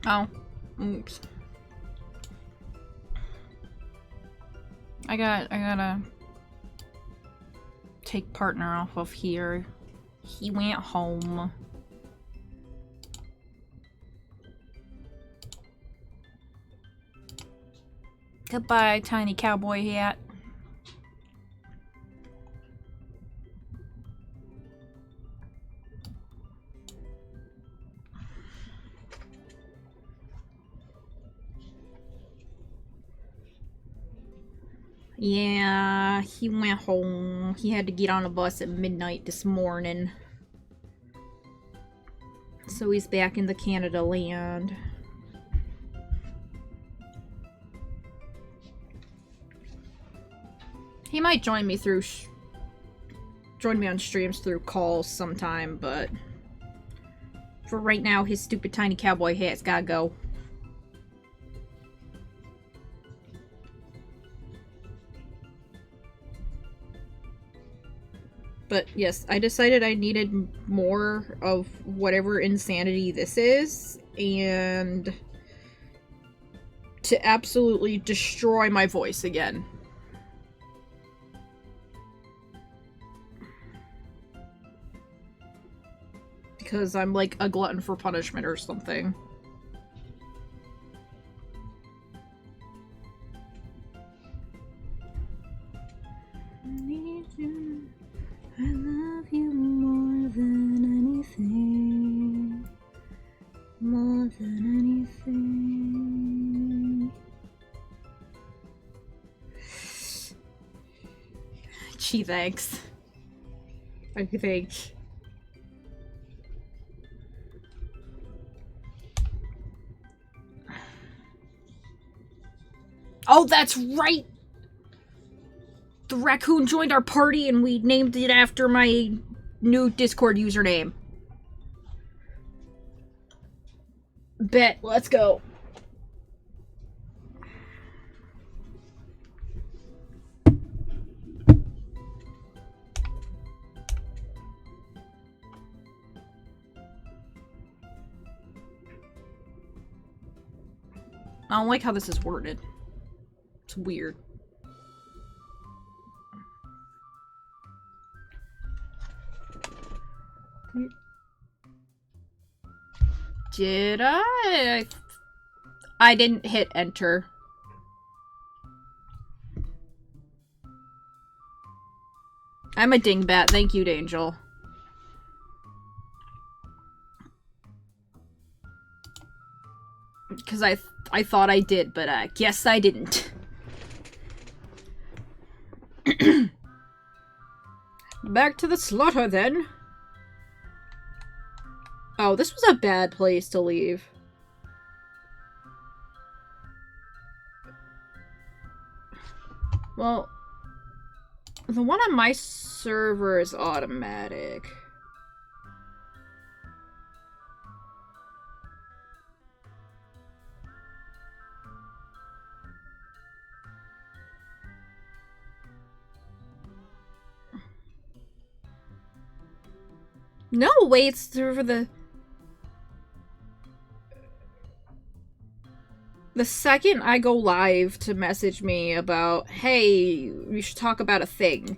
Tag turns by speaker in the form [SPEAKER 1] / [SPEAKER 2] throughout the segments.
[SPEAKER 1] Oh. Oops. I gotta take partner off of here. He went home. Goodbye, tiny cowboy hat. Yeah, he went home. He had to get on a bus at midnight this morning. So he's back in the Canada land. He might join me through join me on streams through calls sometime, but for right now, his stupid tiny cowboy hat's gotta go. But yes, I decided I needed more of whatever insanity this is, and to absolutely destroy my voice again. Because I'm like a glutton for punishment or something. I love you more than anything. More than anything. Gee, thanks. I think. Oh, that's right! The raccoon joined our party and we named it after my new Discord username. Bet, let's go. I don't like how this is worded. It's weird. Did I? I didn't hit enter. I'm a dingbat. Thank you, Angel. Because I thought I did, but I guess I didn't. Back to the slaughter, then. Oh, this was a bad place to leave. Well, the one on my server is automatic. No, wait, it's for the... The second I go live to message me about, hey, we should talk about a thing.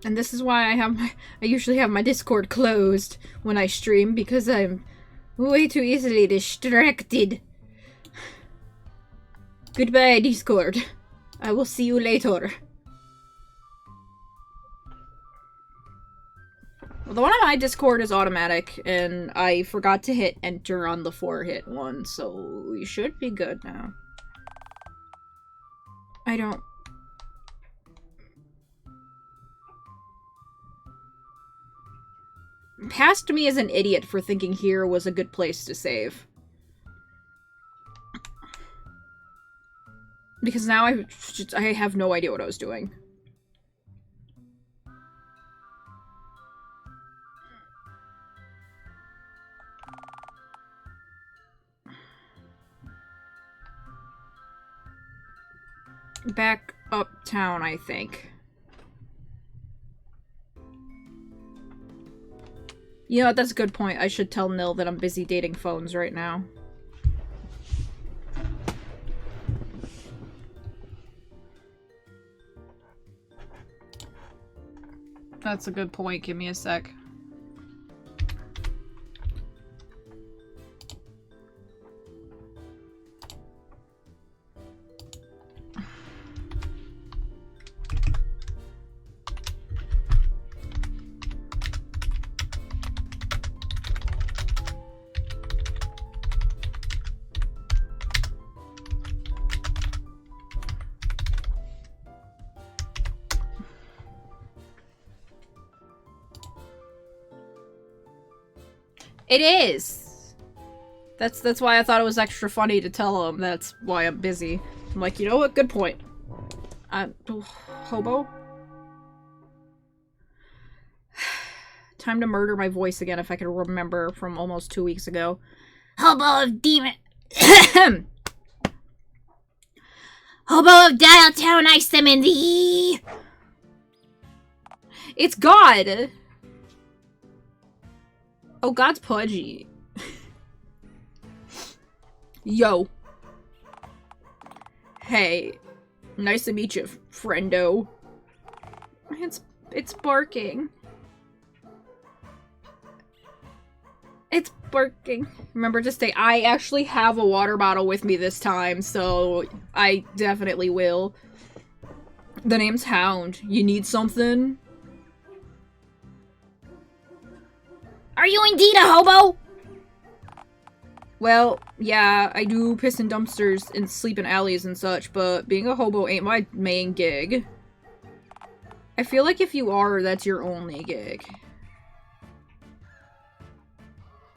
[SPEAKER 1] And this is why I usually have my Discord closed when I stream, because I'm way too easily distracted. Goodbye, Discord. I will see you later. Well, the one on my Discord is automatic, and I forgot to hit enter on the 4-hit one, so we should be good now. I don't... Past me as an idiot for thinking here was a good place to save. Because now I have no idea what I was doing. Back uptown, I think. You know what, that's a good point. I should tell Nil that I'm busy dating phones right now. That's a good point. Give me a sec. It is! That's why I thought it was extra funny to tell him that's why I'm busy. I'm like, you know what? Good point. Hobo? Time to murder my voice again if I can remember from almost 2 weeks ago. Hobo of Demon... Hobo of Dialtown, I summon thee! It's God! Oh, God's pudgy. Yo. Hey. Nice to meet you, friendo. It's barking. It's barking. Remember to stay. I actually have a water bottle with me this time, so I definitely will. The name's Hound. You need something? Are you indeed a hobo? Well, yeah, I do piss in dumpsters and sleep in alleys and such, but being a hobo ain't my main gig. I feel like if you are, that's your only gig.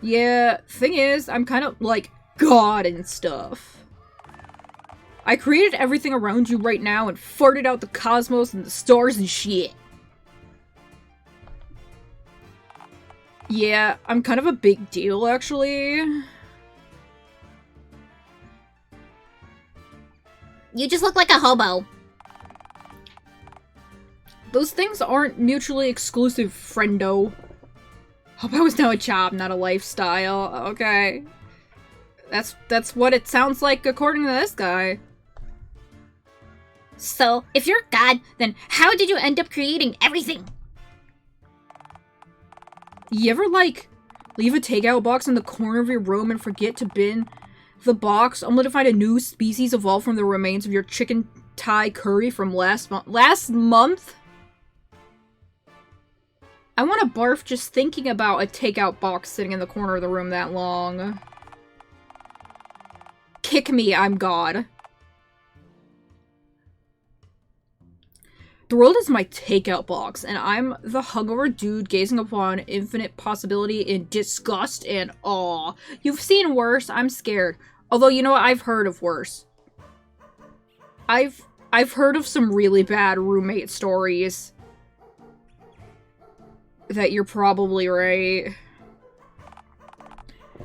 [SPEAKER 1] Yeah, thing is, I'm kind of like God and stuff. I created everything around you right now and farted out the cosmos and the stars and shit. Yeah, I'm kind of a big deal, actually.
[SPEAKER 2] You just look like a hobo.
[SPEAKER 1] Those things aren't mutually exclusive, friendo. Hobo is now a job, not a lifestyle. Okay. That's what it sounds like according to this guy.
[SPEAKER 2] So, if you're God, then how did you end up creating everything?
[SPEAKER 1] You ever, like, leave a takeout box in the corner of your room and forget to bin the box only to find a new species evolved from the remains of your chicken Thai curry from last month? I want to barf just thinking about a takeout box sitting in the corner of the room that long. Kick me, I'm God. The world is my takeout box, and I'm the hungover dude gazing upon infinite possibility in disgust and awe. You've seen worse, I'm scared. Although, you know what, I've heard of worse. I've heard of some really bad roommate stories. That you're probably right.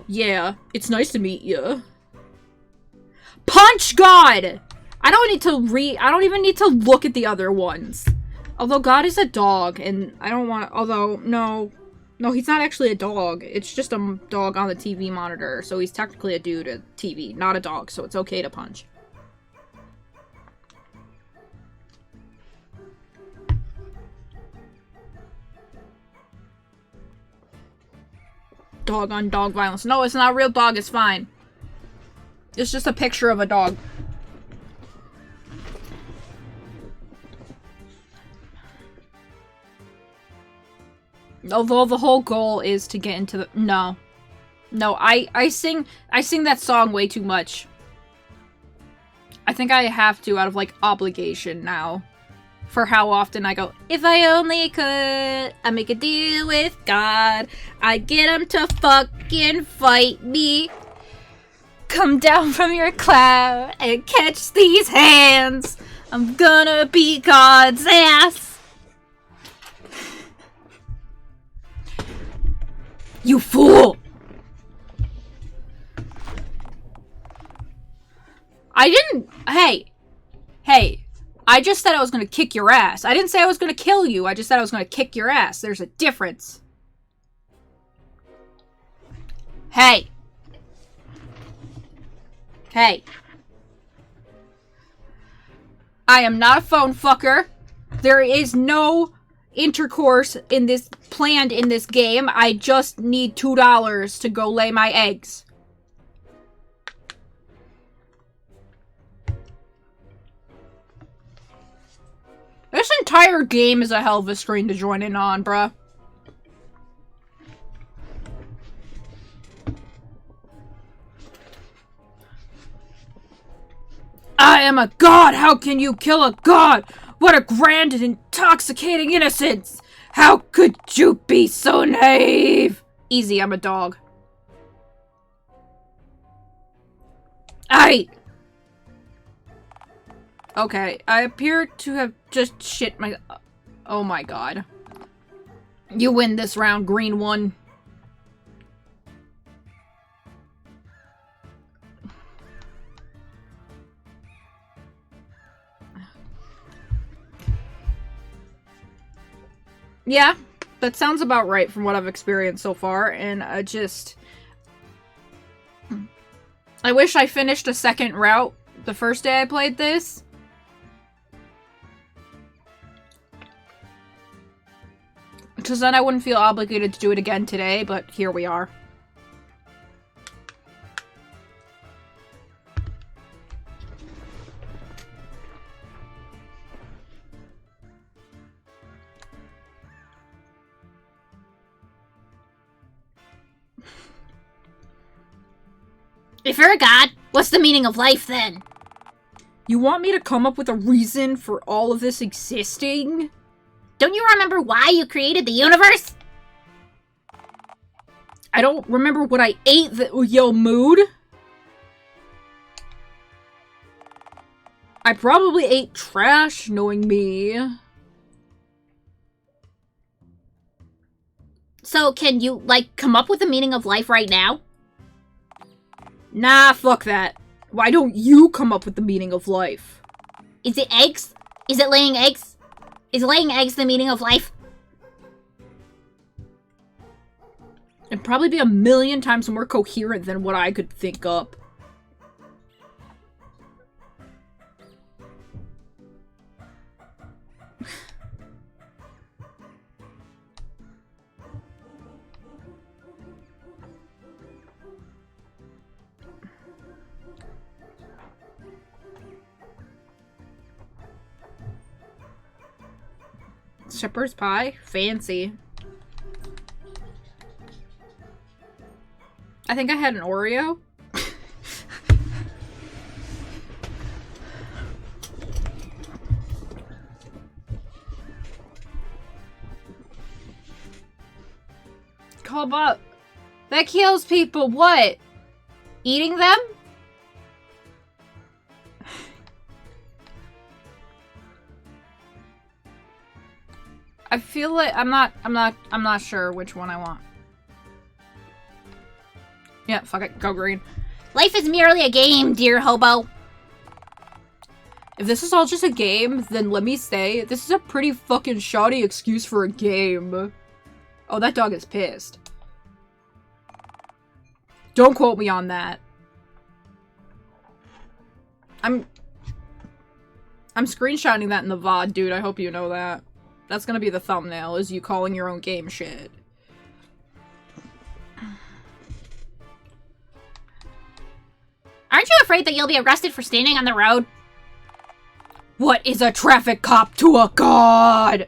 [SPEAKER 1] Yeah, it's nice to meet you. Punch God! I don't even need to look at the other ones. Although God is a dog, and I don't want to, although, no, he's not actually a dog. It's just a dog on the TV monitor, so he's technically a dude at TV, not a dog, so it's okay to punch. Dog on dog violence. No, it's not a real dog, it's fine. It's just a picture of a dog. Although the whole goal is to get into the— No, I sing that song way too much. I think I have to out of, like, obligation now. For how often I go, if I only could, I'd make a deal with God. I'd get him to fucking fight me. Come down from your cloud and catch these hands. I'm gonna be God's ass. You fool! I didn't— Hey. I just said I was gonna kick your ass. I didn't say I was gonna kill you. I just said I was gonna kick your ass. There's a difference. Hey! Hey. I am not a phone fucker. There is no intercourse in this planned in this game. I just need $2 to go lay my eggs. This entire game is a hell of a screen to join in on, bruh. I am a god! How can you kill a god? What a grand and intoxicating innocence! How could you be so naive? Easy, I'm a dog. Aye! Okay, I appear to have just shit my... Oh my god. You win this round, green one. Yeah, that sounds about right from what I've experienced so far, and I wish I finished a second route the first day I played this. Because then I wouldn't feel obligated to do it again today, but here we are.
[SPEAKER 2] If you're a god, what's the meaning of life then?
[SPEAKER 1] You want me to come up with a reason for all of this existing?
[SPEAKER 2] Don't you remember why you created the universe?
[SPEAKER 1] I don't remember what I ate yo, mood? I probably ate trash, knowing me.
[SPEAKER 2] So, can you, like, come up with the meaning of life right now?
[SPEAKER 1] Nah, fuck that. Why don't you come up with the meaning of life?
[SPEAKER 2] Is it eggs? Is it laying eggs? Is laying eggs the meaning of life?
[SPEAKER 1] It'd probably be 1,000,000 times more coherent than what I could think up. Shepherd's pie? Fancy. I think I had an Oreo. Call up. That kills people. What? Eating them? I feel like I'm not sure which one I want. Yeah, fuck it. Go green.
[SPEAKER 2] Life is merely a game, dear hobo.
[SPEAKER 1] If this is all just a game, then let me say, this is a pretty fucking shoddy excuse for a game. Oh, that dog is pissed. Don't quote me on that. I'm screenshotting that in the VOD, dude. I hope you know that. That's gonna be the thumbnail, is you calling your own game shit.
[SPEAKER 2] Aren't you afraid that you'll be arrested for standing on the road?
[SPEAKER 1] What is a traffic cop to a god?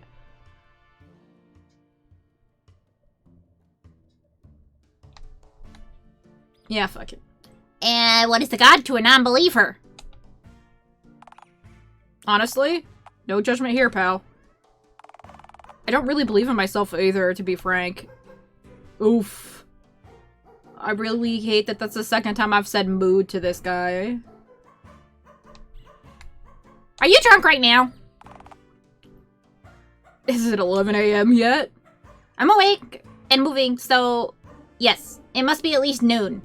[SPEAKER 1] Yeah, fuck it.
[SPEAKER 2] And what is the god to a non-believer?
[SPEAKER 1] Honestly, no judgment here, pal. I don't really believe in myself either, to be frank. Oof. I really hate that that's the second time I've said mood to this guy.
[SPEAKER 2] Are you drunk right now?
[SPEAKER 1] Is it 11 a.m. yet?
[SPEAKER 2] I'm awake and moving, so yes, it must be at least noon.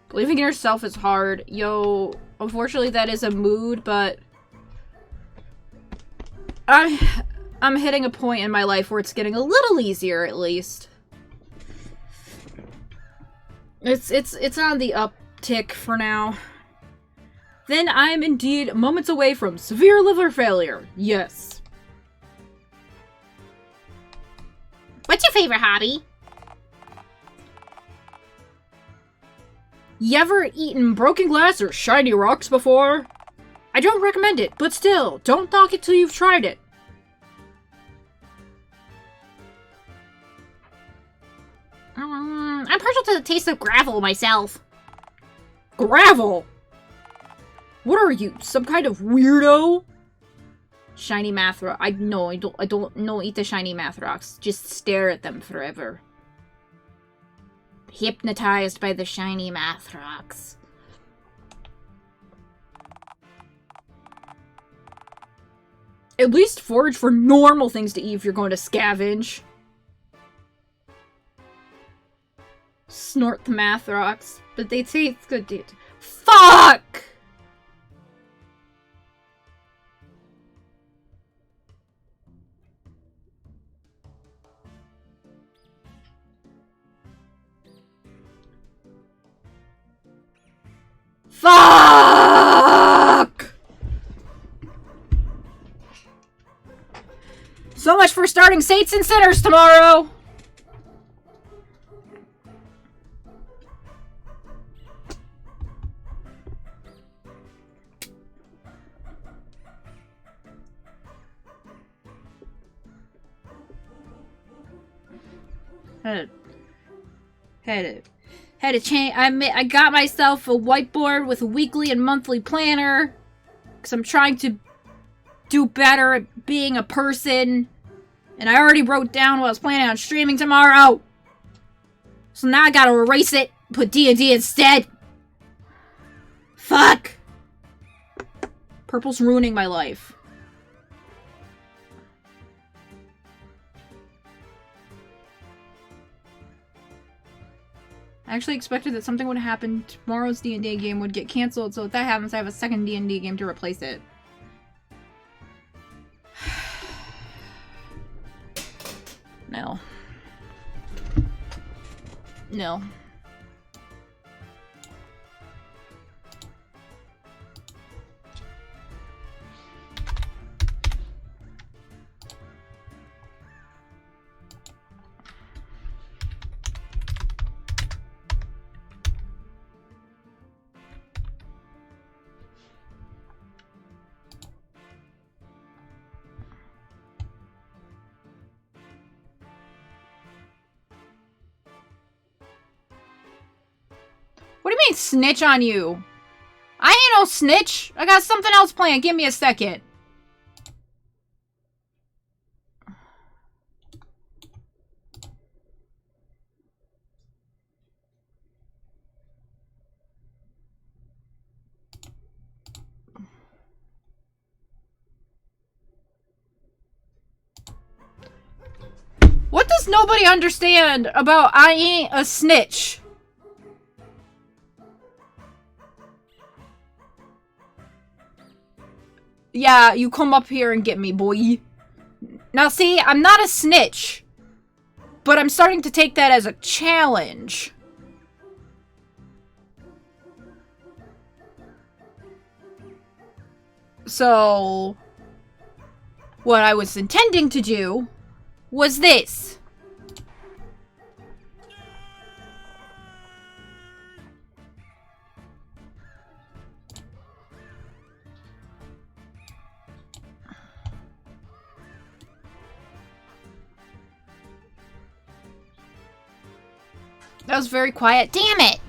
[SPEAKER 1] Believing in yourself is hard. Yo, unfortunately that is a mood, but... I I'm hitting a point in my life where it's getting a little easier, at least. It's on the uptick for now. Then I'm indeed moments away from severe liver failure. Yes.
[SPEAKER 2] What's your favorite hobby?
[SPEAKER 1] You ever eaten broken glass or shiny rocks before? I don't recommend it, but still, don't knock it till you've tried it.
[SPEAKER 2] I'm partial to the taste of gravel myself.
[SPEAKER 1] Gravel? What are you, some kind of weirdo? Shiny math rock. I don't eat the shiny math rocks. Just stare at them forever.
[SPEAKER 2] Hypnotized by the shiny math rocks.
[SPEAKER 1] At least forage for normal things to eat if you're going to scavenge. Snort the math rocks, but they taste good, dude. Fuck! Fuck! So much for starting Saints and Sinners tomorrow! Had to change. I got myself a whiteboard with a weekly and monthly planner because I'm trying to do better at being a person. And I already wrote down what I was planning on streaming tomorrow. So now I gotta erase it, put D&D instead. Fuck. Purple's ruining my life. I actually expected that something would happen. Tomorrow's D&D game would get canceled, so if that happens, I have a second D&D game to replace it. No. No. What do you mean, snitch on you? I ain't no snitch. I got something else planned. Give me a second. What does nobody understand about I ain't a snitch? Yeah, you come up here and get me, boy. Now see, I'm not a snitch. But I'm starting to take that as a challenge. So, what I was intending to do was this. That was very quiet. Damn it!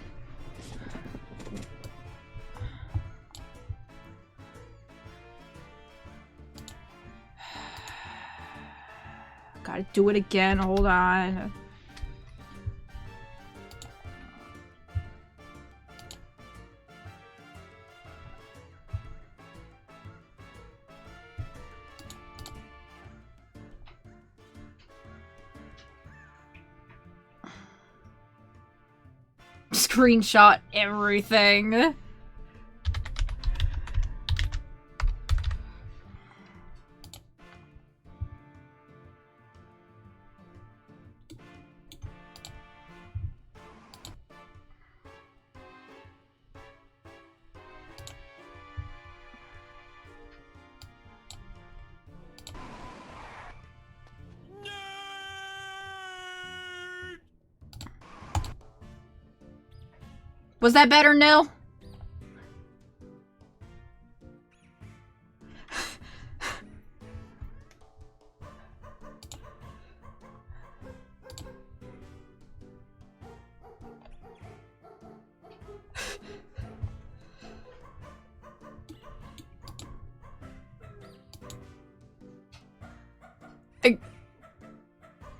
[SPEAKER 1] Gotta do it again. Hold on. Screenshot everything. Was that better, Nil?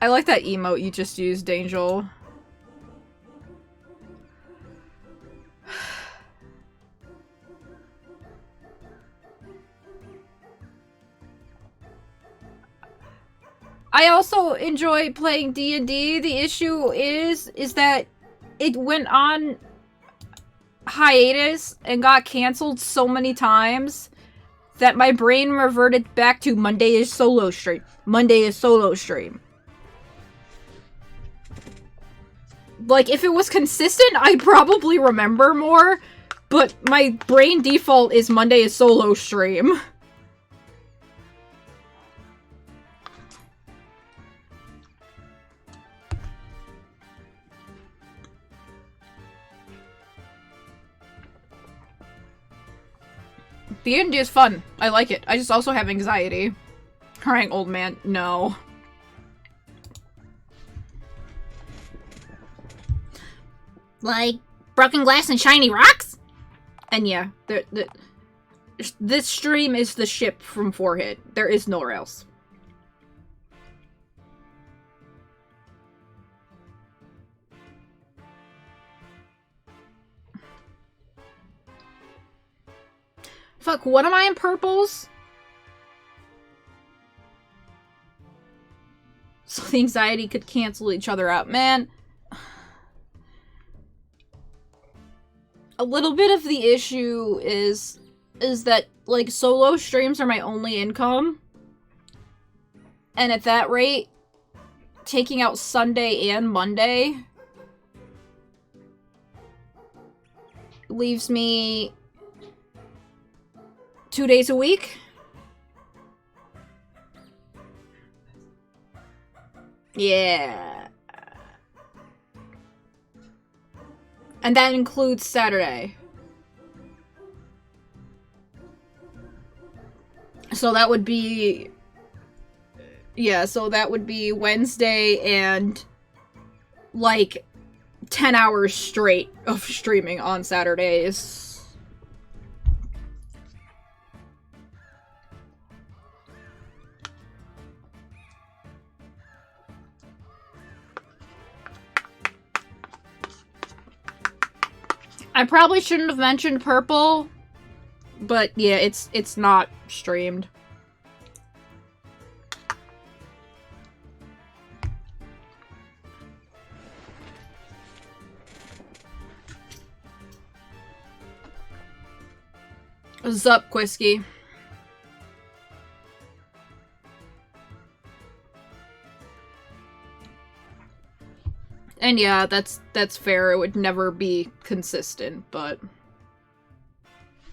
[SPEAKER 1] I like that emote you just used, Angel. I also enjoy playing D&D. The issue is that it went on hiatus and got canceled so many times that my brain reverted back to Monday is solo stream. Monday is solo stream. Like, if it was consistent, I'd probably remember more, but my brain default is Monday is solo stream. D&D is fun. I like it. I just also have anxiety. Crying old man. No.
[SPEAKER 2] Like broken glass and shiny rocks?
[SPEAKER 1] And yeah, this stream is the ship from Forehead. There is nowhere else. Fuck, what am I in purples? So the anxiety could cancel each other out. Man. A little bit of the issue is that, like, solo streams are my only income. And at that rate, taking out Sunday and Monday leaves me 2 days a week. Yeah. And that includes Saturday. So that would be... Yeah, so that would be Wednesday and, like, 10 hours straight of streaming on Saturdays. I probably shouldn't have mentioned purple, but yeah, it's not streamed. What's up, Quisky? And yeah, that's fair. It would never be consistent, but...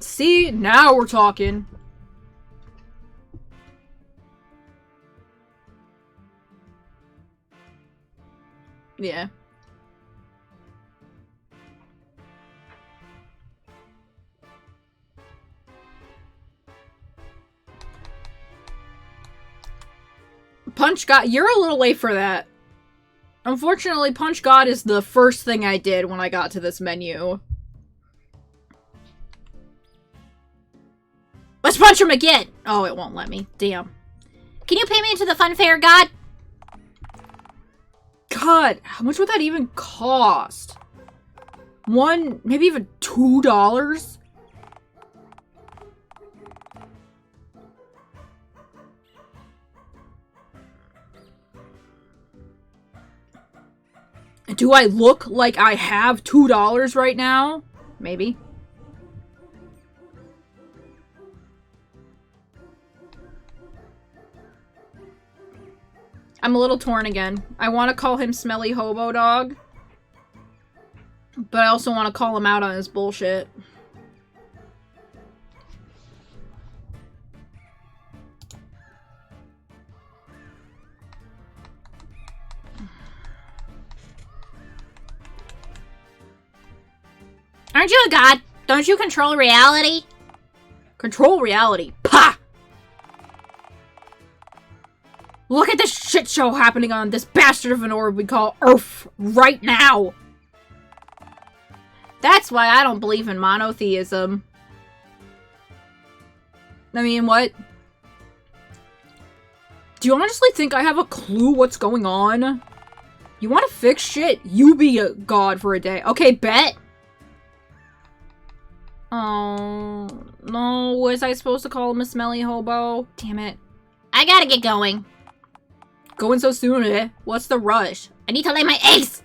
[SPEAKER 1] See? Now we're talking. Yeah. Punch God, you're a little late for that. Unfortunately, Punch God is the first thing I did when I got to this menu.
[SPEAKER 2] Let's punch him again!
[SPEAKER 1] Oh, it won't let me. Damn.
[SPEAKER 2] Can you pay me into the fun fair, God?
[SPEAKER 1] God, how much would that even cost? Maybe even $2? Do I look like I have $2 right now? Maybe. I'm a little torn again. I want to call him Smelly Hobo Dog. But I also want to call him out on his bullshit.
[SPEAKER 2] Aren't you a god? Don't you control reality?
[SPEAKER 1] Control reality. Pah! Look at this shit show happening on this bastard of an orb we call Earth right now! That's why I don't believe in monotheism. I mean, what? Do you honestly think I have a clue what's going on? You want to fix shit? You be a god for a day. Okay, bet! Oh, no. Was I supposed to call him a smelly hobo? Damn it.
[SPEAKER 2] I gotta get going.
[SPEAKER 1] Going so soon, eh? What's the rush?
[SPEAKER 2] I need to lay my eggs!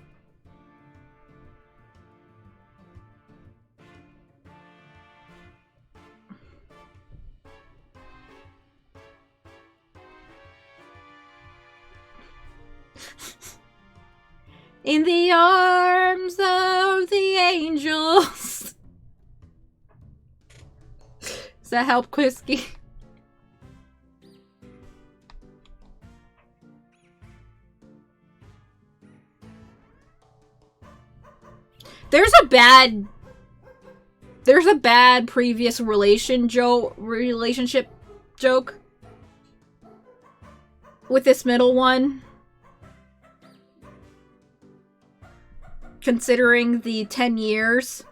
[SPEAKER 1] In the arms of the angels. Does that help, Quisky? There's a bad previous relationship joke with this middle one. Considering the 10 years.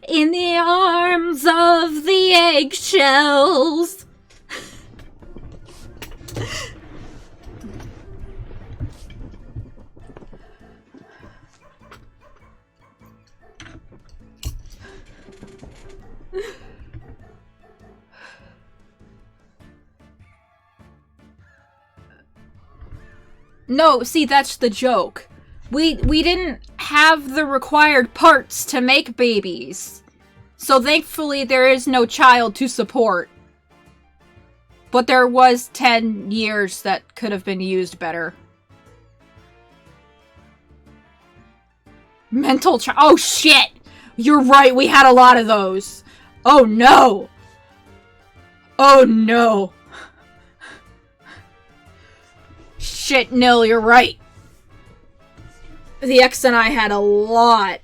[SPEAKER 1] In the arms of the eggshells. No, see, that's the joke. We didn't have the required parts to make babies. So thankfully there is no child to support. But there was 10 years that could have been used better. Mental oh shit! You're right, we had a lot of those. Oh no! Oh no! Shit, Nil, you're right. The X and I had a lot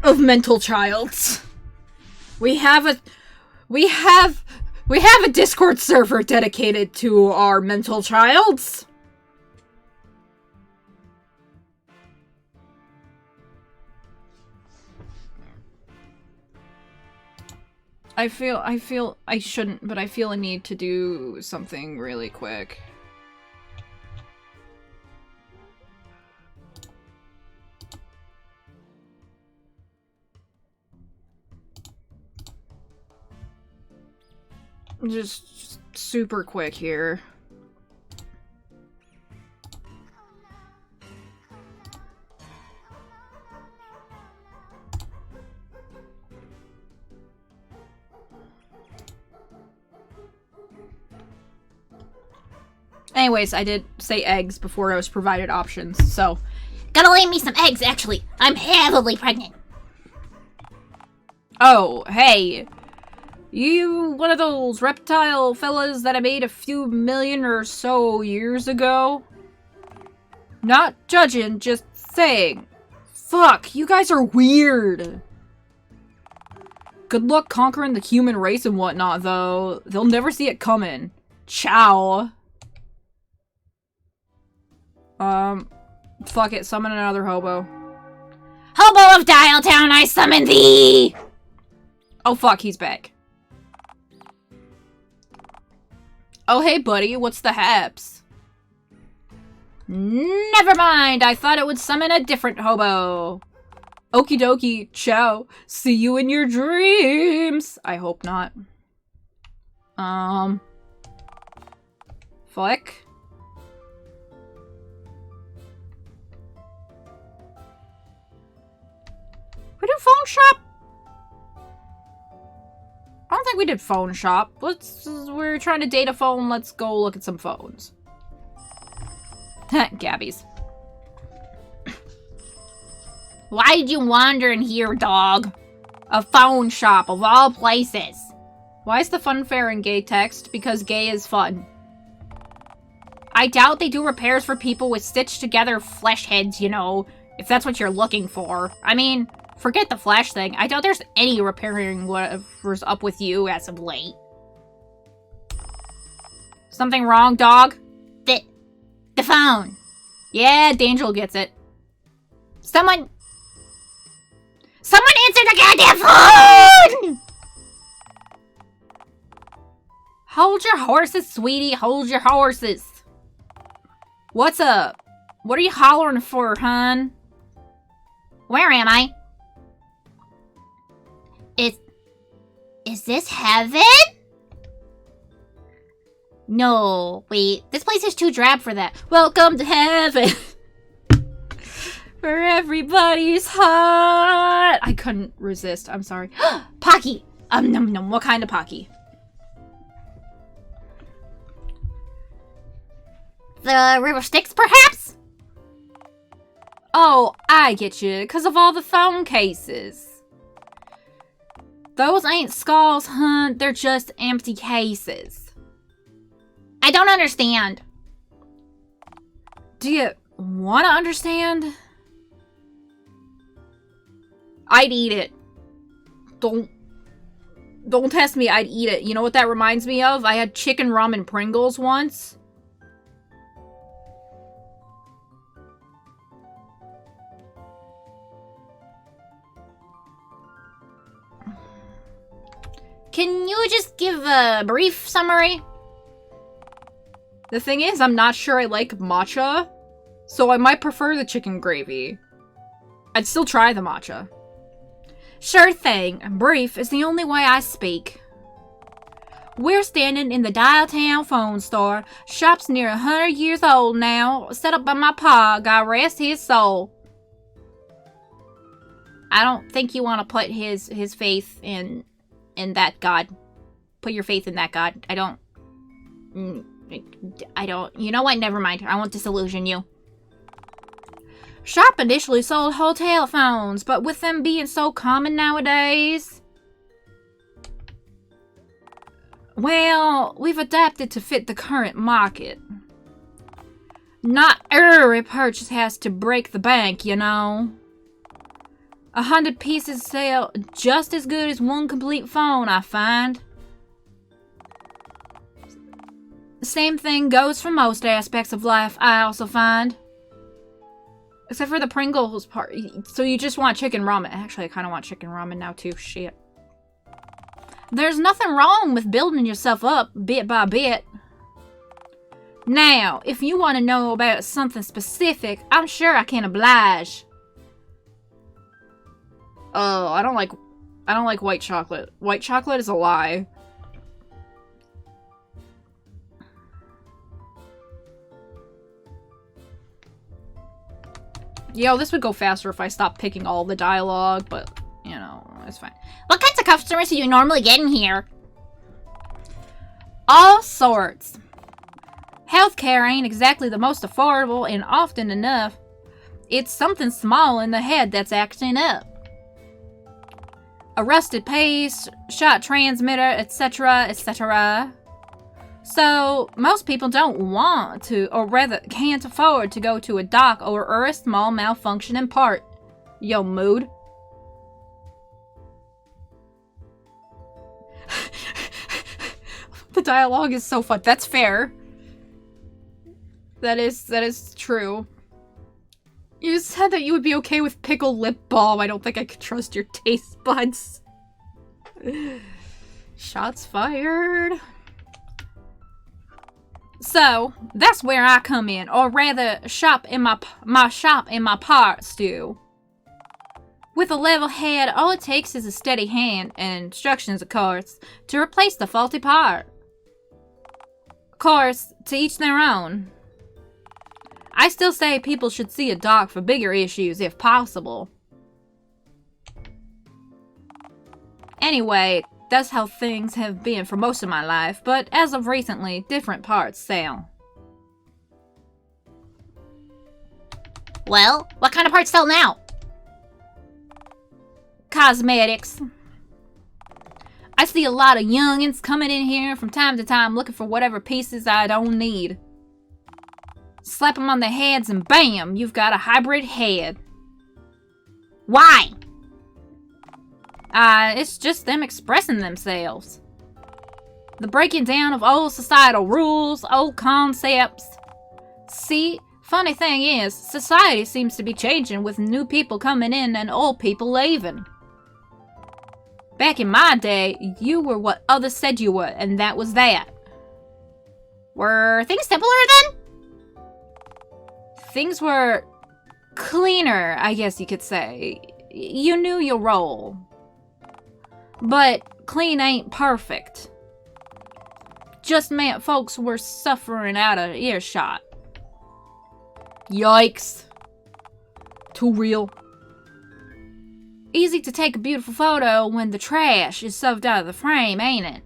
[SPEAKER 1] of mental childs. We have a Discord server dedicated to our mental childs. I feel I shouldn't, but I feel a need to do something really quick. Just super quick here. Anyways, I did say eggs before I was provided options, so.
[SPEAKER 2] Gotta lay me some eggs, actually. I'm heavily pregnant.
[SPEAKER 1] Oh, hey. You one of those reptile fellas that I made a few million or so years ago? Not judging, just saying. Fuck, you guys are weird. Good luck conquering the human race and whatnot, though. They'll never see it coming. Ciao. Fuck it, summon another hobo.
[SPEAKER 2] Hobo of Dialtown, I summon thee!
[SPEAKER 1] Oh fuck, he's back. Oh hey buddy, what's the haps? Never mind, I thought it would summon a different hobo. Okie dokie, ciao. See you in your dreams. I hope not. Fuck. We do phone shop? I don't think we did phone shop. We're trying to date a phone. Let's go look at some phones. Gabby's.
[SPEAKER 2] Why did you wander in here, dog? A phone shop, of all places.
[SPEAKER 1] Why is the funfair in gay text? Because gay is fun.
[SPEAKER 2] I doubt they do repairs for people with stitched together flesh heads, you know. If that's what you're looking for. I mean, forget the flash thing. I doubt there's any repairing whatever's up with you as of late. Something wrong, dog? The phone. Yeah, Dangel gets it. Someone answer the goddamn phone! Hold your horses, sweetie. Hold your horses. What's up? What are you hollering for, hon? Where am I? Is this heaven? No, wait. This place is too drab for that. Welcome to heaven. Where everybody's hot. I couldn't resist. I'm sorry. Pocky. Num num. What kind of Pocky? The River Styx, perhaps?
[SPEAKER 1] Oh, I get you. 'Cause of all the phone cases. Those ain't skulls, hun. They're just empty cases.
[SPEAKER 2] I don't understand.
[SPEAKER 1] Do you want to understand? I'd eat it. Don't test me, I'd eat it. You know what that reminds me of? I had chicken ramen Pringles once.
[SPEAKER 2] Can you just give a brief summary?
[SPEAKER 1] The thing is, I'm not sure I like matcha, so I might prefer the chicken gravy. I'd still try the matcha. Sure thing. Brief is the only way I speak. We're standing in the Dialtown phone store. Shop's near 100 years old now, set up by my pa, God rest his soul.
[SPEAKER 2] I don't think you want to put his faith in that God. Put your faith in that God. I don't. You know what? Never mind. I won't disillusion you.
[SPEAKER 1] Shop initially sold hotel phones, but with them being so common nowadays, well, we've adapted to fit the current market. Not every purchase has to break the bank, you know. 100 pieces sell just as good as one complete phone, I find. The same thing goes for most aspects of life, I also find. Except for the Pringles part. So you just want chicken ramen. Actually, I kind of want chicken ramen now too. Shit. There's nothing wrong with building yourself up bit by bit. Now, if you want to know about something specific, I'm sure I can oblige. Oh, I don't like white chocolate. White chocolate is a lie. Yo, this would go faster if I stopped picking all the dialogue, but, you know, it's fine.
[SPEAKER 2] What kinds of customers do you normally get in here?
[SPEAKER 1] All sorts. Healthcare ain't exactly the most affordable, and often enough, it's something small in the head that's acting up. A rusted pace, shot transmitter, etc., etc. So, most people don't want to, or rather can't afford to go to a doc or a small malfunctioning part. Yo, mood. The dialogue is so fun. That's fair. That is true. You said that you would be okay with pickled lip balm. I don't think I could trust your taste buds. Shots fired. So, that's where I come in, or rather, shop in my shop in my parts do. With a level head, all it takes is a steady hand, and instructions of course, to replace the faulty part. Of course, to each their own. I still say people should see a doc for bigger issues if possible. Anyway, that's how things have been for most of my life, but as of recently, different parts sell.
[SPEAKER 2] Well, what kind of parts sell now?
[SPEAKER 1] Cosmetics. I see a lot of youngins coming in here from time to time looking for whatever pieces I don't need. Slap them on the heads and bam, you've got a hybrid head.
[SPEAKER 2] Why?
[SPEAKER 1] It's just them expressing themselves. The breaking down of old societal rules, old concepts. See, funny thing is, society seems to be changing with new people coming in and old people leaving. Back in my day, you were what others said you were, and that was that.
[SPEAKER 2] Were things simpler then?
[SPEAKER 1] Things were cleaner, I guess you could say. You knew your role. But clean ain't perfect. Just meant folks were suffering out of earshot. Yikes. Too real. Easy to take a beautiful photo when the trash is shoved out of the frame, ain't it?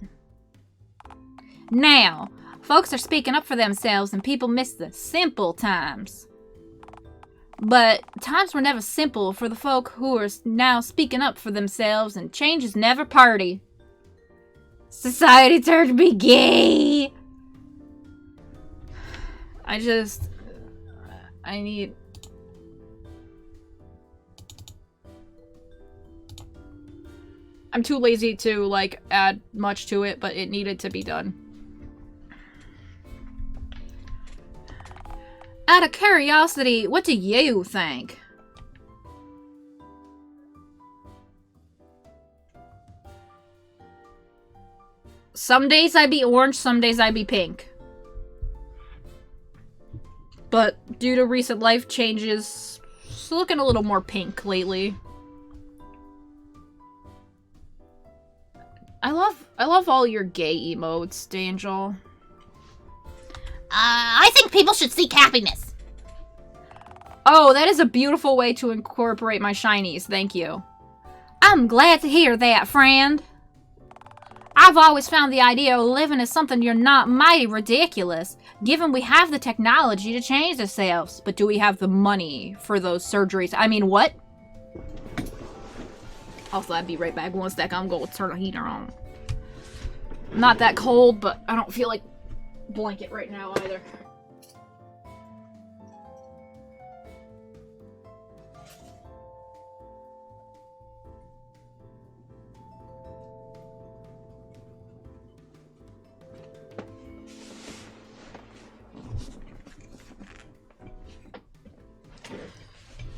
[SPEAKER 1] Now, folks are speaking up for themselves and people miss the simple times. But times were never simple for the folk who are now speaking up for themselves, and change is never party. Society turned to be gay. I'm too lazy to, like, add much to it, but it needed to be done. Out of curiosity, what do you think? Some days I be orange, some days I be pink. But due to recent life changes, it's looking a little more pink lately. I love all your gay emotes, Angel.
[SPEAKER 2] I think people should seek happiness.
[SPEAKER 1] Oh, that is a beautiful way to incorporate my shinies, thank you. I'm glad to hear that, friend. I've always found the idea of living as something you're not mighty ridiculous, given we have the technology to change ourselves. But do we have the money for those surgeries? I mean, what? Also, I'd be right back. One sec, I'm going to turn the heater on. Not that cold, but I don't feel like blanket right now either.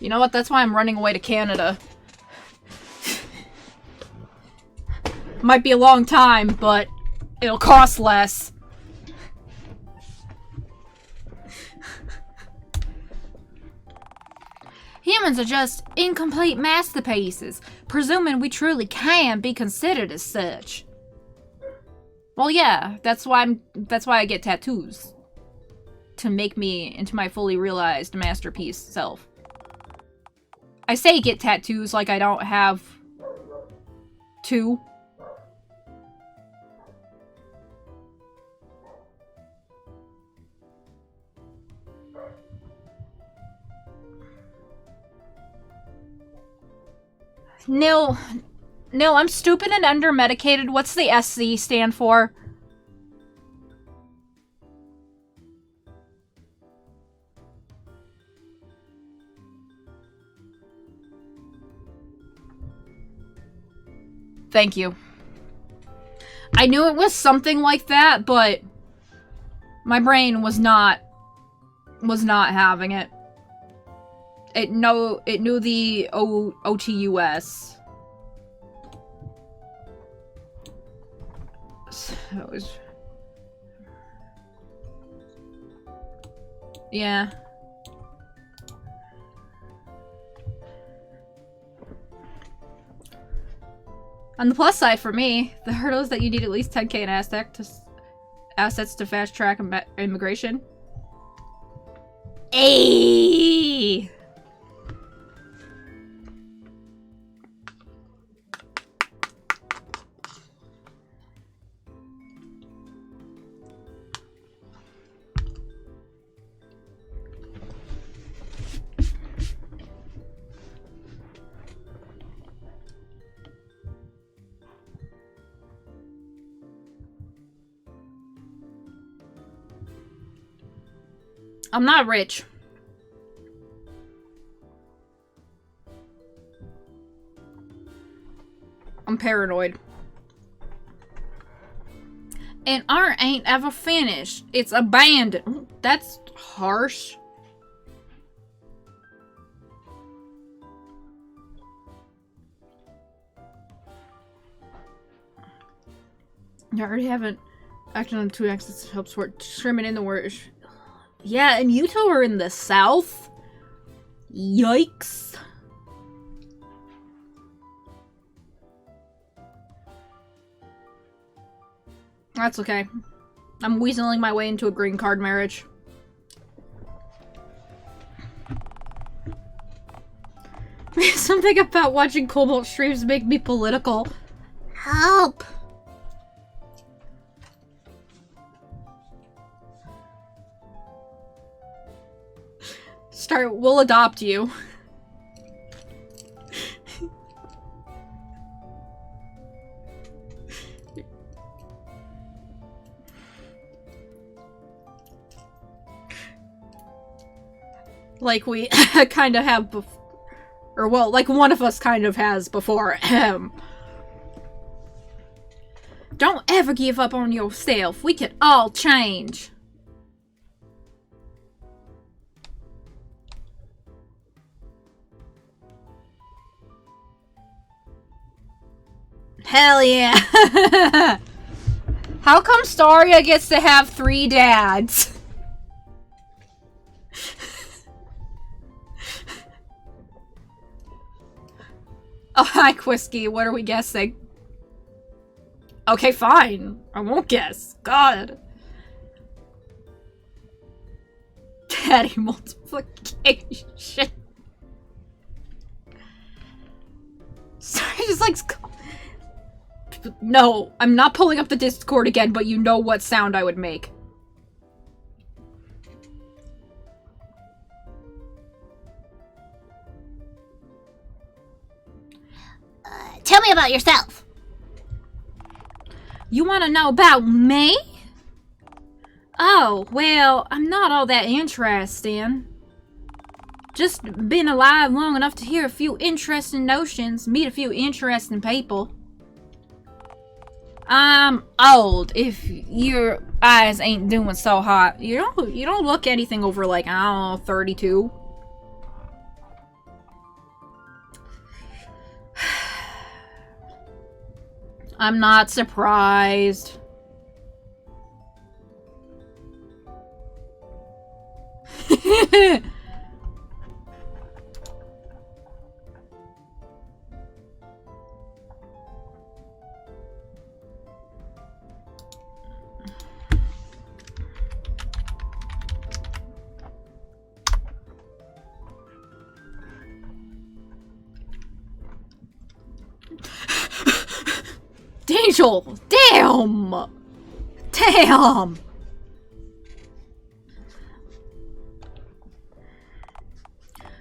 [SPEAKER 1] You know what? That's why I'm running away to Canada. Might be a long time, but it'll cost less. Humans are just incomplete masterpieces, presuming we truly can be considered as such. Well, yeah, that's why I get tattoos. To make me into my fully realized masterpiece self. I say get tattoos like I don't have two. Nil, I'm stupid and under-medicated. What's the SC stand for? Thank you. I knew it was something like that, but my brain was not having it. It knew the OTUS. So it was... Yeah. On the plus side for me, the hurdle is that you need at least 10k in assets to fast track immigration. Ayy! I'm not rich. I'm paranoid. And art ain't ever finished. It's abandoned. Ooh, that's harsh. I already haven't acted on 2 axes to help sort Sherman in the word. Yeah, and you two are in the south? Yikes. That's okay. I'm weaseling my way into a green card marriage. Something about watching Cobalt streams make me political.
[SPEAKER 2] Help!
[SPEAKER 1] We'll adopt you. Like we kind of have before. Or, well, like one of us kind of has before. Don't ever give up on yourself. We can all change. Hell yeah. How come Staria gets to have 3 dads? Oh, hi, Quisky. What are we guessing? Okay, fine. I won't guess. God. Daddy multiplication. Sorry, just like... No, I'm not pulling up the Discord again, but you know what sound I would make.
[SPEAKER 2] Tell me about yourself.
[SPEAKER 1] You want to know about me? Oh, well, I'm not all that interesting. Just been alive long enough to hear a few interesting notions, meet a few interesting people. I'm old, if your eyes ain't doing so hot. You don't look anything over like, I don't know, 32. I'm not surprised. Angel! Damn! Damn!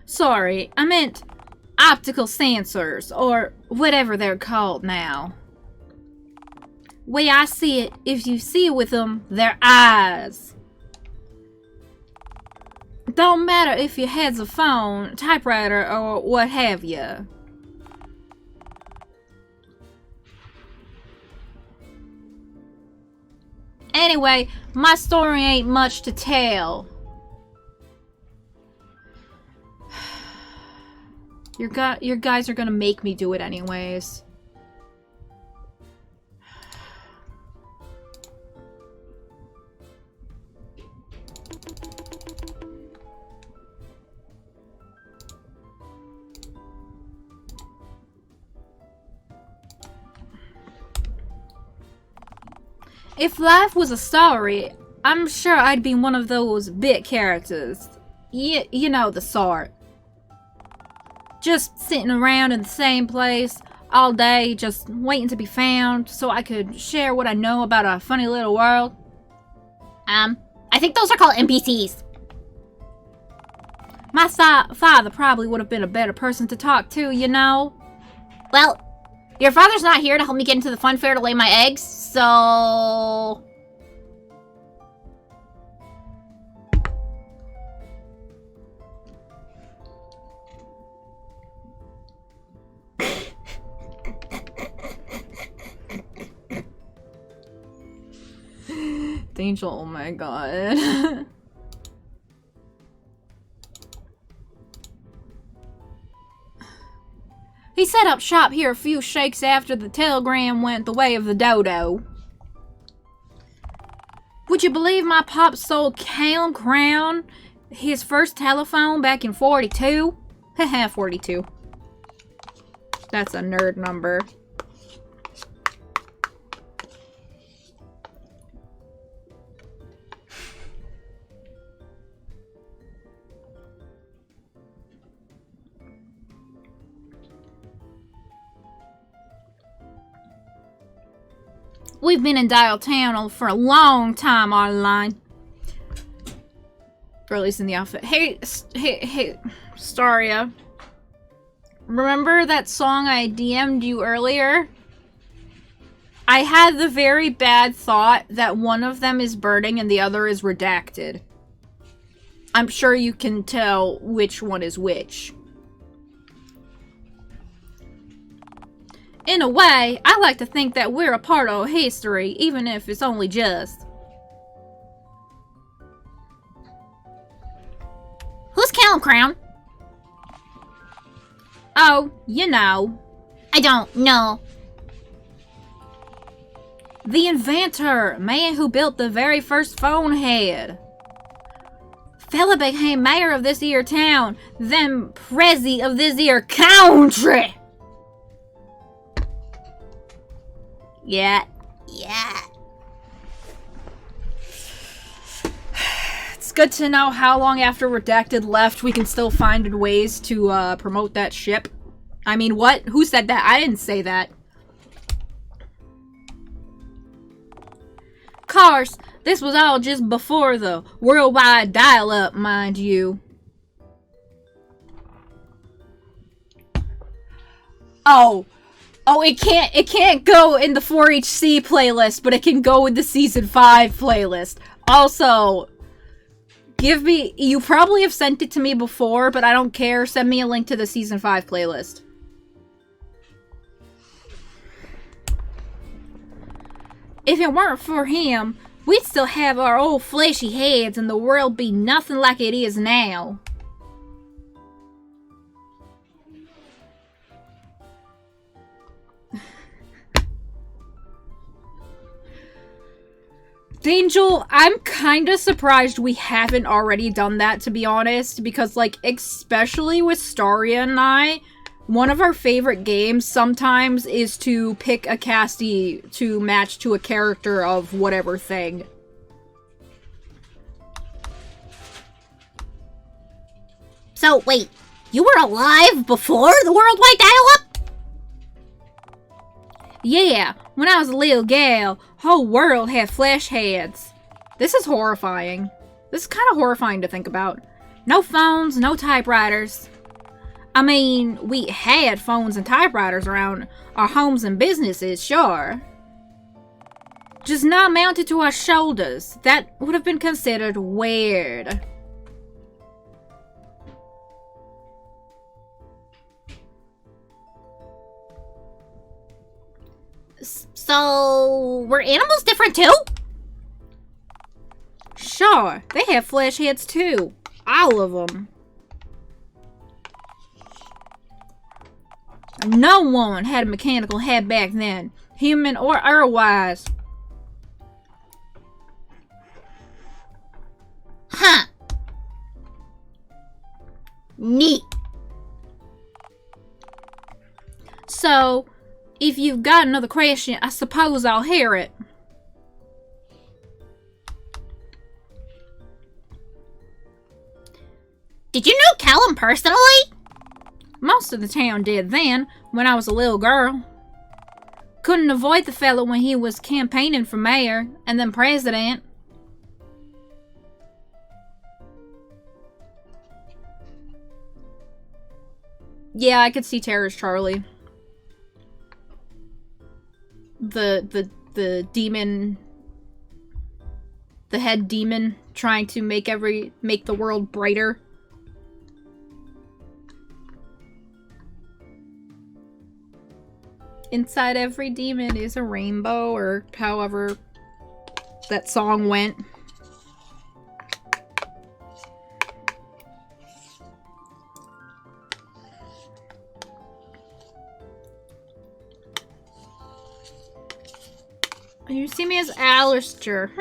[SPEAKER 1] Sorry, I meant optical sensors, or whatever they're called now. Way I see it, if you see with them, they're eyes. Don't matter if your head's a phone, typewriter, or what have you. Anyway, my story ain't much to tell. Your guys are gonna make me do it anyways. If life was a story, I'm sure I'd be one of those bit characters. You know the sort. Just sitting around in the same place all day, just waiting to be found so I could share what I know about a funny little world.
[SPEAKER 2] I think those are called NPCs.
[SPEAKER 1] My father probably would have been a better person to talk to, you know?
[SPEAKER 2] Well, your father's not here to help me get into the fun fair to lay my eggs, so...
[SPEAKER 1] Angel, oh my god. He set up shop here a few shakes after the telegram went the way of the dodo. Would you believe my pop sold Callum Crown his first telephone back in 42? Haha, 42. That's a nerd number. We've been in Dial Town for a long time online. Or at least in the outfit. Hey, Staria. Remember that song I DM'd you earlier? I had the very bad thought that one of them is burning and the other is redacted. I'm sure you can tell which one is which. In a way, I like to think that we're a part of history, even if it's only just.
[SPEAKER 2] Who's Callum Crown?
[SPEAKER 1] Oh, you know.
[SPEAKER 2] I don't know.
[SPEAKER 1] The inventor, man who built the very first phone head. Fella became mayor of this here town, then prezi of this here country. Yeah. It's good to know how long after Redacted left we can still find ways to promote that ship. I mean, what? Who said that? I didn't say that. Course, this was all just before the worldwide dial-up, mind you. Oh, it can't go in the 4HC playlist, but it can go in the Season 5 playlist. Also, you probably have sent it to me before, but I don't care. Send me a link to the Season 5 playlist. If it weren't for him, we'd still have our old fleshy heads and the world be nothing like it is now. Angel, I'm kinda surprised we haven't already done that, to be honest, because, like, especially with Staria and I, one of our favorite games sometimes is to pick a castie to match to a character of whatever thing.
[SPEAKER 2] So, wait, you were alive before the worldwide dial-up?
[SPEAKER 1] Yeah, when I was a little gal, whole world had flesh heads. This is horrifying. This is kind of horrifying to think about. No phones, no typewriters. I mean, we had phones and typewriters around our homes and businesses, sure. Just not mounted to our shoulders. That would have been considered weird.
[SPEAKER 2] So, were animals different too?
[SPEAKER 1] Sure, they have flesh heads too. All of them. No one had a mechanical head back then, human or otherwise.
[SPEAKER 2] Huh. Neat.
[SPEAKER 1] So, if you've got another question, I suppose I'll hear it.
[SPEAKER 2] Did you know Callum personally?
[SPEAKER 1] Most of the town did then, when I was a little girl. Couldn't avoid the fellow when he was campaigning for mayor, and then president. Yeah, I could see Terror's Charlie. The demon, the head demon trying to make the world brighter. Inside every demon is a rainbow, or however that song went. You see me as Alistair.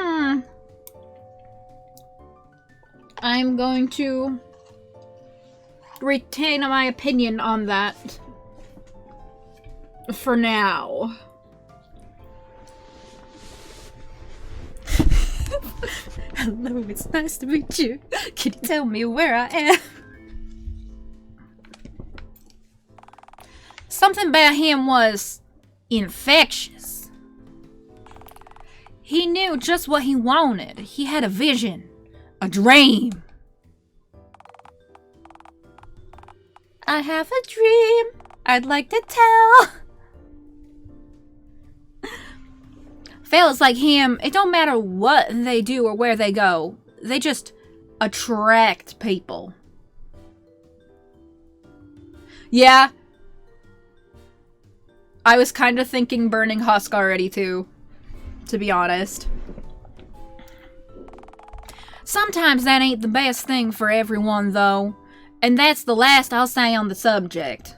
[SPEAKER 1] I'm going to retain my opinion on that for now. Hello, it's nice to meet you. Can you tell me where I am? Something about him was infectious. He knew just what he wanted. He had a vision, a dream. I have a dream I'd like to tell. Fellas like him, it don't matter what they do or where they go. They just attract people. Yeah. I was kind of thinking Burning Husk already too, to be honest. Sometimes that ain't the best thing for everyone though. And that's the last I'll say on the subject.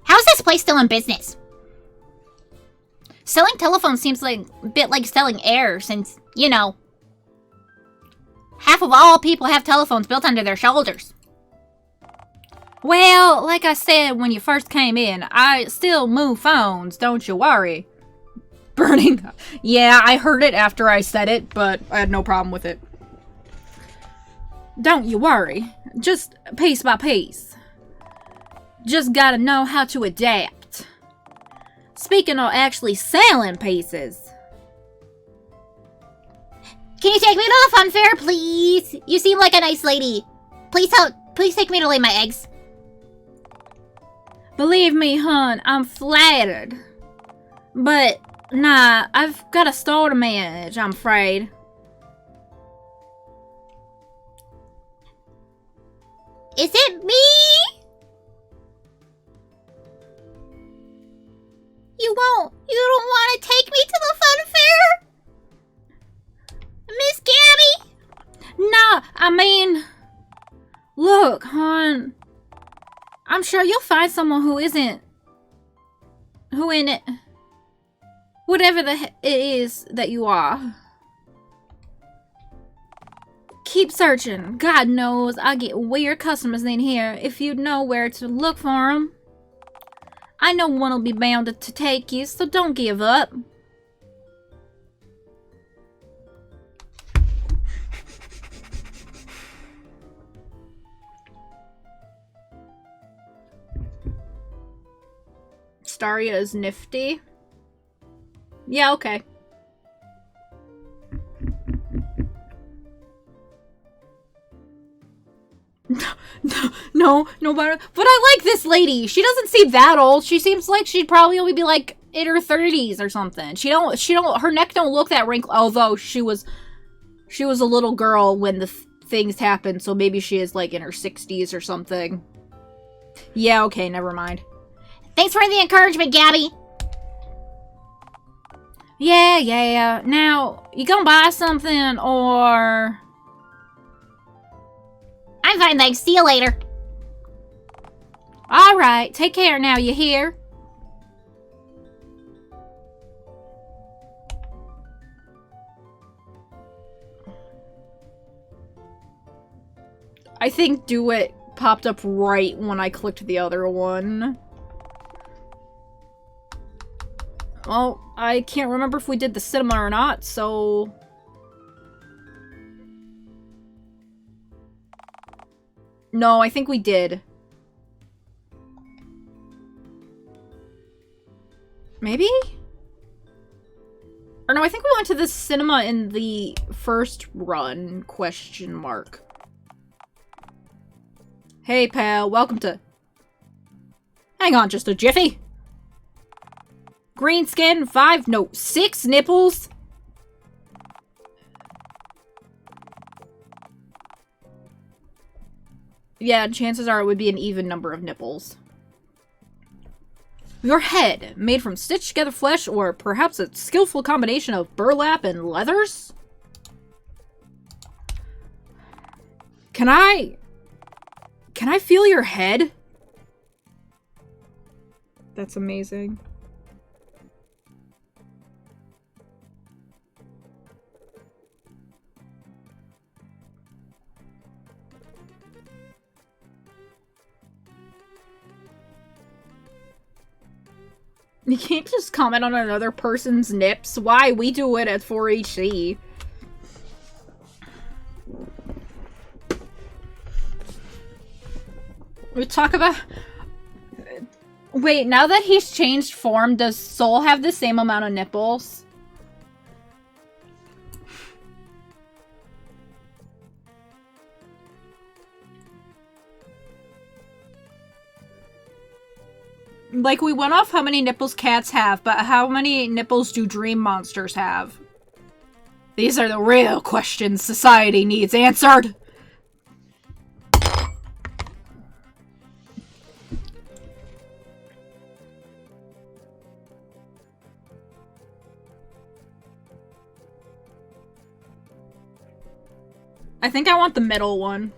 [SPEAKER 2] How's this place still in business? Selling telephones seems like a bit like selling air since, you know, half of all people have telephones built under their shoulders.
[SPEAKER 1] Well, like I said when you first came in, I still move phones, don't you worry. Burning. Yeah, I heard it after I said it, but I had no problem with it. Don't you worry. Just piece by piece. Just gotta know how to adapt. Speaking of actually selling pieces.
[SPEAKER 2] Can you take me to the fun fair, please? You seem like a nice lady. Please take me to lay my eggs.
[SPEAKER 1] Believe me, hon, I'm flattered. But, nah, I've got a store to manage, I'm afraid.
[SPEAKER 2] Is it me? You don't want to take me to the fun fair? Miss Gabby?
[SPEAKER 1] Nah, I mean... Look, hon. I'm sure you'll find someone who isn't... Who in it... Whatever it is that you are. Keep searching. God knows I get weird customers in here if you'd know where to look for them. I know one will be bound to take you, so don't give up. Staria is nifty. Yeah, okay. No, but I like this lady. She doesn't seem that old. She seems like she'd probably only be like in her 30s or something. Her neck don't look that wrinkled, although she was a little girl when the things happened, so maybe she is like in her 60s or something. Yeah, okay, never mind.
[SPEAKER 2] Thanks for the encouragement, Gabby.
[SPEAKER 1] Yeah. Now, you gonna buy something, or...
[SPEAKER 2] I'm fine, thanks. See you later.
[SPEAKER 1] Alright, take care now, you hear? I think Do It popped up right when I clicked the other one. Well, I can't remember if we did the cinema or not, so... No, I think we did. Maybe? Or no, I think we went to the cinema in the first run, question mark. Hey, pal, welcome to... Hang on just a jiffy. Green skin, 6 nipples. Yeah, chances are it would be an even number of nipples. Your head, made from stitched together flesh or perhaps a skillful combination of burlap and leathers? Can I feel your head? That's amazing. You can't just comment on another person's nips. Why? We do it at 4HC. We talk about... Wait, now that he's changed form, does Soul have the same amount of nipples? Like, we went off how many nipples cats have, but how many nipples do dream monsters have? These are the real questions society needs answered! I think I want the middle one.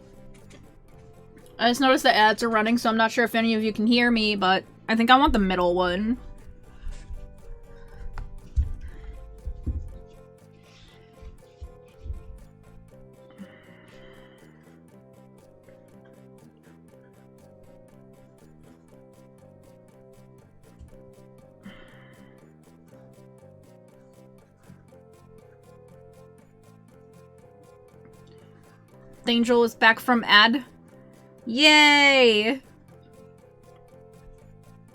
[SPEAKER 1] I just noticed the ads are running, so I'm not sure if any of you can hear me, but I think I want the middle one. Angel is back from ad. Yay!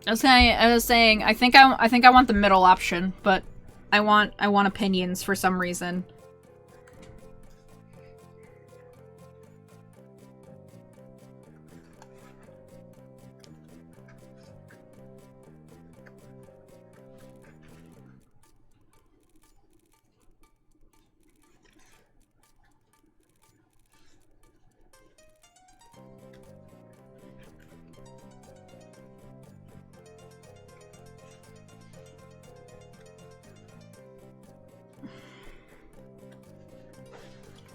[SPEAKER 1] I was saying, I think I want the middle option, but I want opinions for some reason.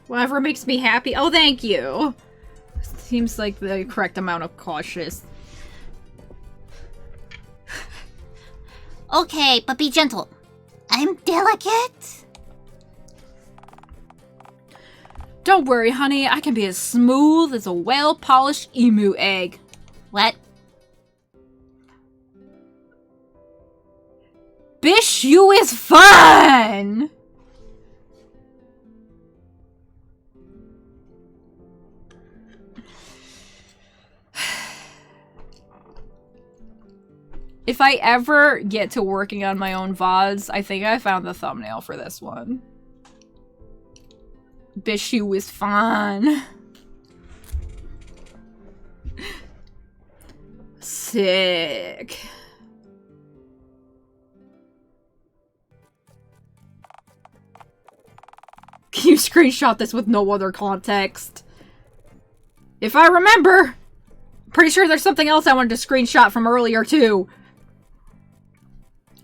[SPEAKER 1] Whatever makes me happy. Oh, thank you. Seems like the correct amount of cautious.
[SPEAKER 2] Okay, but be gentle. I'm delicate.
[SPEAKER 1] Don't worry, honey. I can be as smooth as a well-polished emu egg.
[SPEAKER 2] What?
[SPEAKER 1] Bish, you is fun! If I ever get to working on my own VODs, I think I found the thumbnail for this one. Bishu is fun. Sick. Can you screenshot this with no other context? If I remember! Pretty sure there's something else I wanted to screenshot from earlier, too.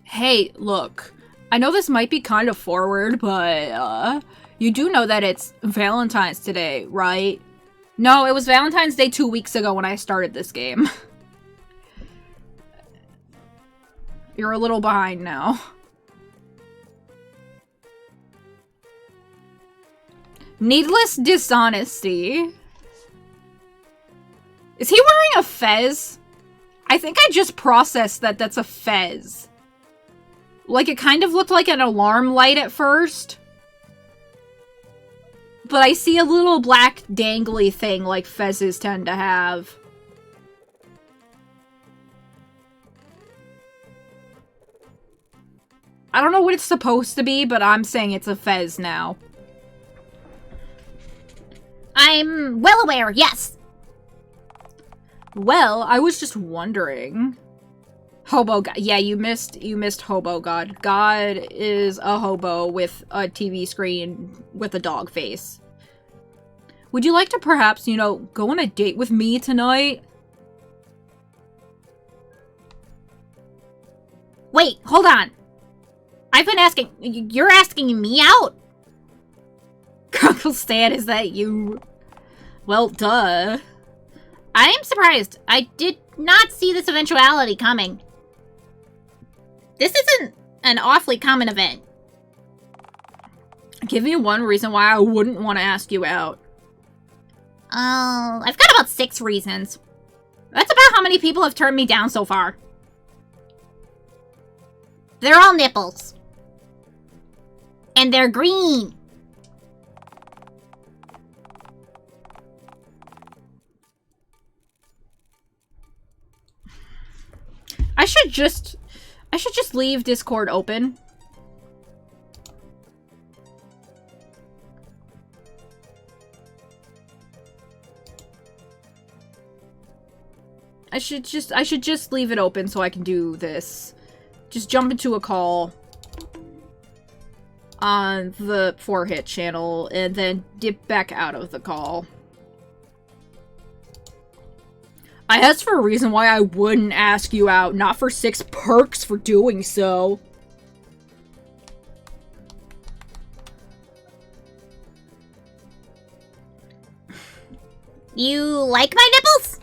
[SPEAKER 1] Hey, look. I know this might be kind of forward, but, you do know that it's Valentine's today, right? No, it was Valentine's Day 2 weeks ago when I started this game. You're a little behind now. Needless dishonesty. Is he wearing a fez? I think I just processed that that's a fez. Like, it kind of looked like an alarm light at first. But I see a little black dangly thing like fezzes tend to have. I don't know what it's supposed to be, but I'm saying it's a fez now.
[SPEAKER 2] I'm well aware, yes.
[SPEAKER 1] Well, I was just wondering. Hobo God. Yeah, you missed Hobo God. God is a hobo with a TV screen with a dog face. Would you like to perhaps, you know, go on a date with me tonight?
[SPEAKER 2] Wait, hold on. I've been asking... You're asking me out?
[SPEAKER 1] Uncle Stan, is that you? Well, duh.
[SPEAKER 2] I am surprised. I did not see this eventuality coming. This isn't an awfully common event.
[SPEAKER 1] Give me one reason why I wouldn't want to ask you out.
[SPEAKER 2] I've got about 6 reasons. That's about how many people have turned me down so far. They're all nipples. And they're green.
[SPEAKER 1] I should just leave Discord open. I should just leave it open so I can do this. Just jump into a call on the 4-hit channel and then dip back out of the call. I asked for a reason why I wouldn't ask you out, not for 6 perks for doing so.
[SPEAKER 2] You like my nipples?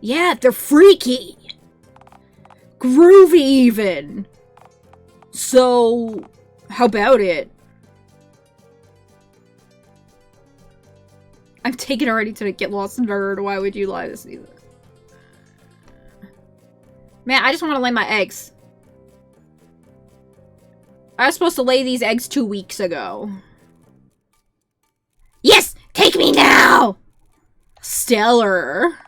[SPEAKER 1] Yeah, they're freaky. Groovy even. So, how about it? I'm taken already to Get Lost Nerd. Why would you lie this either? Man, I just want to lay my eggs. I was supposed to lay these eggs 2 weeks ago.
[SPEAKER 2] Yes! Take me now!
[SPEAKER 1] Stellar.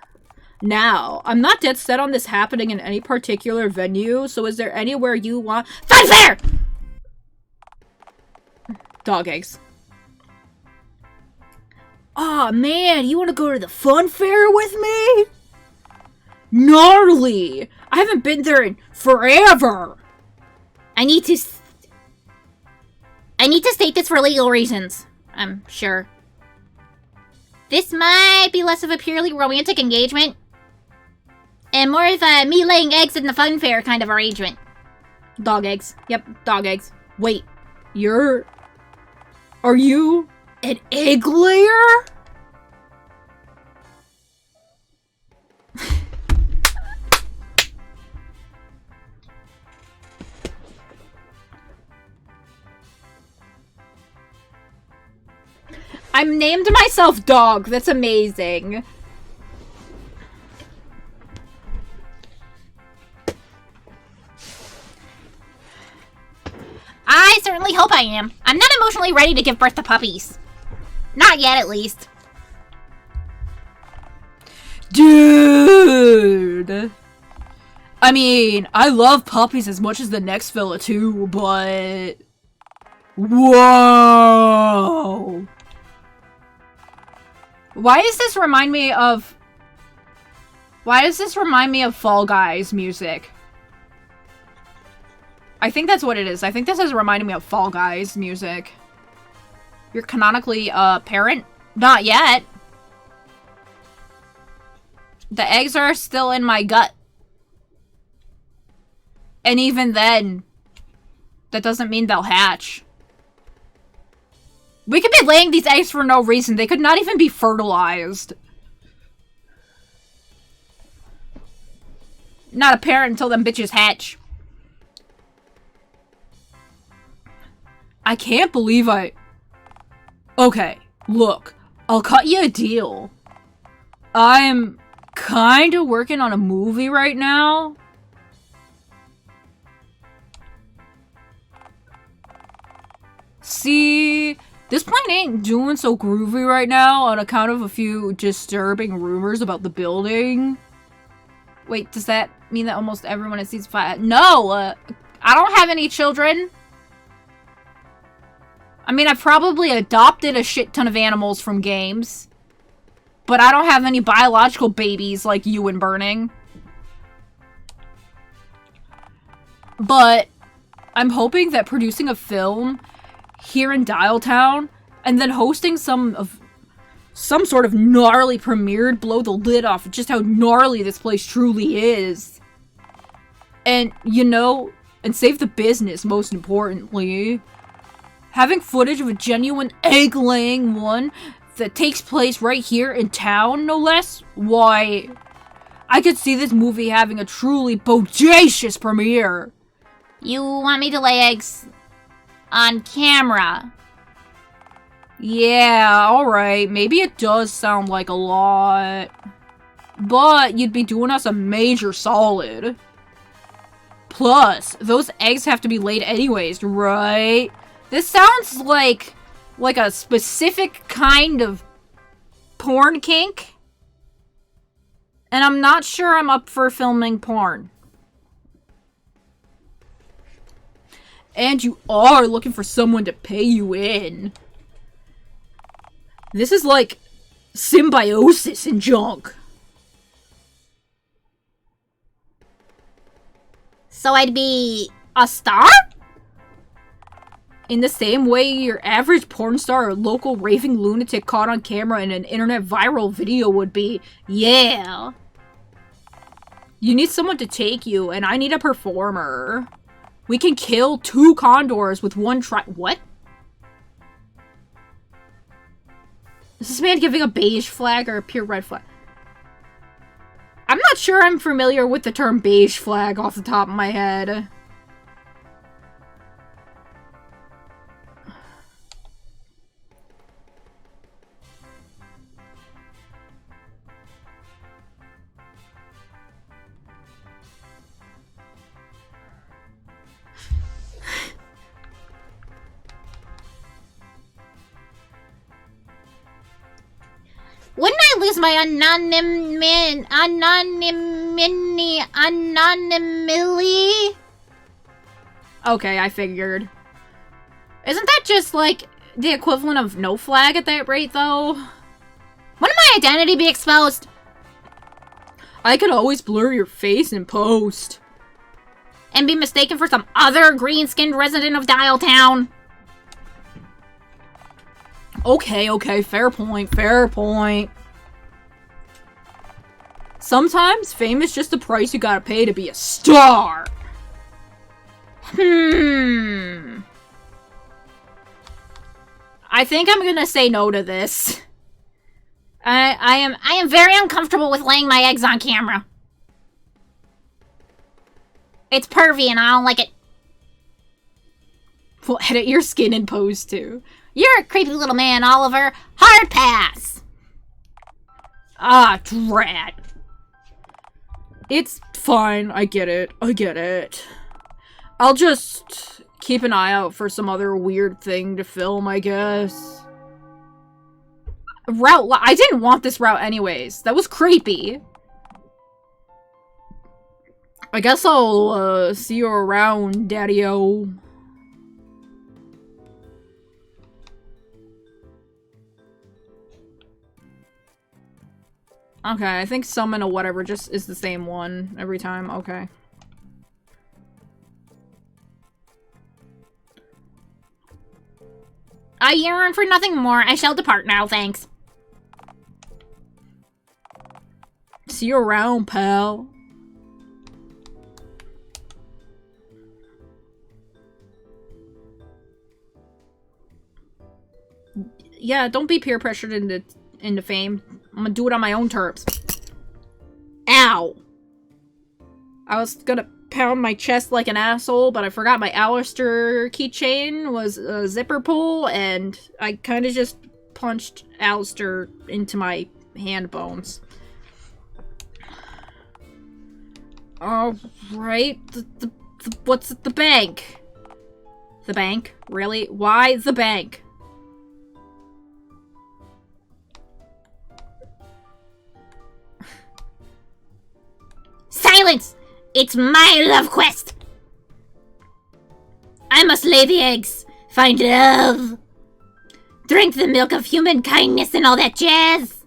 [SPEAKER 1] Now, I'm not dead set on this happening in any particular venue, so is there anywhere you want—
[SPEAKER 2] Funfair!
[SPEAKER 1] Dog eggs. Aw, man, you want to go to the fun fair with me? Gnarly! I haven't been there in forever!
[SPEAKER 2] I need to state this for legal reasons, I'm sure. This might be less of a purely romantic engagement, and more of a me laying eggs in the fun fair kind of arrangement.
[SPEAKER 1] Dog eggs. Yep, dog eggs. Wait, are you an egg layer? I'm named myself Dog. That's amazing.
[SPEAKER 2] I certainly hope I am. I'm not emotionally ready to give birth to puppies. Not yet, at least.
[SPEAKER 1] Dude! I mean, I love puppies as much as the next fella too, but... Whoa! Why does this remind me of Fall Guys music? I think that's what it is. I think this is reminding me of Fall Guys music. You're canonically a parent? Not yet. The eggs are still in my gut. And even then, that doesn't mean they'll hatch. We could be laying these eggs for no reason. They could not even be fertilized. Not a parent until them bitches hatch. I can't believe Okay, look. I'll cut you a deal. I'm kinda working on a movie right now. See, this plane ain't doing so groovy right now on account of a few disturbing rumors about the building. Wait, does that mean that almost everyone in Season 5... No! I don't have any children. I mean, I probably adopted a shit ton of animals from games. But I don't have any biological babies like you and Burning. But I'm hoping that producing a film here in Dialtown and then hosting some sort of gnarly premiere blow the lid off just how gnarly this place truly is. And, you know, and save the business, most importantly. Having footage of a genuine egg-laying one that takes place right here in town, no less? Why, I could see this movie having a truly bodacious premiere.
[SPEAKER 2] You want me to lay eggs on camera?
[SPEAKER 1] Yeah, alright, maybe it does sound like a lot. But you'd be doing us a major solid. Plus, those eggs have to be laid anyways, right? This sounds like a specific kind of porn kink. And I'm not sure I'm up for filming porn. And you are looking for someone to pay you in. This is like symbiosis and junk.
[SPEAKER 2] So I'd be a star?
[SPEAKER 1] In the same way your average porn star or local raving lunatic caught on camera in an internet viral video would be. Yeah. You need someone to take you, and I need a performer. We can kill 2 condors with one try. What? Is this man giving a beige flag or a pure red flag? I'm not sure I'm familiar with the term beige flag off the top of my head.
[SPEAKER 2] Wouldn't I lose my anonymity?
[SPEAKER 1] Okay, I figured. Isn't that just, like, the equivalent of no flag at that rate, though?
[SPEAKER 2] Wouldn't my identity be exposed?
[SPEAKER 1] I could always blur your face in post.
[SPEAKER 2] And be mistaken for some other green-skinned resident of Dialtown?
[SPEAKER 1] Okay, fair point. Sometimes fame is just the price you gotta pay to be a star. I think I'm gonna say no to this.
[SPEAKER 2] I am very uncomfortable with laying my eggs on camera. It's pervy and I don't like it.
[SPEAKER 1] We'll edit your skin in pose too.
[SPEAKER 2] You're a creepy little man, Oliver. Hard pass.
[SPEAKER 1] Ah, drat. It's fine. I get it. I'll just keep an eye out for some other weird thing to film, I guess. I didn't want this route anyways. That was creepy. I guess I'll, see you around, Daddy-o. Okay, I think summon or whatever just is the same one every time. Okay.
[SPEAKER 2] I yearn for nothing more. I shall depart now, thanks.
[SPEAKER 1] See you around, pal. Yeah, don't be peer pressured into fame. I'm gonna do it on my own terms. Ow! I was gonna pound my chest like an asshole, but I forgot my Alistair keychain was a zipper pull, and I kind of just punched Alistair into my hand bones. Alright, what's at the bank? The bank? Really? Why the bank?
[SPEAKER 2] Silence! It's my love quest! I must lay the eggs, find love, drink the milk of human kindness and all that jazz.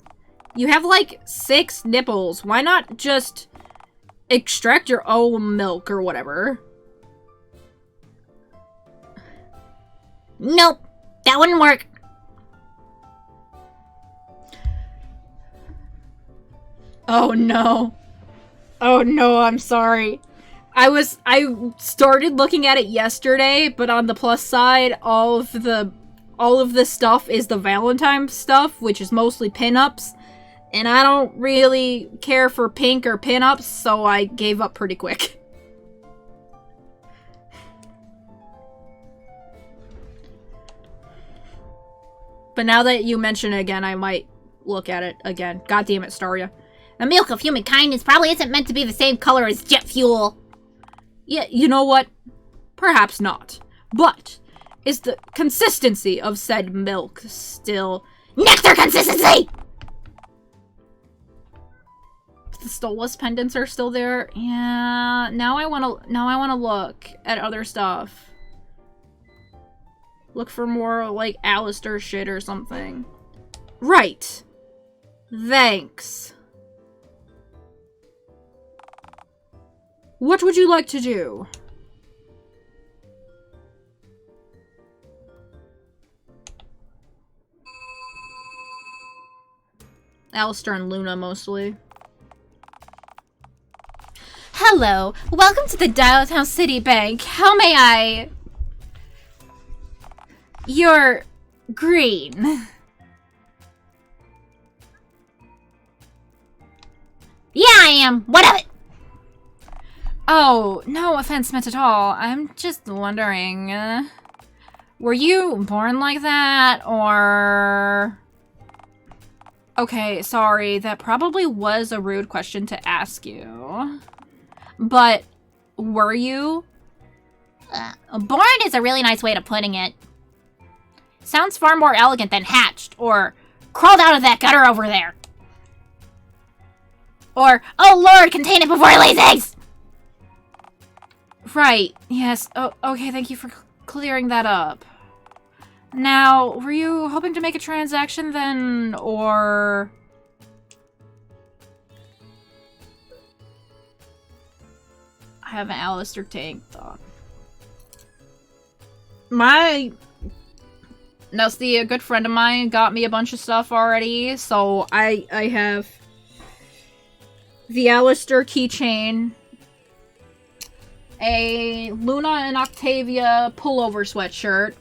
[SPEAKER 1] You have like 6 nipples. Why not just extract your own milk or whatever?
[SPEAKER 2] Nope, that wouldn't work.
[SPEAKER 1] Oh no. Oh no, I'm sorry. I started looking at it yesterday, but on the plus side, all of this stuff is the Valentine stuff, which is mostly pinups, and I don't really care for pink or pinups, so I gave up pretty quick. But now that you mention it again, I might look at it again. God damn it, Staria.
[SPEAKER 2] The milk of human kindness probably isn't meant to be the same color as jet fuel.
[SPEAKER 1] Yeah, you know what? Perhaps not. But is the consistency of said milk still
[SPEAKER 2] Nectar consistency!
[SPEAKER 1] The Stolas pendants are still there? Yeah, now I wanna look at other stuff. Look for more, like, Alistair shit or something. Right. Thanks. What would you like to do? Alistair and Luna, mostly.
[SPEAKER 2] Hello, welcome to the Dialtown City Bank. How may I... You're green. Yeah, I am. What of it?
[SPEAKER 1] Oh, no offense meant at all. I'm just wondering, were you born like that, or... Okay, sorry, that probably was a rude question to ask you. But, were you?
[SPEAKER 2] Born is a really nice way of putting it. Sounds far more elegant than hatched, or crawled out of that gutter over there. Or, oh lord, contain it before it lays eggs!
[SPEAKER 1] Right, yes. Oh, okay, thank you for clearing that up. Now, were you hoping to make a transaction then, or... I have an Alistair tank thought. Nesty, a good friend of mine, got me a bunch of stuff already, so I have the Alistair keychain, a Luna and Octavia pullover sweatshirt,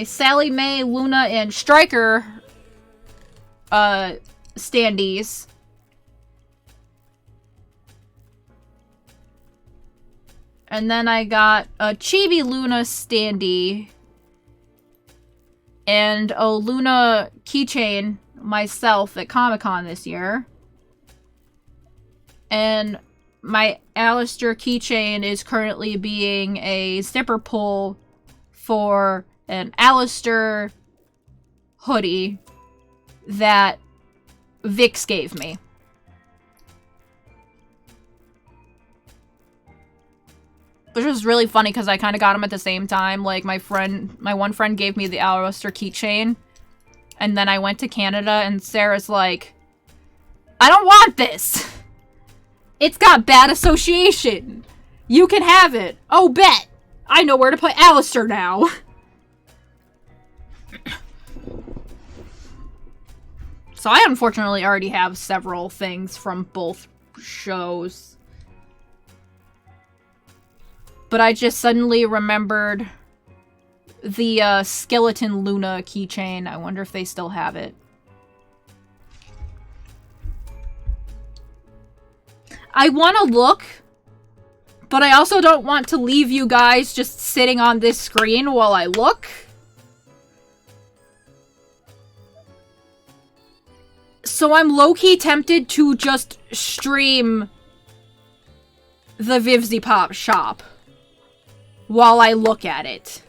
[SPEAKER 1] Sally Mae, Luna, and Striker standees. And then I got a Chibi Luna standee and a Luna keychain myself at Comic-Con this year. And my Alistair keychain is currently being a zipper pull for an Alistair hoodie that Vix gave me. Which was really funny because I kind of got them at the same time. Like, my one friend gave me the Alistair keychain. And then I went to Canada and Sarah's like, I don't want this! It's got bad association! You can have it! Oh, bet! I know where to put Alistair now! So I unfortunately already have several things from both shows. But I just suddenly remembered the Skeleton Luna keychain. I wonder if they still have it. I want to look, but I also don't want to leave you guys just sitting on this screen while I look. So I'm low-key tempted to just stream the Vivzy Pop shop while I look at it.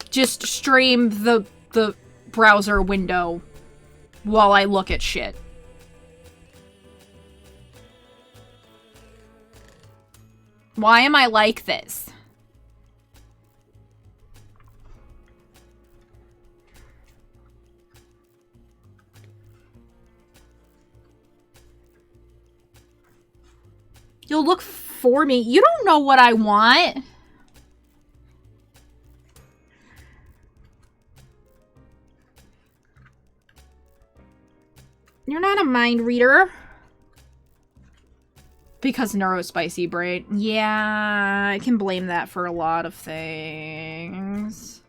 [SPEAKER 1] Just stream the browser window while I look at shit. Why am I like this? You'll look for me. You don't know what I want. You're not a mind reader. Because neurospicy brain. Yeah, I can blame that for a lot of things.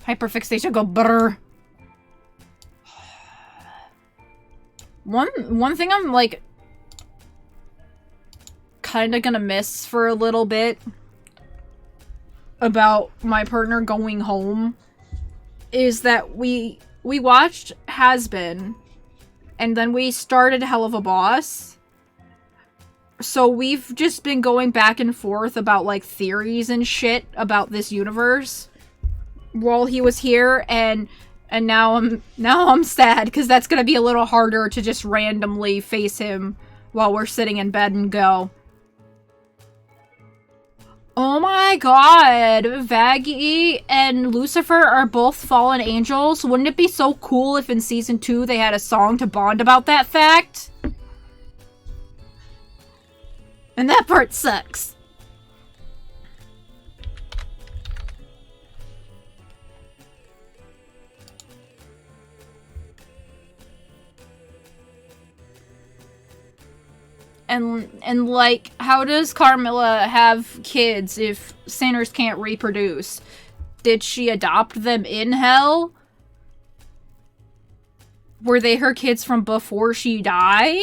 [SPEAKER 1] Hyperfixation go brr. One thing I'm like kind of gonna miss for a little bit about my partner going home is that we watched Has Been, and then we started Hell of a Boss. So we've just been going back and forth about like theories and shit about this universe while he was here, and now I'm sad because that's gonna be a little harder to just randomly face him while we're sitting in bed and go, oh my god, Vaggie and Lucifer are both fallen angels. Wouldn't it be so cool if in season 2 they had a song to bond about that fact? And that part sucks. And like, how does Carmilla have kids if sinners can't reproduce? Did she adopt them in hell? Were they her kids from before she died?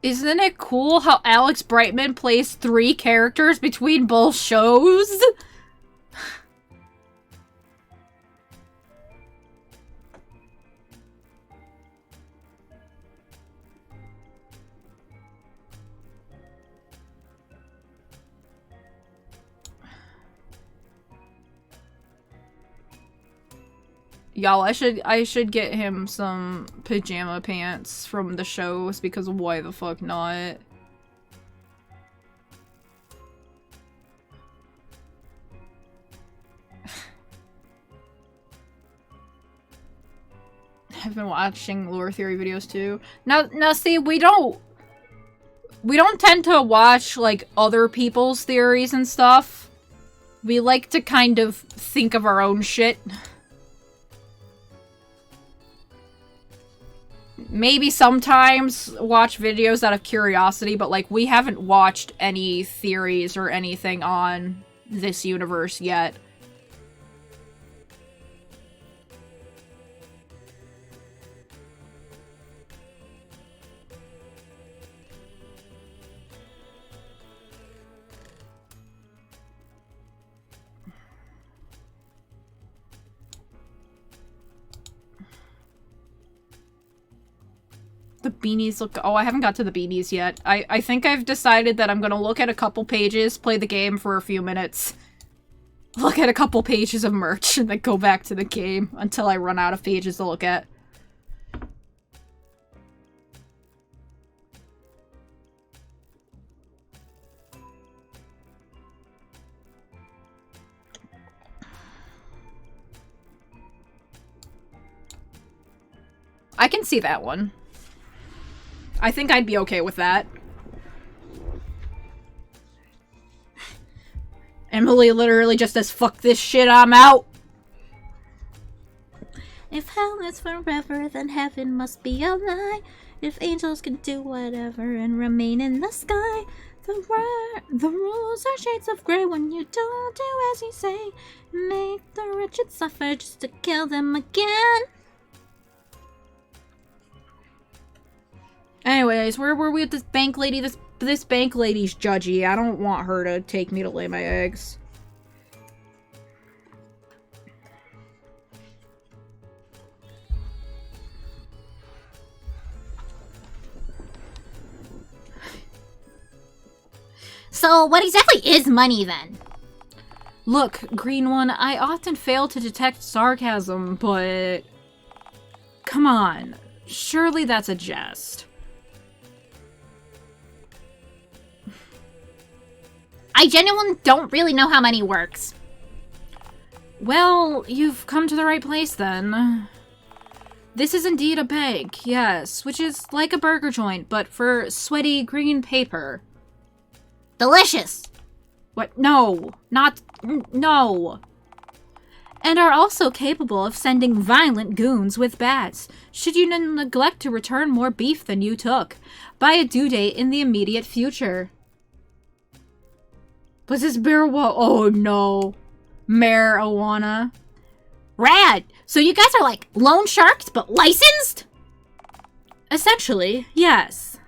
[SPEAKER 1] Isn't it cool how Alex Brightman plays 3 characters between both shows? Y'all, I should get him some pajama pants from the shows, because why the fuck not? I've been watching lore theory videos too. Now see, we don't tend to watch like other people's theories and stuff. We like to kind of think of our own shit. Maybe sometimes watch videos out of curiosity, but like we haven't watched any theories or anything on this universe yet. The beanies look- oh, I haven't got to the beanies yet. I think I've decided that I'm gonna look at a couple pages, play the game for a few minutes, look at a couple pages of merch, and then go back to the game until I run out of pages to look at. I can see that one. I think I'd be okay with that. Emily literally just says, fuck this shit, I'm out!
[SPEAKER 2] If hell is forever, then heaven must be a lie. If angels can do whatever and remain in the sky, the rules are shades of grey when you don't do as you say. Make the wretched suffer just to kill them again.
[SPEAKER 1] Anyways, where were we with this bank lady? This bank lady's judgy. I don't want her to take me to lay my eggs.
[SPEAKER 2] So what exactly is money then?
[SPEAKER 1] Look, Green One, I often fail to detect sarcasm, but... come on. Surely that's a jest.
[SPEAKER 2] I genuinely don't really know how money works.
[SPEAKER 1] Well, you've come to the right place then. This is indeed a bank, yes, which is like a burger joint, but for sweaty green paper.
[SPEAKER 2] Delicious.
[SPEAKER 1] What? No. No. And are also capable of sending violent goons with bats, should you neglect to return more beef than you took, by a due date in the immediate future. Was this marijuana? Oh no. Marijuana.
[SPEAKER 2] Rad! So you guys are like loan sharks, but licensed?
[SPEAKER 1] Essentially, yes.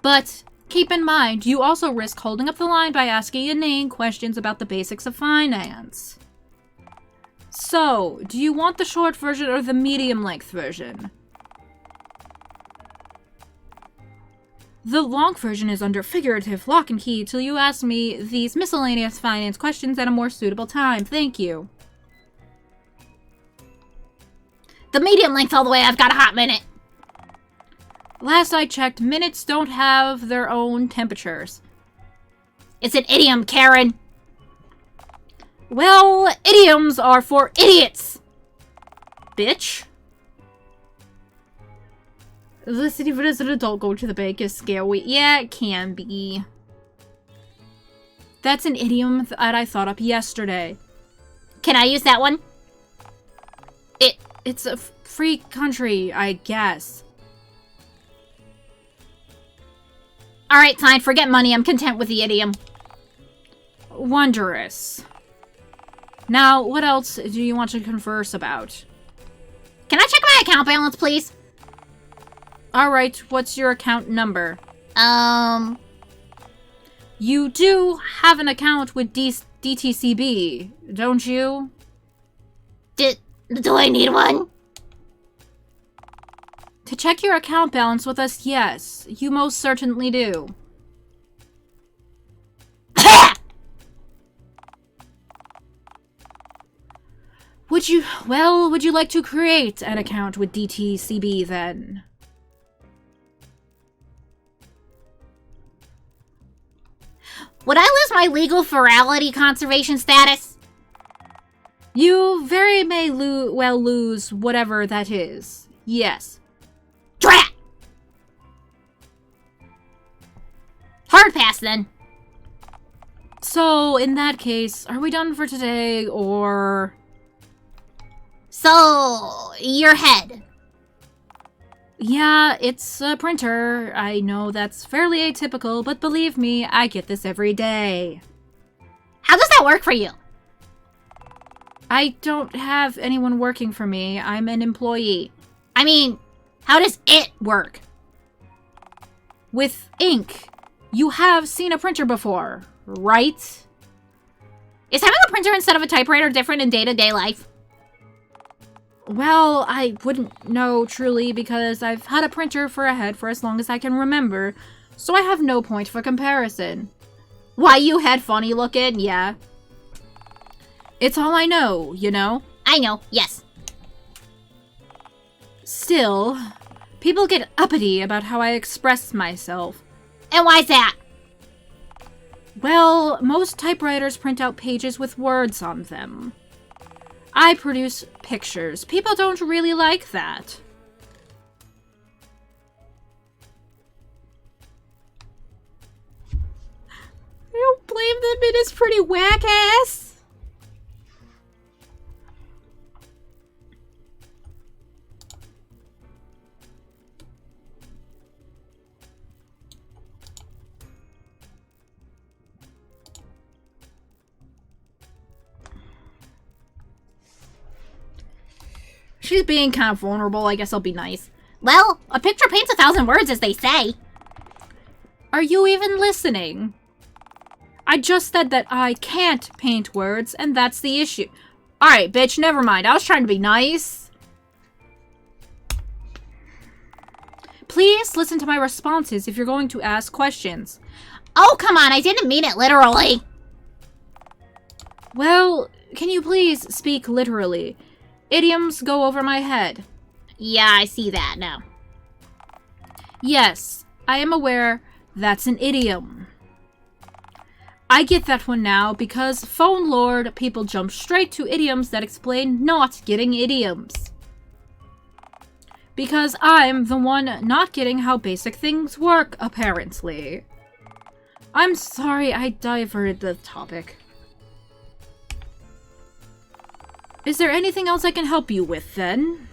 [SPEAKER 1] But keep in mind, you also risk holding up the line by asking inane questions about the basics of finance. So, do you want the short version or the medium-length version? The long version is under figurative lock and key till you ask me these miscellaneous finance questions at a more suitable time. Thank you.
[SPEAKER 2] The medium length all the way, I've got a hot minute.
[SPEAKER 1] Last I checked, minutes don't have their own temperatures.
[SPEAKER 2] It's an idiom, Karen.
[SPEAKER 1] Well, idioms are for idiots. Bitch. Listen, even as an adult, going to the bank is scary. Yeah, it can be. That's an idiom that I thought up yesterday.
[SPEAKER 2] Can I use that one?
[SPEAKER 1] It's a free country, I guess.
[SPEAKER 2] Alright, fine. Forget money. I'm content with the idiom.
[SPEAKER 1] Wondrous. Now, what else do you want to converse about?
[SPEAKER 2] Can I check my account balance, please?
[SPEAKER 1] Alright, what's your account number? You do have an account with DTCB, don't you?
[SPEAKER 2] Do I need one?
[SPEAKER 1] To check your account balance with us, yes, you most certainly do. Would you like to create an account with DTCB then?
[SPEAKER 2] Would I lose my legal ferality conservation status?
[SPEAKER 1] You very may well lose whatever that is. Yes.
[SPEAKER 2] Drat! Hard pass, then.
[SPEAKER 1] So, in that case, are we done for today, or...
[SPEAKER 2] So, your head.
[SPEAKER 1] Yeah, it's a printer. I know that's fairly atypical, but believe me, I get this every day.
[SPEAKER 2] How does that work for you?
[SPEAKER 1] I don't have anyone working for me. I'm an employee.
[SPEAKER 2] I mean, how does it work?
[SPEAKER 1] With ink. You have seen a printer before, right?
[SPEAKER 2] Is having a printer instead of a typewriter different in day-to-day life?
[SPEAKER 1] Well, I wouldn't know truly because I've had a printer for a head for as long as I can remember, so I have no point for comparison. Why, you had funny looking, yeah. It's all I know, you know?
[SPEAKER 2] I know, yes.
[SPEAKER 1] Still, people get uppity about how I express myself.
[SPEAKER 2] And why's that?
[SPEAKER 1] Well, most typewriters print out pages with words on them. I produce pictures. People don't really like that. I don't blame them, it is pretty whack-ass. She's being kind of vulnerable. I guess I'll be nice.
[SPEAKER 2] Well, a picture paints 1,000 words, as they say.
[SPEAKER 1] Are you even listening? I just said that I can't paint words, and that's the issue. Alright, bitch, never mind. I was trying to be nice. Please listen to my responses if you're going to ask questions.
[SPEAKER 2] Oh, come on, I didn't mean it literally.
[SPEAKER 1] Well, can you please speak literally? Idioms go over my head.
[SPEAKER 2] Yeah, I see that now.
[SPEAKER 1] Yes, I am aware that's an idiom. I get that one now because Phone Lord people jump straight to idioms that explain not getting idioms. Because I'm the one not getting how basic things work, apparently. I'm sorry I diverted the topic. Is there anything else I can help you with, then?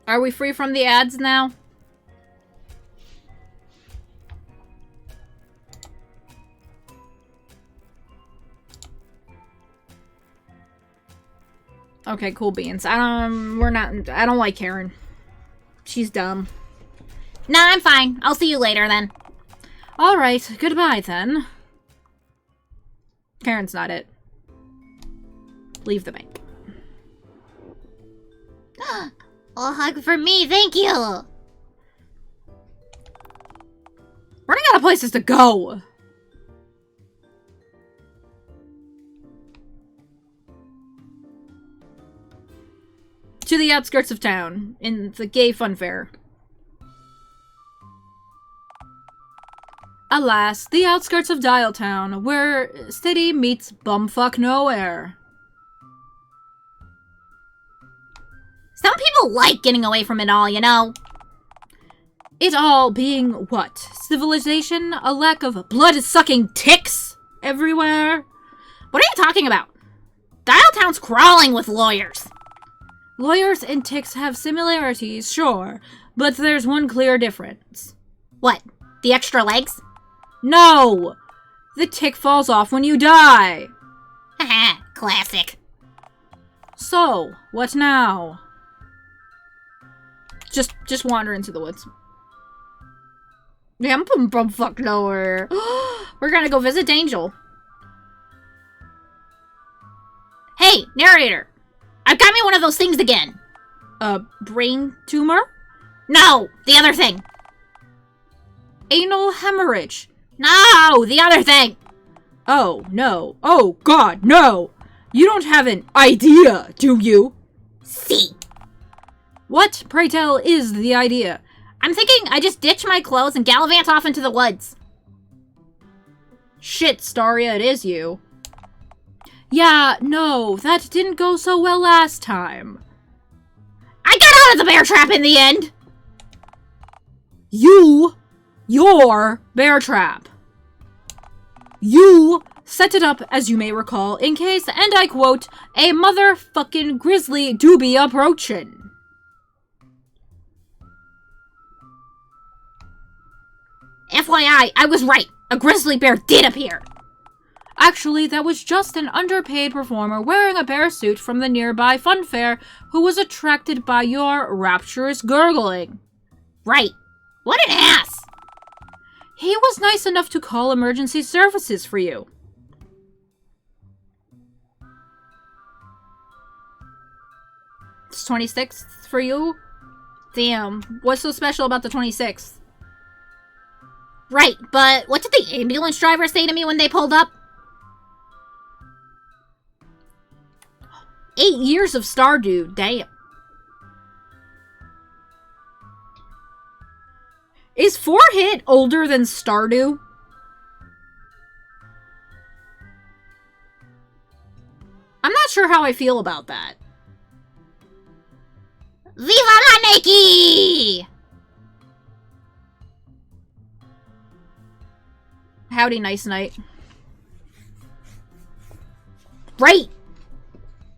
[SPEAKER 1] Are we free from the ads now? Okay, cool beans. I don't like Karen. She's dumb.
[SPEAKER 2] Nah, I'm fine. I'll see you later then.
[SPEAKER 1] Alright, goodbye then. Karen's not it. Leave the bank.
[SPEAKER 2] A hug for me, thank you!
[SPEAKER 1] Running out of places to go! To the outskirts of town, in the gay fun fair. Alas, the outskirts of Dial Town, where city meets bumfuck nowhere.
[SPEAKER 2] Some people like getting away from it all, you know?
[SPEAKER 1] It all being what? Civilization? A lack of blood-sucking ticks everywhere?
[SPEAKER 2] What are you talking about? Dial Town's crawling with lawyers.
[SPEAKER 1] Lawyers and ticks have similarities, sure, but there's one clear difference.
[SPEAKER 2] What? The extra legs?
[SPEAKER 1] No! The tick falls off when you die!
[SPEAKER 2] Haha, classic.
[SPEAKER 1] So, what now? Just wander into the woods. Yeah, I'm putting bumfuck nowhere. We're gonna go visit Angel.
[SPEAKER 2] Hey, narrator! I've got me one of those things again.
[SPEAKER 1] A brain tumor?
[SPEAKER 2] No, the other thing.
[SPEAKER 1] Anal hemorrhage.
[SPEAKER 2] No, the other thing.
[SPEAKER 1] Oh, no. Oh, God, no! You don't have an idea, do you?
[SPEAKER 2] See.
[SPEAKER 1] What, pray tell, is the idea?
[SPEAKER 2] I'm thinking I just ditch my clothes and gallivant off into the woods.
[SPEAKER 1] Shit, Staria, it is you. Yeah, no, that didn't go so well last time.
[SPEAKER 2] I got out of the bear trap in the end!
[SPEAKER 1] Your bear trap. You set it up, as you may recall, in case, and I quote, a motherfucking grizzly do be approaching.
[SPEAKER 2] FYI, I was right. A grizzly bear did appear.
[SPEAKER 1] Actually, that was just an underpaid performer wearing a bear suit from the nearby fun fair who was attracted by your rapturous gurgling.
[SPEAKER 2] Right. What an ass!
[SPEAKER 1] He was nice enough to call emergency services for you. It's 26th for you? Damn, what's so special about the 26th?
[SPEAKER 2] Right, but what did the ambulance driver say to me when they pulled up?
[SPEAKER 1] 8 years of Stardew, damn. 4-hit older than Stardew? I'm not sure how I feel about that.
[SPEAKER 2] Viva la Nike!
[SPEAKER 1] Howdy, nice night.
[SPEAKER 2] Right!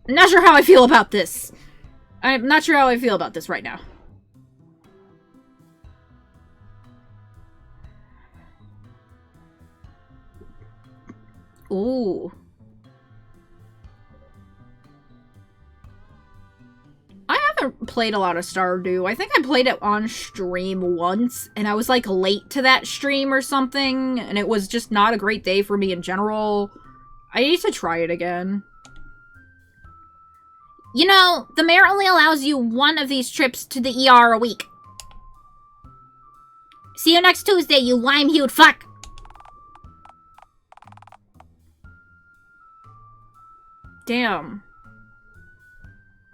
[SPEAKER 1] I'm not sure how I feel about this. I'm not sure how I feel about this right now. Ooh. I haven't played a lot of Stardew. I think I played it on stream once, and I was like late to that stream or something, and it was just not a great day for me in general. I need to try it again.
[SPEAKER 2] You know, the mayor only allows you one of these trips to the ER a week. See you next Tuesday, you lime-hued fuck!
[SPEAKER 1] Damn.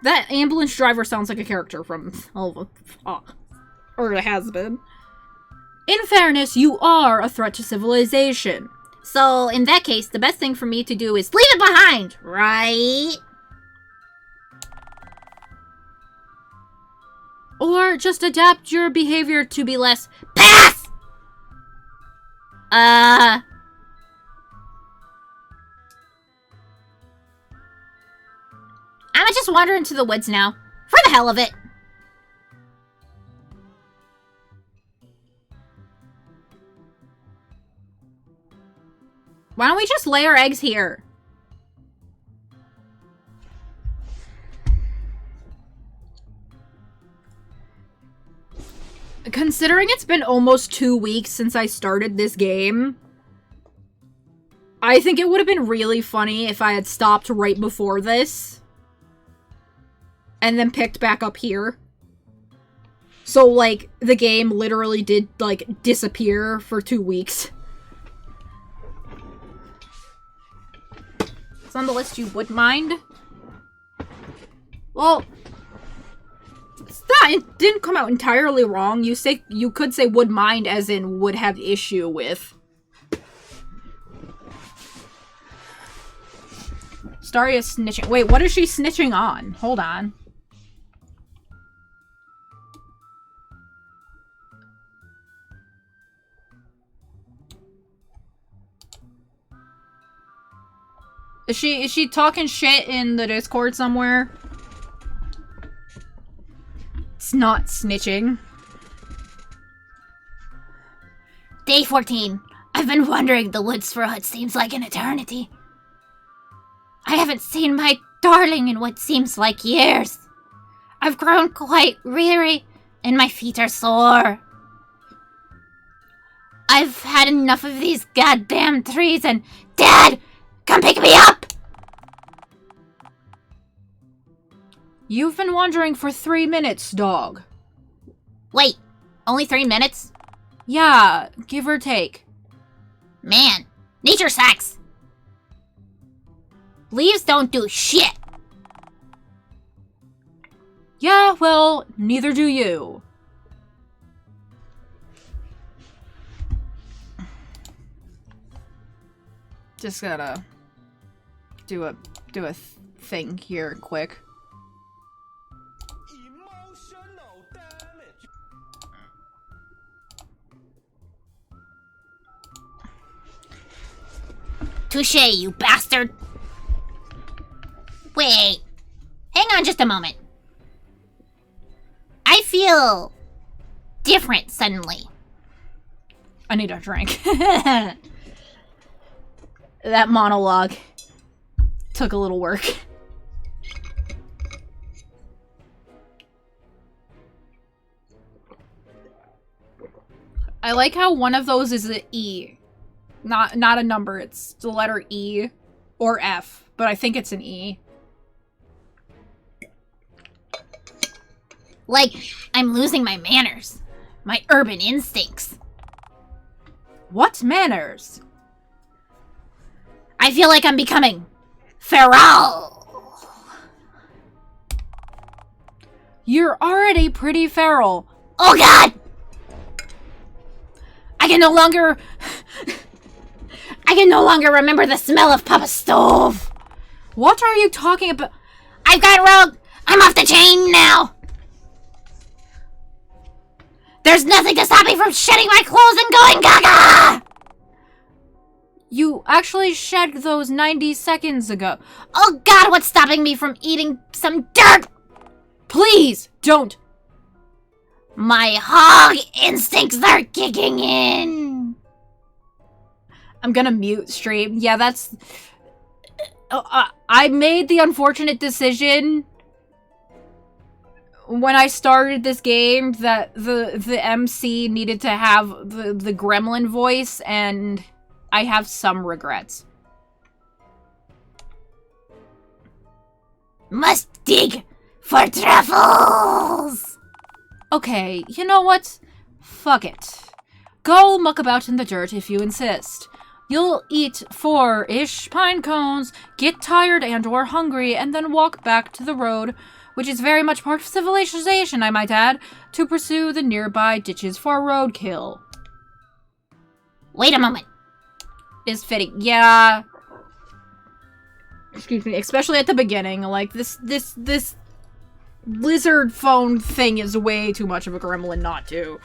[SPEAKER 1] That ambulance driver sounds like a character from... or it has been. In fairness, you are a threat to civilization.
[SPEAKER 2] So, in that case, the best thing for me to do is leave it behind, right?
[SPEAKER 1] Or just adapt your behavior to be less...
[SPEAKER 2] PASS! I'ma just wander into the woods now. For the hell of it.
[SPEAKER 1] Why don't we just lay our eggs here? Considering it's been almost 2 weeks since I started this game, I think it would have been really funny if I had stopped right before this and then picked back up here. So, like, the game literally did, like, disappear for 2 weeks. It's on the list you would mind. Well, it didn't come out entirely wrong. You could say would mind as in would have issue with. Staria snitching. Wait, what is she snitching on? Hold on. Is she talking shit in the Discord somewhere? It's not snitching.
[SPEAKER 2] Day 14. I've been wandering the woods for what seems like an eternity. I haven't seen my darling in what seems like years. I've grown quite weary, and my feet are sore. I've had enough of these goddamn trees, and Dad, come pick me up!
[SPEAKER 1] You've been wandering for 3 minutes, dog.
[SPEAKER 2] Wait, only 3 minutes?
[SPEAKER 1] Yeah, give or take.
[SPEAKER 2] Man, nature sucks. Leaves don't do shit.
[SPEAKER 1] Yeah, well, neither do you. Just gotta do a thing here quick.
[SPEAKER 3] Emotional damage.
[SPEAKER 2] Touché, you bastard. Wait, hang on just a moment. I feel different suddenly.
[SPEAKER 1] I need a drink. That monologue took a little work. I like how one of those is an E. Not a number, it's the letter E or F, but I think it's an E.
[SPEAKER 2] Like, I'm losing my manners. My urban instincts.
[SPEAKER 1] What manners?
[SPEAKER 2] I feel like I'm becoming feral.
[SPEAKER 1] You're already pretty feral.
[SPEAKER 2] Oh god! I can no longer remember the smell of Papa's stove.
[SPEAKER 1] What are you talking about?
[SPEAKER 2] I've gone rogue. I'm off the chain now. There's nothing to stop me from shedding my clothes and going gaga.
[SPEAKER 1] You actually shed those 90 seconds ago.
[SPEAKER 2] Oh God, what's stopping me from eating some dirt?
[SPEAKER 1] Please, don't.
[SPEAKER 2] My hog instincts are kicking in.
[SPEAKER 1] I'm gonna mute stream. Yeah, that's... I made the unfortunate decision when I started this game that the MC needed to have the gremlin voice, and I have some regrets.
[SPEAKER 2] Must dig for truffles.
[SPEAKER 1] Okay, you know what? Fuck it. Go muck about in the dirt if you insist. You'll eat 4-ish pine cones, get tired and or hungry, and then walk back to the road, which is very much part of civilization, I might add, to pursue the nearby ditches for roadkill.
[SPEAKER 2] Wait a moment.
[SPEAKER 1] Is fitting. Yeah. Excuse me, especially at the beginning, like, this lizard phone thing is way too much of a gremlin not to.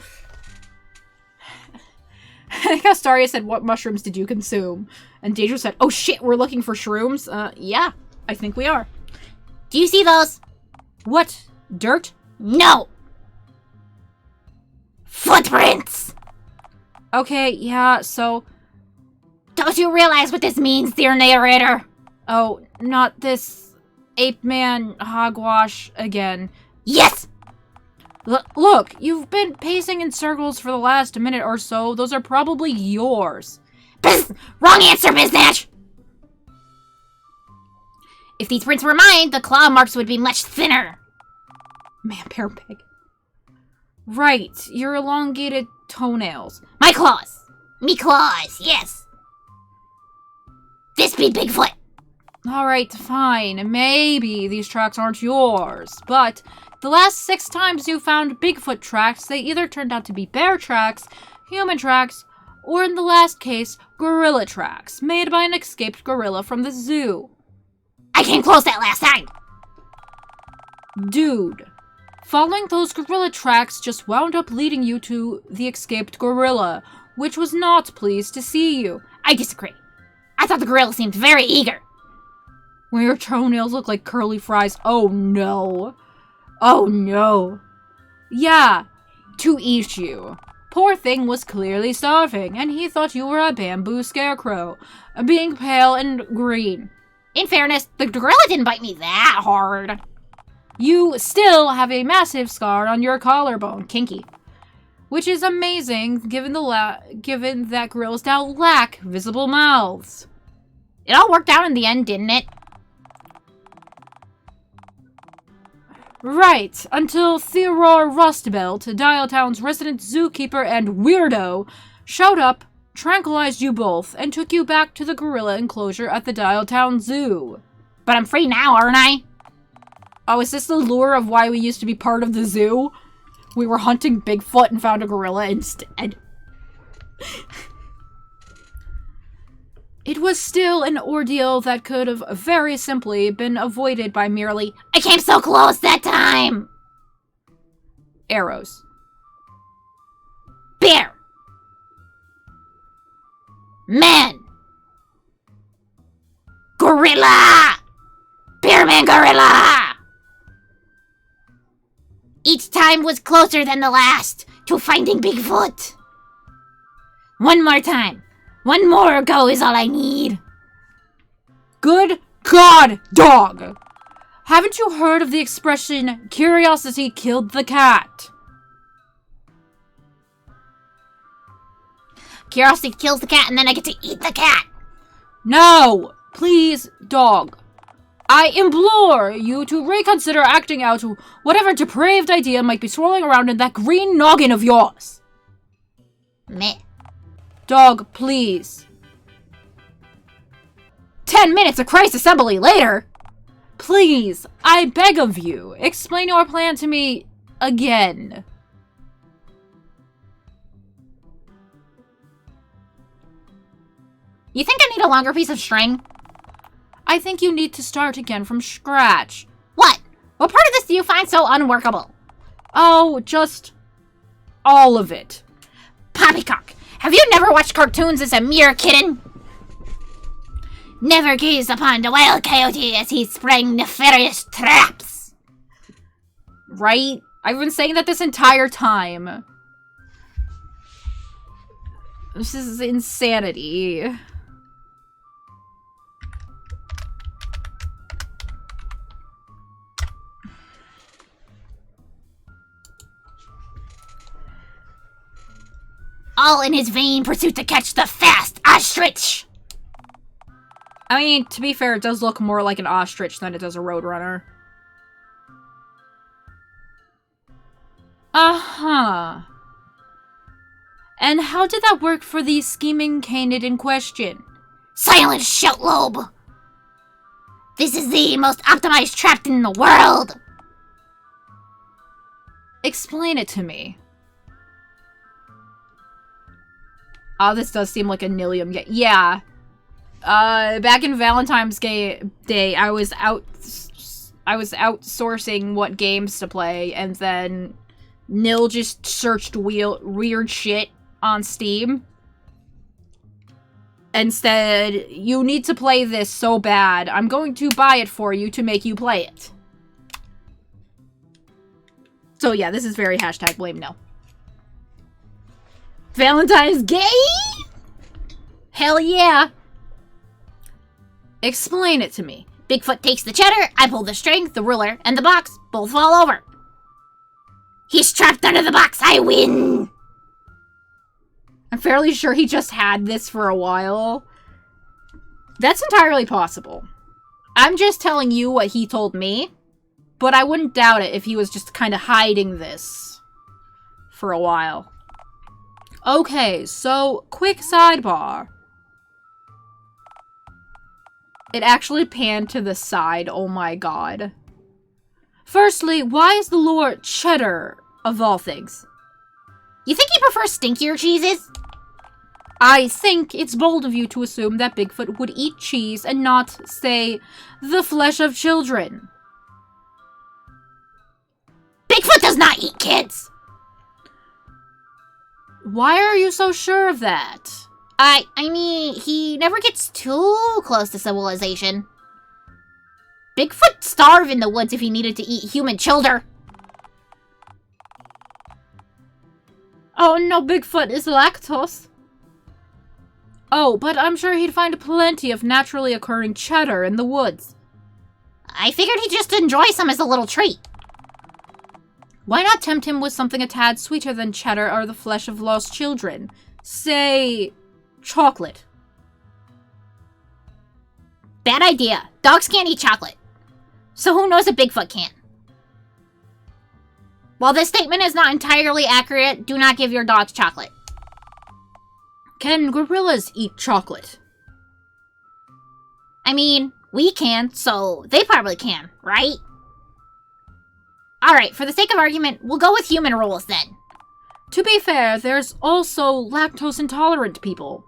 [SPEAKER 1] I think Astaria said, what mushrooms did you consume? And Deidre said, oh shit, we're looking for shrooms? Yeah, I think we are.
[SPEAKER 2] Do you see those?
[SPEAKER 1] What? Dirt?
[SPEAKER 2] No! Footprints!
[SPEAKER 1] Okay, yeah, so...
[SPEAKER 2] Don't you realize what this means, dear narrator?
[SPEAKER 1] Oh, not this ape man hogwash again.
[SPEAKER 2] Yes!
[SPEAKER 1] Look, you've been pacing in circles for the last minute or so. Those are probably yours.
[SPEAKER 2] Wrong answer, Biznatch! If these prints were mine, the claw marks would be much thinner.
[SPEAKER 1] Man, pear pig. Right, your elongated toenails.
[SPEAKER 2] My claws! Me claws, yes! This be Bigfoot!
[SPEAKER 1] Alright, fine. Maybe these tracks aren't yours, but the last 6 times you found Bigfoot tracks, they either turned out to be bear tracks, human tracks, or in the last case, gorilla tracks, made by an escaped gorilla from the zoo.
[SPEAKER 2] I came close that last time!
[SPEAKER 1] Dude, following those gorilla tracks just wound up leading you to the escaped gorilla, which was not pleased to see you.
[SPEAKER 2] I disagree. I thought the gorilla seemed very eager.
[SPEAKER 1] When your toenails look like curly fries, oh no. Oh no. Yeah, to eat you. Poor thing was clearly starving, and he thought you were a bamboo scarecrow, being pale and green.
[SPEAKER 2] In fairness, the gorilla didn't bite me that hard.
[SPEAKER 1] You still have a massive scar on your collarbone, kinky. Which is amazing, given that gorillas now lack visible mouths.
[SPEAKER 2] It all worked out in the end, didn't it?
[SPEAKER 1] Right, until Theodore Rustbelt, Dialtown's resident zookeeper and weirdo, showed up, tranquilized you both, and took you back to the gorilla enclosure at the Dialtown Zoo.
[SPEAKER 2] But I'm free now, aren't I?
[SPEAKER 1] Oh, is this the lure of why we used to be part of the zoo? We were hunting Bigfoot and found a gorilla instead. It was still an ordeal that could have very simply been avoided by merely,
[SPEAKER 2] I came so close that time!
[SPEAKER 1] arrows.
[SPEAKER 2] Bear! Man! Gorilla! Bearman gorilla! Each time was closer than the last to finding Bigfoot. One more time. One more go is all I need.
[SPEAKER 1] Good God, dog! Haven't you heard of the expression, curiosity killed the cat?
[SPEAKER 2] Curiosity kills the cat and then I get to eat the cat.
[SPEAKER 1] No! Please, dog. I implore you to reconsider acting out whatever depraved idea might be swirling around in that green noggin of yours.
[SPEAKER 2] Meh.
[SPEAKER 1] Dog, please. 10 minutes of Christ assembly later! Please, I beg of you, explain your plan to me again.
[SPEAKER 2] You think I need a longer piece of string?
[SPEAKER 1] I think you need to start again from scratch.
[SPEAKER 2] What? What part of this do you find so unworkable?
[SPEAKER 1] Oh, just all of it.
[SPEAKER 2] Poppycock, have you never watched cartoons as a mere kitten? Never gazed upon the wild coyote as he sprang nefarious traps.
[SPEAKER 1] Right? I've been saying that this entire time. This is insanity.
[SPEAKER 2] All in his vain pursuit to catch the fast ostrich.
[SPEAKER 1] I mean, to be fair, it does look more like an ostrich than it does a roadrunner. Uh-huh. And how did that work for the scheming Canid in question?
[SPEAKER 2] Silent Shoutlobe! This is the most optimized trap in the world!
[SPEAKER 1] Explain it to me. Oh, this does seem like a Nilium game. Yeah. Back in Valentine's Day, I was outsourcing what games to play, and then Nil just searched weird shit on Steam and said, "You need to play this so bad. I'm going to buy it for you to make you play it." So yeah, this is very hashtag blame Nil. Valentine's Day? Hell yeah. Explain it to me.
[SPEAKER 2] Bigfoot takes the cheddar, I pull the string, the ruler, and the box both fall over. He's trapped under the box, I win!
[SPEAKER 1] I'm fairly sure he just had this for a while. That's entirely possible. I'm just telling you what he told me, but I wouldn't doubt it if he was just kind of hiding this for a while. Okay, so quick sidebar. It actually panned to the side, oh my god. Firstly, why is the lore cheddar, of all things?
[SPEAKER 2] You think he prefers stinkier cheeses?
[SPEAKER 1] I think it's bold of you to assume that Bigfoot would eat cheese and not, say, the flesh of children.
[SPEAKER 2] Bigfoot does not eat kids!
[SPEAKER 1] Why are you so sure of that?
[SPEAKER 2] I mean, he never gets too close to civilization. Bigfoot'd starve in the woods if he needed to eat human children.
[SPEAKER 1] Oh no, Bigfoot is lactose. Oh, but I'm sure he'd find plenty of naturally occurring cheddar in the woods.
[SPEAKER 2] I figured he'd just enjoy some as a little treat.
[SPEAKER 1] Why not tempt him with something a tad sweeter than cheddar or the flesh of lost children? Say, chocolate.
[SPEAKER 2] Bad idea. Dogs can't eat chocolate. So who knows if Bigfoot can? While this statement is not entirely accurate, do not give your dogs chocolate.
[SPEAKER 1] Can gorillas eat chocolate?
[SPEAKER 2] I mean, we can, so they probably can, right? Alright, for the sake of argument, we'll go with human rules then.
[SPEAKER 1] To be fair, there's also lactose intolerant people.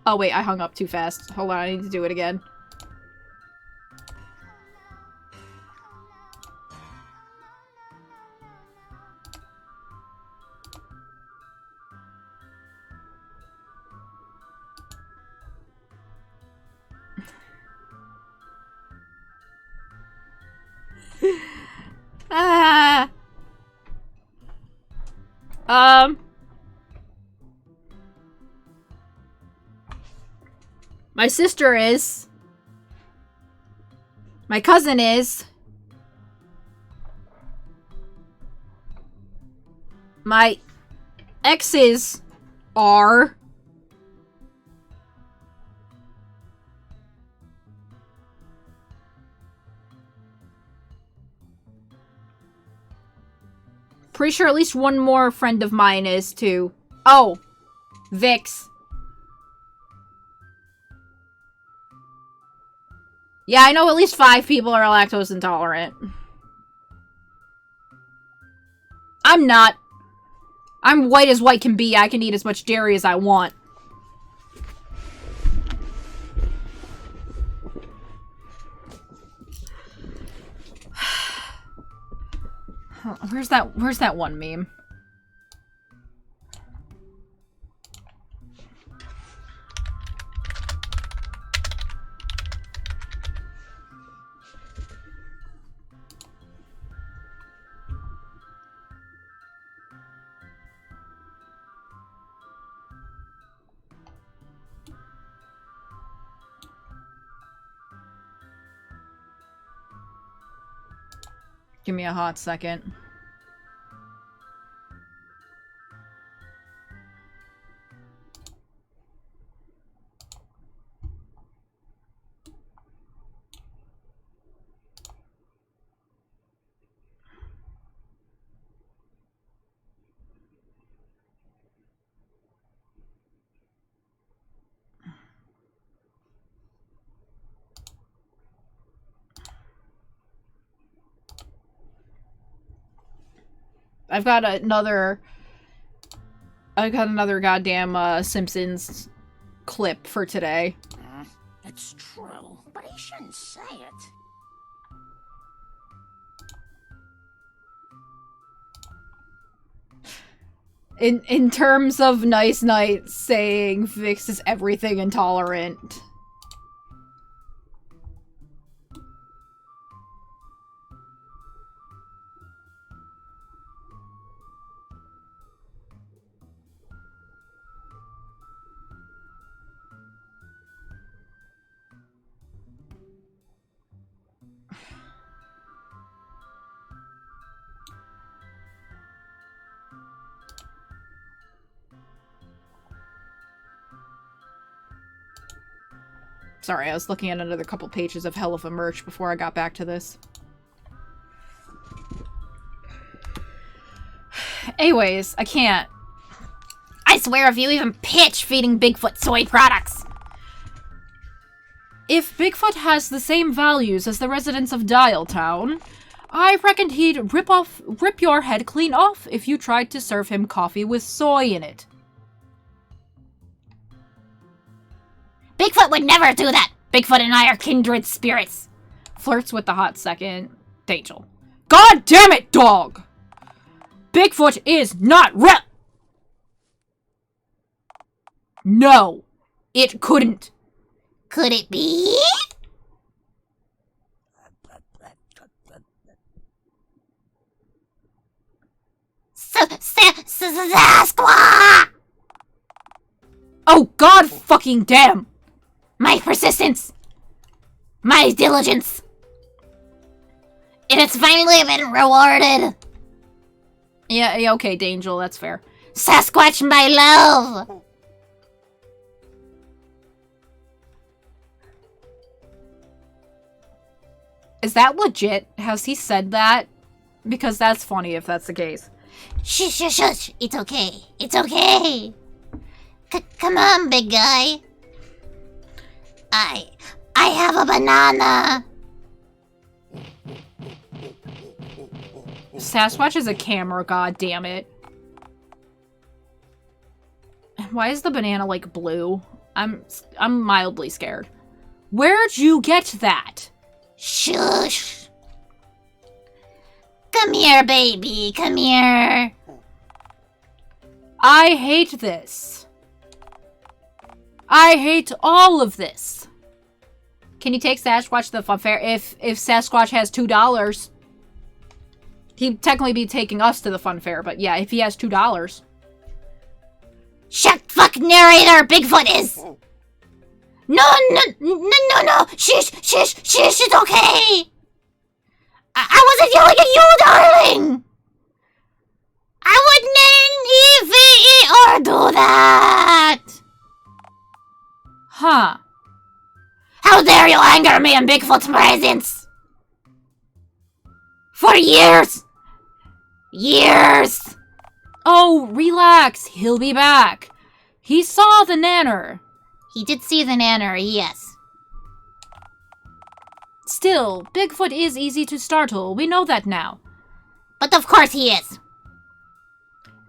[SPEAKER 1] Oh wait, I hung up too fast. Hold on, I need to do it again. Ah. My sister is. My cousin is. My exes are. Pretty sure at least one more friend of mine is, too. Oh! Vix. Yeah, I know at least 5 people are lactose intolerant. I'm not. I'm white as white can be. I can eat as much dairy as I want. Where's that one meme? Give me a hot second. I've got another goddamn Simpsons clip for today.
[SPEAKER 4] It's true, but he shouldn't say it.
[SPEAKER 1] In terms of Nice Knight saying Vix is everything intolerant. Sorry, I was looking at another couple pages of hell of a merch before I got back to this. Anyways, I can't.
[SPEAKER 2] I swear if you even pitch feeding Bigfoot soy products.
[SPEAKER 1] If Bigfoot has the same values as the residents of Dial Town, I reckon he'd rip your head clean off if you tried to serve him coffee with soy in it.
[SPEAKER 2] Bigfoot would never do that. Bigfoot and I are kindred spirits.
[SPEAKER 1] Flirts with the hot second. Angel. God damn it, dog! Bigfoot is not real! No, it couldn't.
[SPEAKER 2] Could it be? Sasquatch!
[SPEAKER 1] Oh god fucking damn!
[SPEAKER 2] My persistence! My diligence! It has finally been rewarded!
[SPEAKER 1] Yeah, okay, Dangel, that's fair.
[SPEAKER 2] Sasquatch, my love!
[SPEAKER 1] Is that legit? Has he said that? Because that's funny if that's the case.
[SPEAKER 2] Shush, shush, shush. It's okay. It's okay. Come on, big guy. I have a banana.
[SPEAKER 1] Sasquatch is a camera, god damn it. Why is the banana like blue? I'm mildly scared. Where'd you get that?
[SPEAKER 2] Shush. Come here, baby. Come here.
[SPEAKER 1] I hate this. I hate all of this. Can you take Sasquatch to the fun fair? If Sasquatch has $2, he'd technically be taking us to the fun fair, but yeah, if he has $2.
[SPEAKER 2] Shut fuck narrator, Bigfoot is! No! Shush, it's okay! I wasn't yelling at you, darling! I wouldn't even or do that!
[SPEAKER 1] Huh.
[SPEAKER 2] How dare you anger me in Bigfoot's presence? For years, Years!
[SPEAKER 1] Oh, relax. He'll be back. He saw the nanner.
[SPEAKER 2] He did see the nanner, yes.
[SPEAKER 1] Still, Bigfoot is easy to startle. We know that now.
[SPEAKER 2] But of course he is.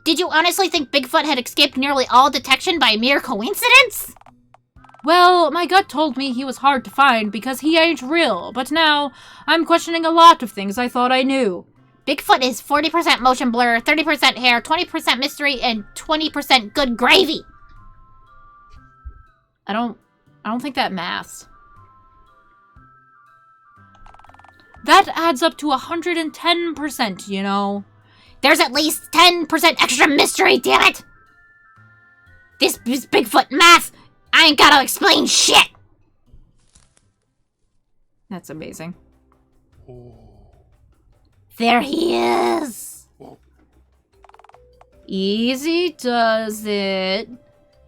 [SPEAKER 2] Did you honestly think Bigfoot had escaped nearly all detection by mere coincidence?
[SPEAKER 1] Well, my gut told me he was hard to find because he ain't real, but now I'm questioning a lot of things I thought I knew.
[SPEAKER 2] Bigfoot is 40% motion blur, 30% hair, 20% mystery, and 20% good gravy.
[SPEAKER 1] I don't think that maths. That adds up to 110%, you know.
[SPEAKER 2] There's at least 10% extra mystery, damn it! This is Bigfoot math! I ain't gotta explain shit!
[SPEAKER 1] That's amazing.
[SPEAKER 2] There he is!
[SPEAKER 1] Easy does it.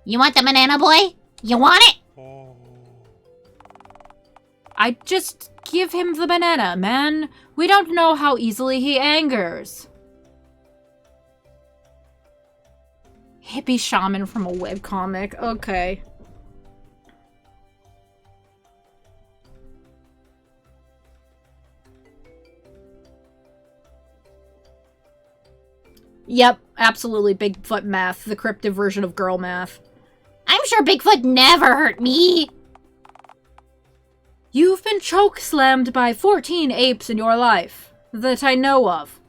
[SPEAKER 2] You want the banana boy? You want it?
[SPEAKER 1] I just give him the banana, man. We don't know how easily he angers. Hippie shaman from a webcomic. Okay. Yep, absolutely Bigfoot math, the cryptic version of girl math.
[SPEAKER 2] I'm sure Bigfoot never hurt me.
[SPEAKER 1] You've been choke-slammed by 14 apes in your life, that I know of.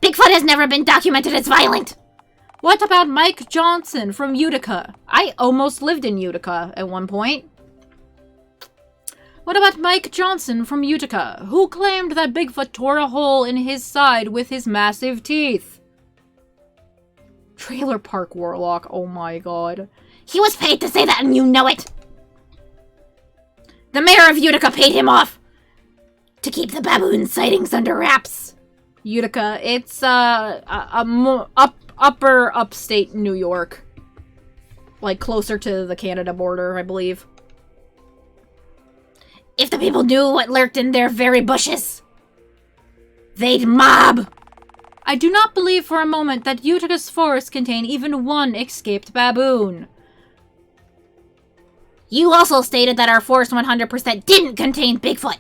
[SPEAKER 2] Bigfoot has never been documented as violent.
[SPEAKER 1] What about Mike Johnson from Utica? I almost lived in Utica at one point. What about Mike Johnson from Utica, who claimed that Bigfoot tore a hole in his side with his massive teeth? Trailer Park Warlock, oh my god.
[SPEAKER 2] He was paid to say that and you know it. The mayor of Utica paid him off to keep the baboon sightings under wraps.
[SPEAKER 1] Utica, it's upper upstate New York. Like closer to the Canada border, I believe.
[SPEAKER 2] If the people knew what lurked in their very bushes, they'd mob.
[SPEAKER 1] I do not believe for a moment that Utica's forests contain even one escaped baboon.
[SPEAKER 2] You also stated that our forest 100% didn't contain Bigfoot.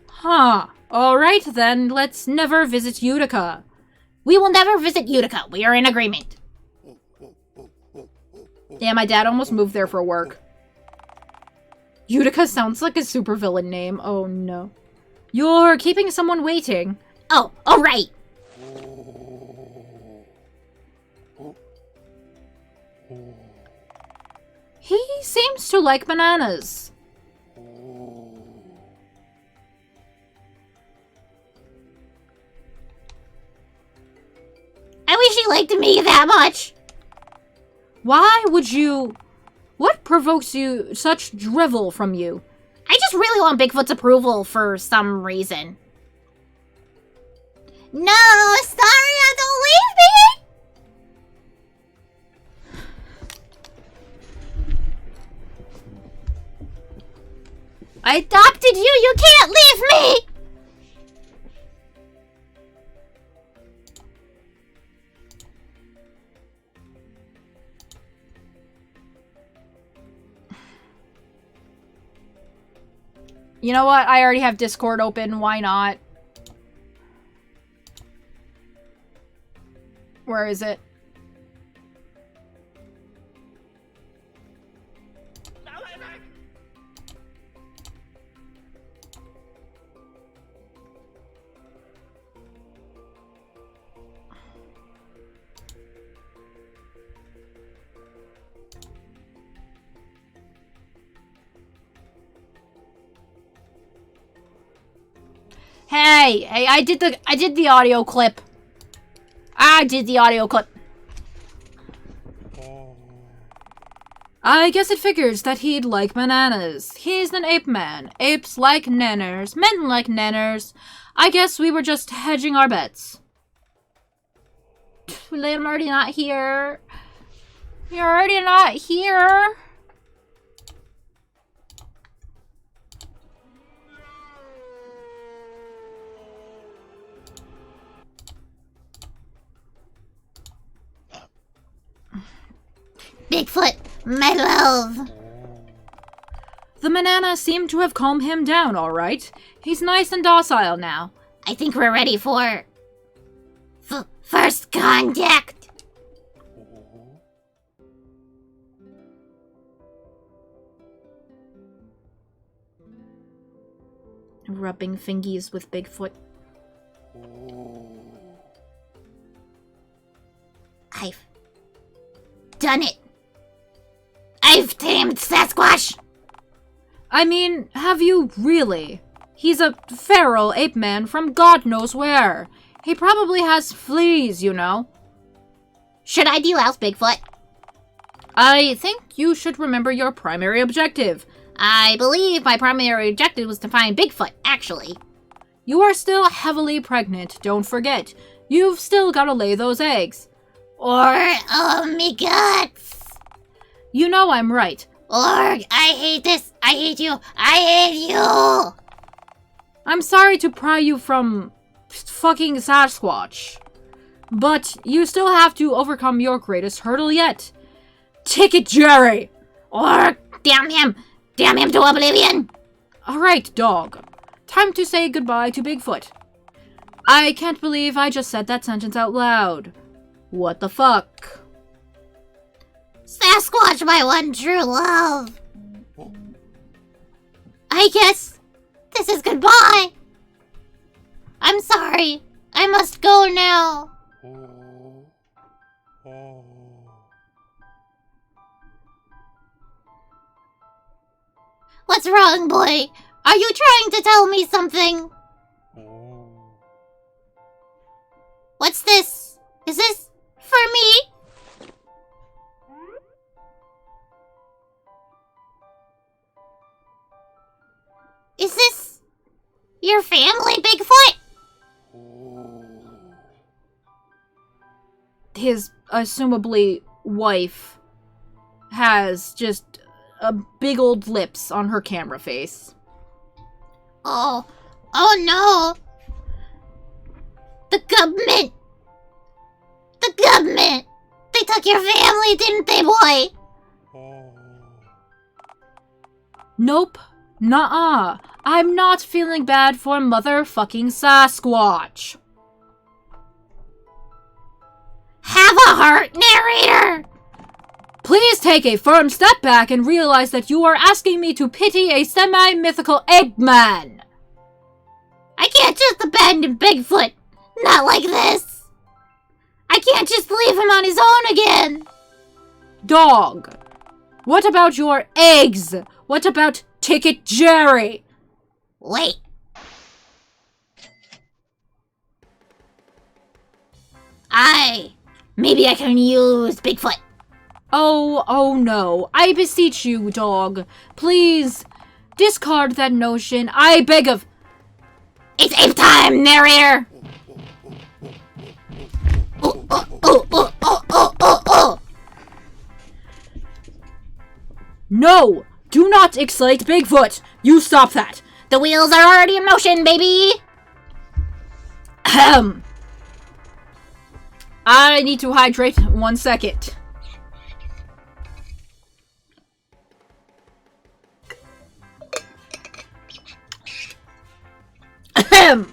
[SPEAKER 1] Huh. Alright then, let's never visit Utica.
[SPEAKER 2] We will never visit Utica. We are in agreement.
[SPEAKER 1] Yeah, my dad almost moved there for work. Utica sounds like a supervillain name. Oh no. You're keeping someone waiting.
[SPEAKER 2] Oh, right.
[SPEAKER 1] He seems to like bananas.
[SPEAKER 2] I wish he liked me that much.
[SPEAKER 1] Why would you... What provokes you such drivel from you?
[SPEAKER 2] I just really want Bigfoot's approval for some reason. No, Astaria, don't leave me! I adopted you, you can't leave me!
[SPEAKER 1] You know what? I already have Discord open. Why not? Where is it? Hey, I did the audio clip. I did the audio clip. I guess it figures that he'd like bananas. He's an ape man. Apes like nanners. Men like nanners. I guess we were just hedging our bets. I'm already not here. You're already not here.
[SPEAKER 2] Bigfoot, my love.
[SPEAKER 1] The banana seemed to have calmed him down, all right. He's nice and docile now.
[SPEAKER 2] I think we're ready for... first contact.
[SPEAKER 1] Rubbing fingies with Bigfoot.
[SPEAKER 2] I've done it. I've tamed Sasquatch.
[SPEAKER 1] I mean, have you really? He's a feral ape man from God knows where. He probably has fleas, you know.
[SPEAKER 2] Should I delouse Bigfoot?
[SPEAKER 1] I think you should remember your primary objective.
[SPEAKER 2] I believe my primary objective was to find Bigfoot, actually.
[SPEAKER 1] You are still heavily pregnant, don't forget. You've still gotta lay those eggs.
[SPEAKER 2] Or, oh me guts.
[SPEAKER 1] You know I'm right.
[SPEAKER 2] Or, I hate this. I hate you. I hate you.
[SPEAKER 1] I'm sorry to pry you from fucking Sasquatch. But you still have to overcome your greatest hurdle yet. Ticket Jerry!
[SPEAKER 2] Or, damn him to oblivion.
[SPEAKER 1] Alright, dog. Time to say goodbye to Bigfoot. I can't believe I just said that sentence out loud. What the fuck?
[SPEAKER 2] Sasquatch, my one true love. I guess this is goodbye. I'm sorry. I must go now. What's wrong, boy? Are you trying to tell me something? What's this? Is this for me? Is this your family, Bigfoot?
[SPEAKER 1] His assumably wife has just a big old lips on her camera face.
[SPEAKER 2] Oh no! The government! They took your family, didn't they, boy?
[SPEAKER 1] Nope. Nuh-uh. I'm not feeling bad for motherfucking Sasquatch.
[SPEAKER 2] Have a heart, narrator!
[SPEAKER 1] Please take a firm step back and realize that you are asking me to pity a semi-mythical Eggman.
[SPEAKER 2] I can't just abandon Bigfoot. Not like this. I can't just leave him on his own again.
[SPEAKER 1] Dog. What about your eggs? What about Ticket Jerry?
[SPEAKER 2] Wait. Maybe I can use Bigfoot.
[SPEAKER 1] Oh no. I beseech you, dog. Please, discard that notion. I beg of...
[SPEAKER 2] It's ape time, narrator!
[SPEAKER 1] No! Do not excite Bigfoot! You stop that!
[SPEAKER 2] The wheels are already in motion, baby!
[SPEAKER 1] Ahem. I need to hydrate 1 second. Ahem.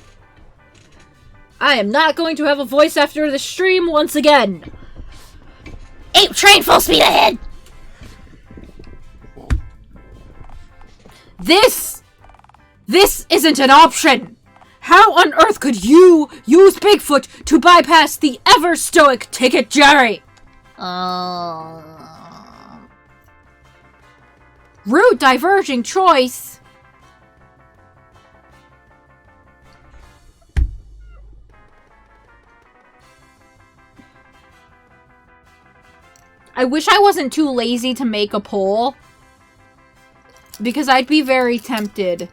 [SPEAKER 1] I am not going to have a voice after the stream once again.
[SPEAKER 2] Ape train full speed ahead!
[SPEAKER 1] This isn't an option! How on earth could you use Bigfoot to bypass the ever-stoic Ticket Jerry? Rude diverging choice. I wish I wasn't too lazy to make a poll, because I'd be very tempted.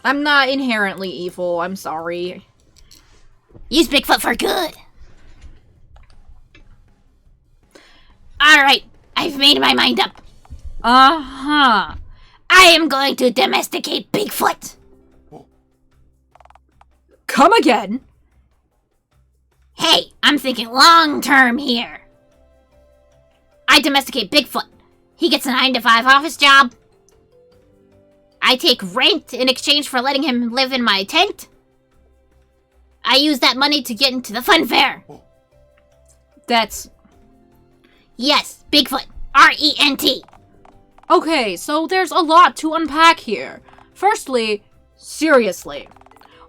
[SPEAKER 1] I'm not inherently evil, I'm sorry.
[SPEAKER 2] Use Bigfoot for good. Alright, I've made my mind up.
[SPEAKER 1] Uh-huh.
[SPEAKER 2] I am going to domesticate Bigfoot.
[SPEAKER 1] Come again?
[SPEAKER 2] Hey, I'm thinking long-term here. I domesticate Bigfoot. He gets a 9-to-5 office job. I take rent in exchange for letting him live in my tent. I use that money to get into the fun fair.
[SPEAKER 1] That's...
[SPEAKER 2] Yes, Bigfoot. R-E-N-T.
[SPEAKER 1] Okay, so there's a lot to unpack here. Firstly, seriously,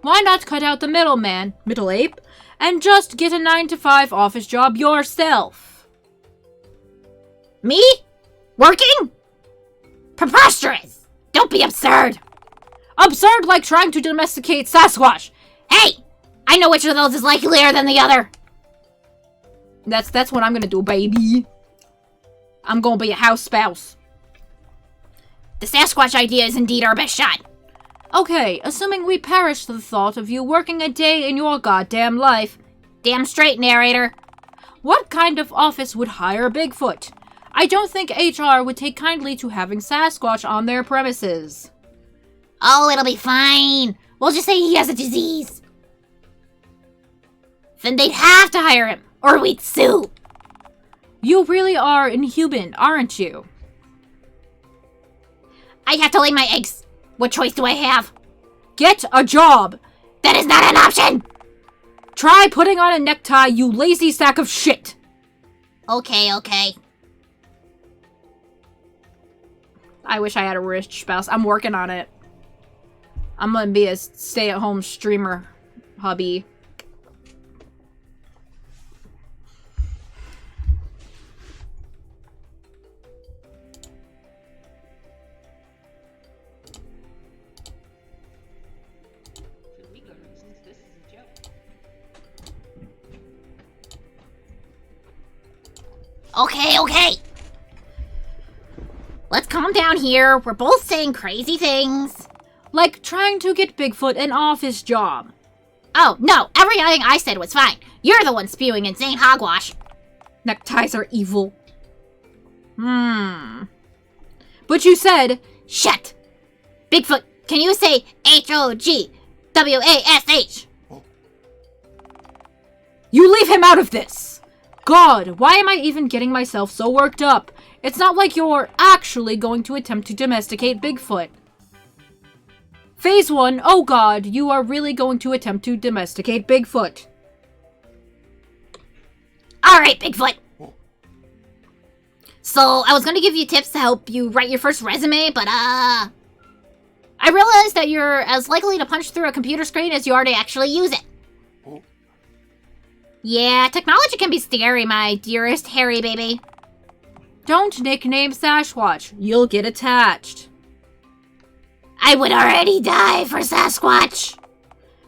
[SPEAKER 1] why not cut out the middleman, middle ape, and just get a 9-to-5 office job yourself?
[SPEAKER 2] Me? Working? Preposterous! Don't be absurd!
[SPEAKER 1] Absurd like trying to domesticate Sasquatch!
[SPEAKER 2] Hey! I know which of those is likelier than the other!
[SPEAKER 1] That's what I'm gonna do, baby. I'm gonna be a house spouse.
[SPEAKER 2] The Sasquatch idea is indeed our best shot.
[SPEAKER 1] Okay, assuming we perish the thought of you working a day in your goddamn life.
[SPEAKER 2] Damn straight, narrator.
[SPEAKER 1] What kind of office would hire Bigfoot? I don't think HR would take kindly to having Sasquatch on their premises.
[SPEAKER 2] Oh, it'll be fine. We'll just say he has a disease. Then they'd have to hire him, or we'd sue.
[SPEAKER 1] You really are inhuman, aren't you?
[SPEAKER 2] I have to lay my eggs. What choice do I have?
[SPEAKER 1] Get a job!
[SPEAKER 2] That is not an option!
[SPEAKER 1] Try putting on a necktie, you lazy sack of shit!
[SPEAKER 2] Okay.
[SPEAKER 1] I wish I had a rich spouse. I'm working on it. I'm gonna be a stay-at-home streamer hubby.
[SPEAKER 2] Okay. Let's calm down here. We're both saying crazy things.
[SPEAKER 1] Like trying to get Bigfoot an office job.
[SPEAKER 2] Oh, no. Everything I said was fine. You're the one spewing insane hogwash.
[SPEAKER 1] Neckties are evil. But you said...
[SPEAKER 2] Shut. Bigfoot, can you say H-O-G-W-A-S-H?
[SPEAKER 1] You leave him out of this! God, why am I even getting myself so worked up? It's not like you're actually going to attempt to domesticate Bigfoot. Phase 1, oh God, you are really going to attempt to domesticate Bigfoot.
[SPEAKER 2] Alright, Bigfoot. So, I was gonna give you tips to help you write your first resume, but I realized that you're as likely to punch through a computer screen as you are to actually use it. Yeah, technology can be scary, my dearest hairy baby.
[SPEAKER 1] Don't nickname Sasquatch. You'll get attached.
[SPEAKER 2] I would already die for Sasquatch.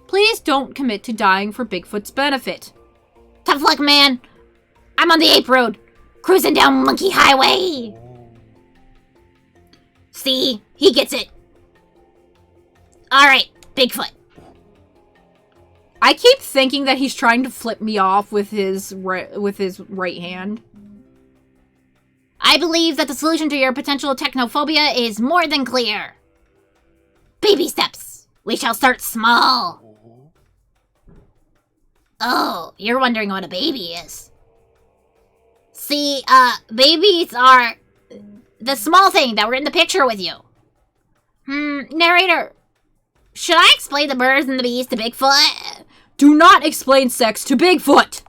[SPEAKER 1] Please don't commit to dying for Bigfoot's benefit.
[SPEAKER 2] Tough luck, man. I'm on the ape road, cruising down Monkey Highway. See? He gets it. Alright, Bigfoot.
[SPEAKER 1] I keep thinking that he's trying to flip me off with his right hand.
[SPEAKER 2] I believe that the solution to your potential technophobia is more than clear. Baby steps. We shall start small. Oh, you're wondering what a baby is. See, babies are the small thing that were in the picture with you. Narrator, should I explain the birds and the bees to Bigfoot?
[SPEAKER 1] Do not explain sex to Bigfoot!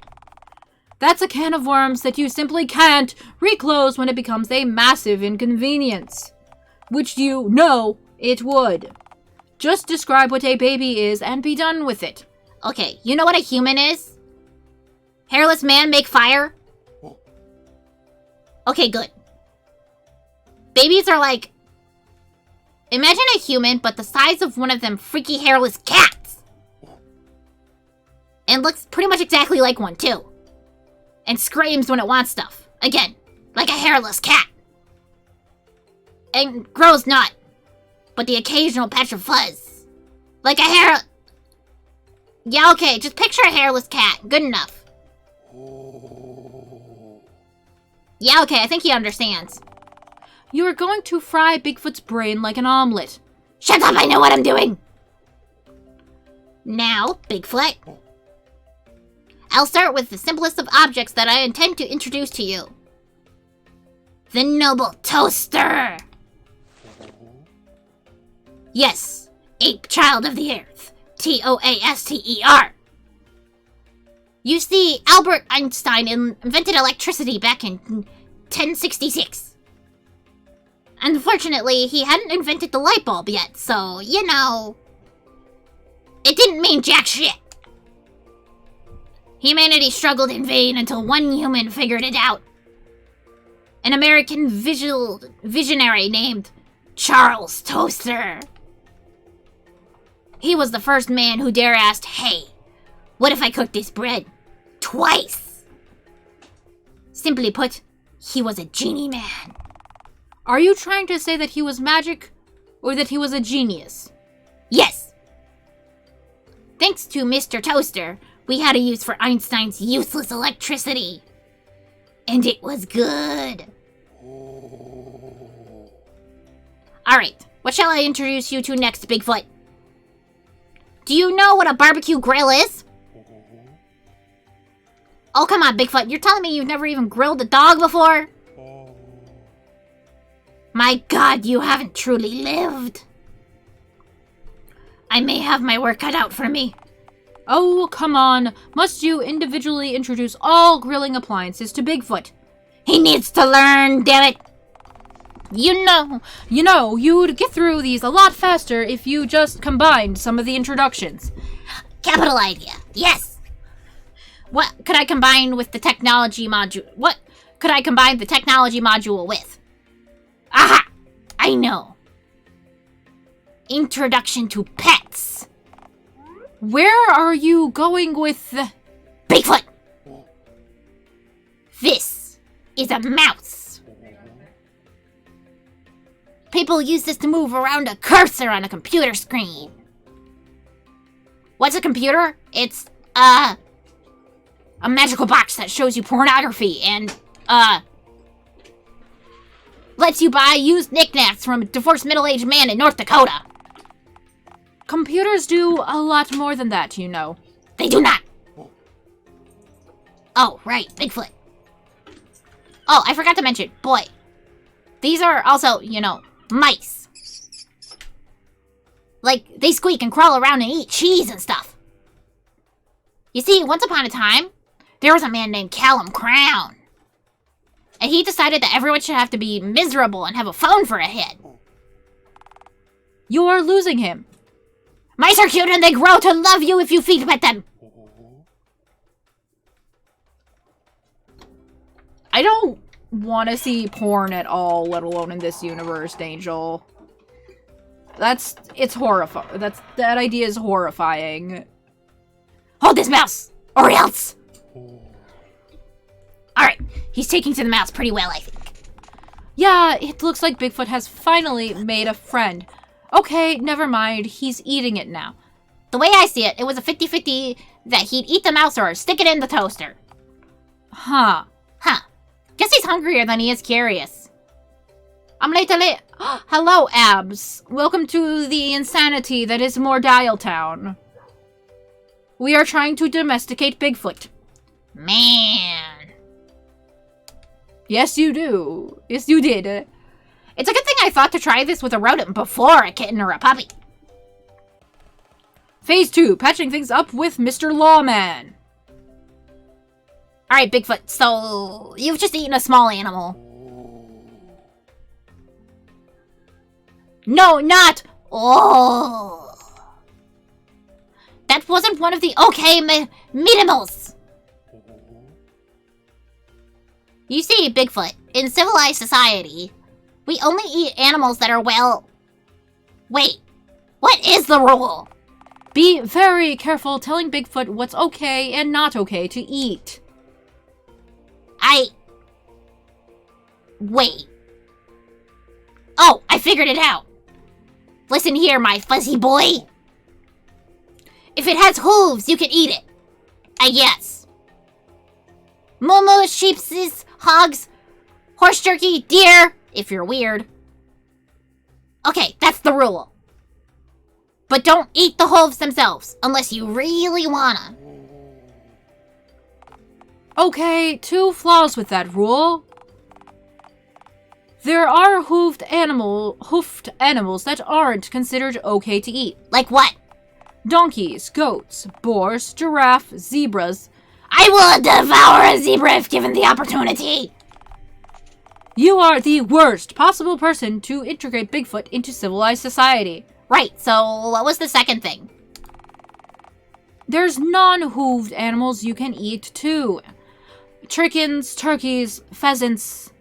[SPEAKER 1] That's a can of worms that you simply can't reclose when it becomes a massive inconvenience. Which you know it would. Just describe what a baby is and be done with it.
[SPEAKER 2] Okay, you know what a human is? Hairless man make fire? Okay, good. Babies are like... Imagine a human, but the size of one of them freaky hairless cats! And looks pretty much exactly like one, too. And screams when it wants stuff. Again, like a hairless cat. And grows not, but the occasional patch of fuzz. Like a hair... Yeah, okay, just picture a hairless cat. Good enough. Yeah, okay, I think he understands.
[SPEAKER 1] You are going to fry Bigfoot's brain like an omelet.
[SPEAKER 2] Shut up, I know what I'm doing! Now, Bigfoot, I'll start with the simplest of objects that I intend to introduce to you. The noble toaster! Yes, ape child of the earth. Toaster. You see, Albert Einstein invented electricity back in 1066. Unfortunately, he hadn't invented the light bulb yet, so, you know, it didn't mean jack shit. Humanity struggled in vain until one human figured it out. An American visionary named Charles Toaster. He was the first man who dare ask, hey, what if I cooked this bread twice? Simply put, he was a genie man.
[SPEAKER 1] Are you trying to say that he was magic, or that he was a genius?
[SPEAKER 2] Yes. Thanks to Mr. Toaster, we had a use for Einstein's useless electricity. And it was good. Alright, what shall I introduce you to next, Bigfoot? Do you know what a barbecue grill is? Oh, come on, Bigfoot, you're telling me you've never even grilled a dog before? My God, you haven't truly lived. I may have my work cut out for me.
[SPEAKER 1] Oh, come on. Must you individually introduce all grilling appliances to Bigfoot?
[SPEAKER 2] He needs to learn, damn it.
[SPEAKER 1] You know, you'd get through these a lot faster if you just combined some of the introductions.
[SPEAKER 2] Capital idea, yes. What could I combine with the technology module? What could I combine the technology module with? Aha! I know. Introduction to pets.
[SPEAKER 1] Where are you going with the...
[SPEAKER 2] Bigfoot! This is a mouse. People use this to move around a cursor on a computer screen. What's a computer? It's, a magical box that shows you pornography and, lets you buy used knickknacks from a divorced middle-aged man in North Dakota.
[SPEAKER 1] Computers do a lot more than that, you know.
[SPEAKER 2] They do not. Oh, right, Bigfoot. Oh, I forgot to mention, boy. These are also, you know, mice. Like, they squeak and crawl around and eat cheese and stuff. You see, once upon a time, there was a man named Callum Crown. And he decided that everyone should have to be miserable and have a phone for a head.
[SPEAKER 1] You are losing him.
[SPEAKER 2] Mice are cute and they grow to love you if you feed pet them.
[SPEAKER 1] I don't want to see porn at all, let alone in this universe, Angel. It's horrifying. That idea is horrifying.
[SPEAKER 2] Hold this mouse, or else. Alright, he's taking to the mouse pretty well, I think.
[SPEAKER 1] Yeah, it looks like Bigfoot has finally made a friend. Okay, never mind, he's eating it now.
[SPEAKER 2] The way I see it, it was a 50-50 that he'd eat the mouse or stick it in the toaster.
[SPEAKER 1] Huh.
[SPEAKER 2] Guess he's hungrier than he is curious.
[SPEAKER 1] I'm late. Hello, Abs. Welcome to the insanity that is Mordial Town. We are trying to domesticate Bigfoot.
[SPEAKER 2] Man.
[SPEAKER 1] Yes, you do. Yes, you did.
[SPEAKER 2] It's a good thing I thought to try this with a rodent before a kitten or a puppy.
[SPEAKER 1] Phase 2, patching things up with Mr. Lawman.
[SPEAKER 2] Alright, Bigfoot, so you've just eaten a small animal. No, not! Oh! That wasn't one of the okay minimals! You see, Bigfoot, in civilized society, we only eat animals that are well... Wait, what is the rule?
[SPEAKER 1] Be very careful telling Bigfoot what's okay and not okay to eat.
[SPEAKER 2] Wait. Oh, I figured it out. Listen here, my fuzzy boy. If it has hooves, you can eat it. I guess. Moo sheepses, hogs, horse jerky, deer, if you're weird. Okay, that's the rule. But don't eat the hooves themselves, unless you really wanna.
[SPEAKER 1] Okay, 2 flaws with that rule. There are hoofed animals that aren't considered okay to eat.
[SPEAKER 2] Like what?
[SPEAKER 1] Donkeys, goats, boars, giraffe, zebras.
[SPEAKER 2] I will devour a zebra if given the opportunity!
[SPEAKER 1] You are the worst possible person to integrate Bigfoot into civilized society.
[SPEAKER 2] Right, so what was the second thing?
[SPEAKER 1] There's non-hooved animals you can eat too. Chickens, turkeys, pheasants.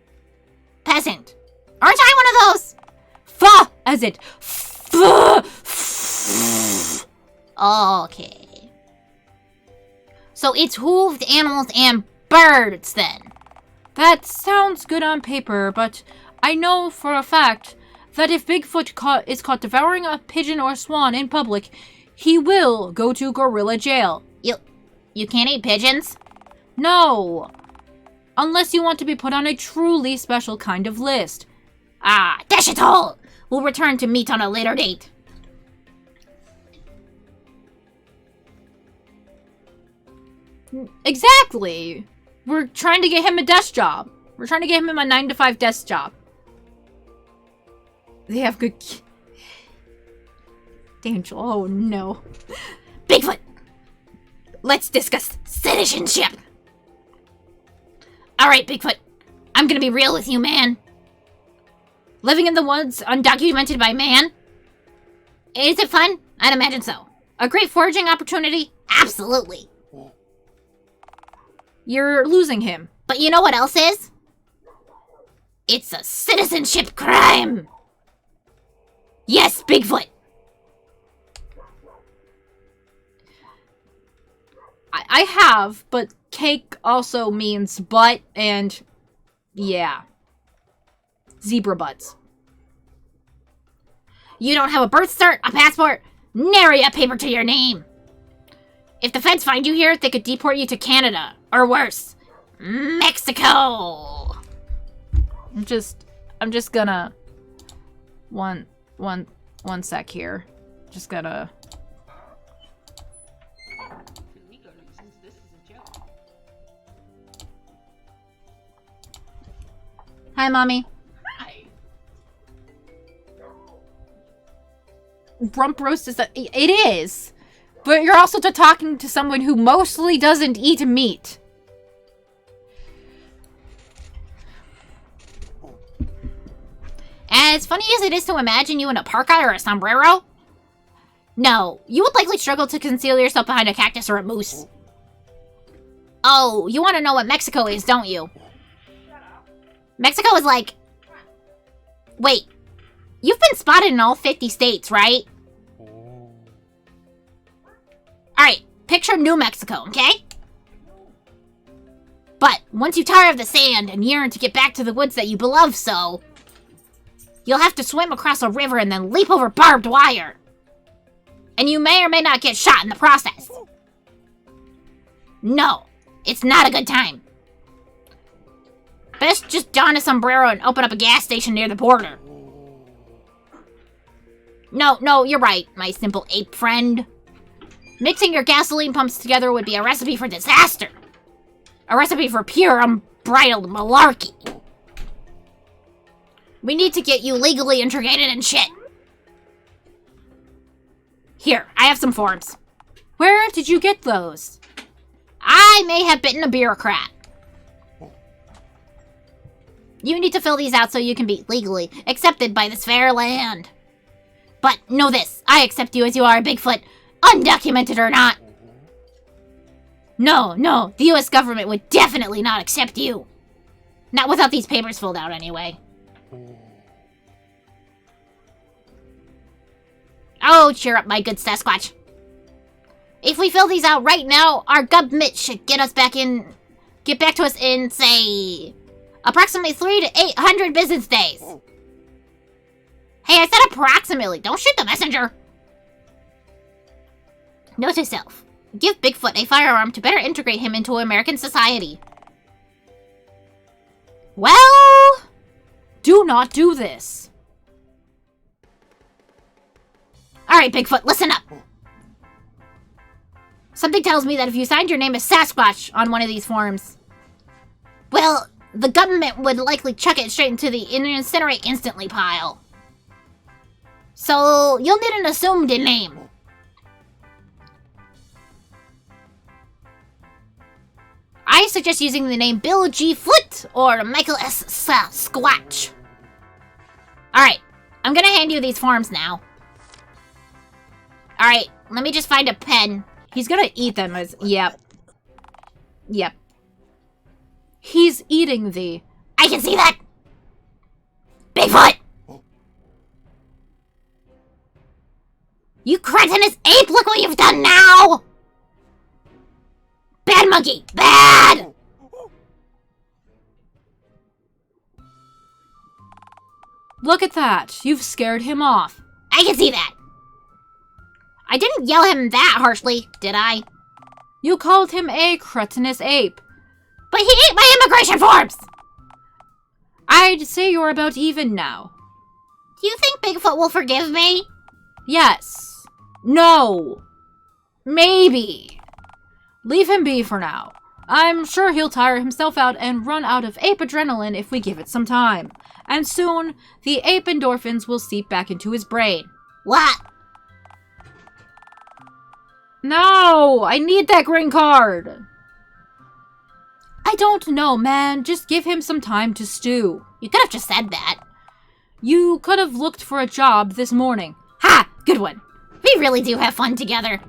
[SPEAKER 2] Peasant. Aren't I one of those?
[SPEAKER 1] Fa! As it.
[SPEAKER 2] Okay. So it's hooved animals and birds then.
[SPEAKER 1] That sounds good on paper, but I know for a fact that if Bigfoot is caught devouring a pigeon or swan in public, he will go to gorilla jail.
[SPEAKER 2] You can't eat pigeons?
[SPEAKER 1] No. Unless you want to be put on a truly special kind of list.
[SPEAKER 2] Ah, dash it all! We'll return to meat on a later date.
[SPEAKER 1] Exactly. We're trying to get him a desk job. We're trying to get him a 9-to-5 desk job. They have good... Angel, oh no.
[SPEAKER 2] Bigfoot! Let's discuss citizenship! Alright, Bigfoot. I'm gonna be real with you, man. Living in the woods, undocumented by man? Is it fun? I'd imagine so. A great foraging opportunity? Absolutely.
[SPEAKER 1] You're losing him.
[SPEAKER 2] But you know what else is? It's a citizenship crime! Yes, Bigfoot!
[SPEAKER 1] I have, but cake also means butt and... yeah. Zebra butts.
[SPEAKER 2] You don't have a birth cert, a passport, nary a paper to your name. If the feds find you here, they could deport you to Canada. Or worse, Mexico.
[SPEAKER 1] I'm just gonna... One sec here. Just gotta... Hi, Mommy.
[SPEAKER 4] Hi.
[SPEAKER 1] Rump roast is it is, but you're also talking to someone who mostly doesn't eat meat.
[SPEAKER 2] As funny as it is to imagine you in a parka or a sombrero, no, you would likely struggle to conceal yourself behind a cactus or a moose. Oh, you want to know what Mexico is, don't you? Mexico is like... Wait, you've been spotted in all 50 states, right? Alright, picture New Mexico, okay? But once you tire of the sand and yearn to get back to the woods that you love so, you'll have to swim across a river and then leap over barbed wire. And you may or may not get shot in the process. No, it's not a good time. Best just don a sombrero and open up a gas station near the border. No, you're right, my simple ape friend. Mixing your gasoline pumps together would be a recipe for disaster. A recipe for pure, unbridled malarkey. We need to get you legally integrated and shit. Here, I have some forms.
[SPEAKER 1] Where did you get those?
[SPEAKER 2] I may have bitten a bureaucrat. You need to fill these out so you can be legally accepted by this fair land. But know this, I accept you as you are, Bigfoot, undocumented or not. No, the US government would definitely not accept you. Not without these papers filled out anyway. Oh, cheer up, my good Sasquatch. If we fill these out right now, our government should get back to us in, say, approximately 300 to 800 business days. Hey, I said approximately. Don't shoot the messenger. Note to self. Give Bigfoot a firearm to better integrate him into American society.
[SPEAKER 1] Do not do this.
[SPEAKER 2] All Alright, Bigfoot, listen up. Something tells me that if you signed your name as Sasquatch on one of these forms, well, the government would likely chuck it straight into the incinerate instantly pile. So, you'll need an assumed name. I suggest using the name Bill G. Foot or Michael S. Squatch. Alright, I'm gonna hand you these forms now. Alright, let me just find a pen.
[SPEAKER 1] He's gonna eat them as... Yep. Yep. He's eating the...
[SPEAKER 2] I can see that! Bigfoot! You cretinous ape, look what you've done now! Bad monkey! Bad!
[SPEAKER 1] Look at that. You've scared him off.
[SPEAKER 2] I can see that. I didn't yell him that harshly, did I?
[SPEAKER 1] You called him a cretinous ape.
[SPEAKER 2] But he ate my immigration forms!
[SPEAKER 1] I'd say you're about even now.
[SPEAKER 2] Do you think Bigfoot will forgive me?
[SPEAKER 1] Yes. No. Maybe. Leave him be for now. I'm sure he'll tire himself out and run out of ape adrenaline if we give it some time. And soon, the ape endorphins will seep back into his brain.
[SPEAKER 2] What?
[SPEAKER 1] No! I need that green card! I don't know, man. Just give him some time to stew.
[SPEAKER 2] You could have just said that.
[SPEAKER 1] You could have looked for a job this morning.
[SPEAKER 2] Ha! Good one. We really do have fun together.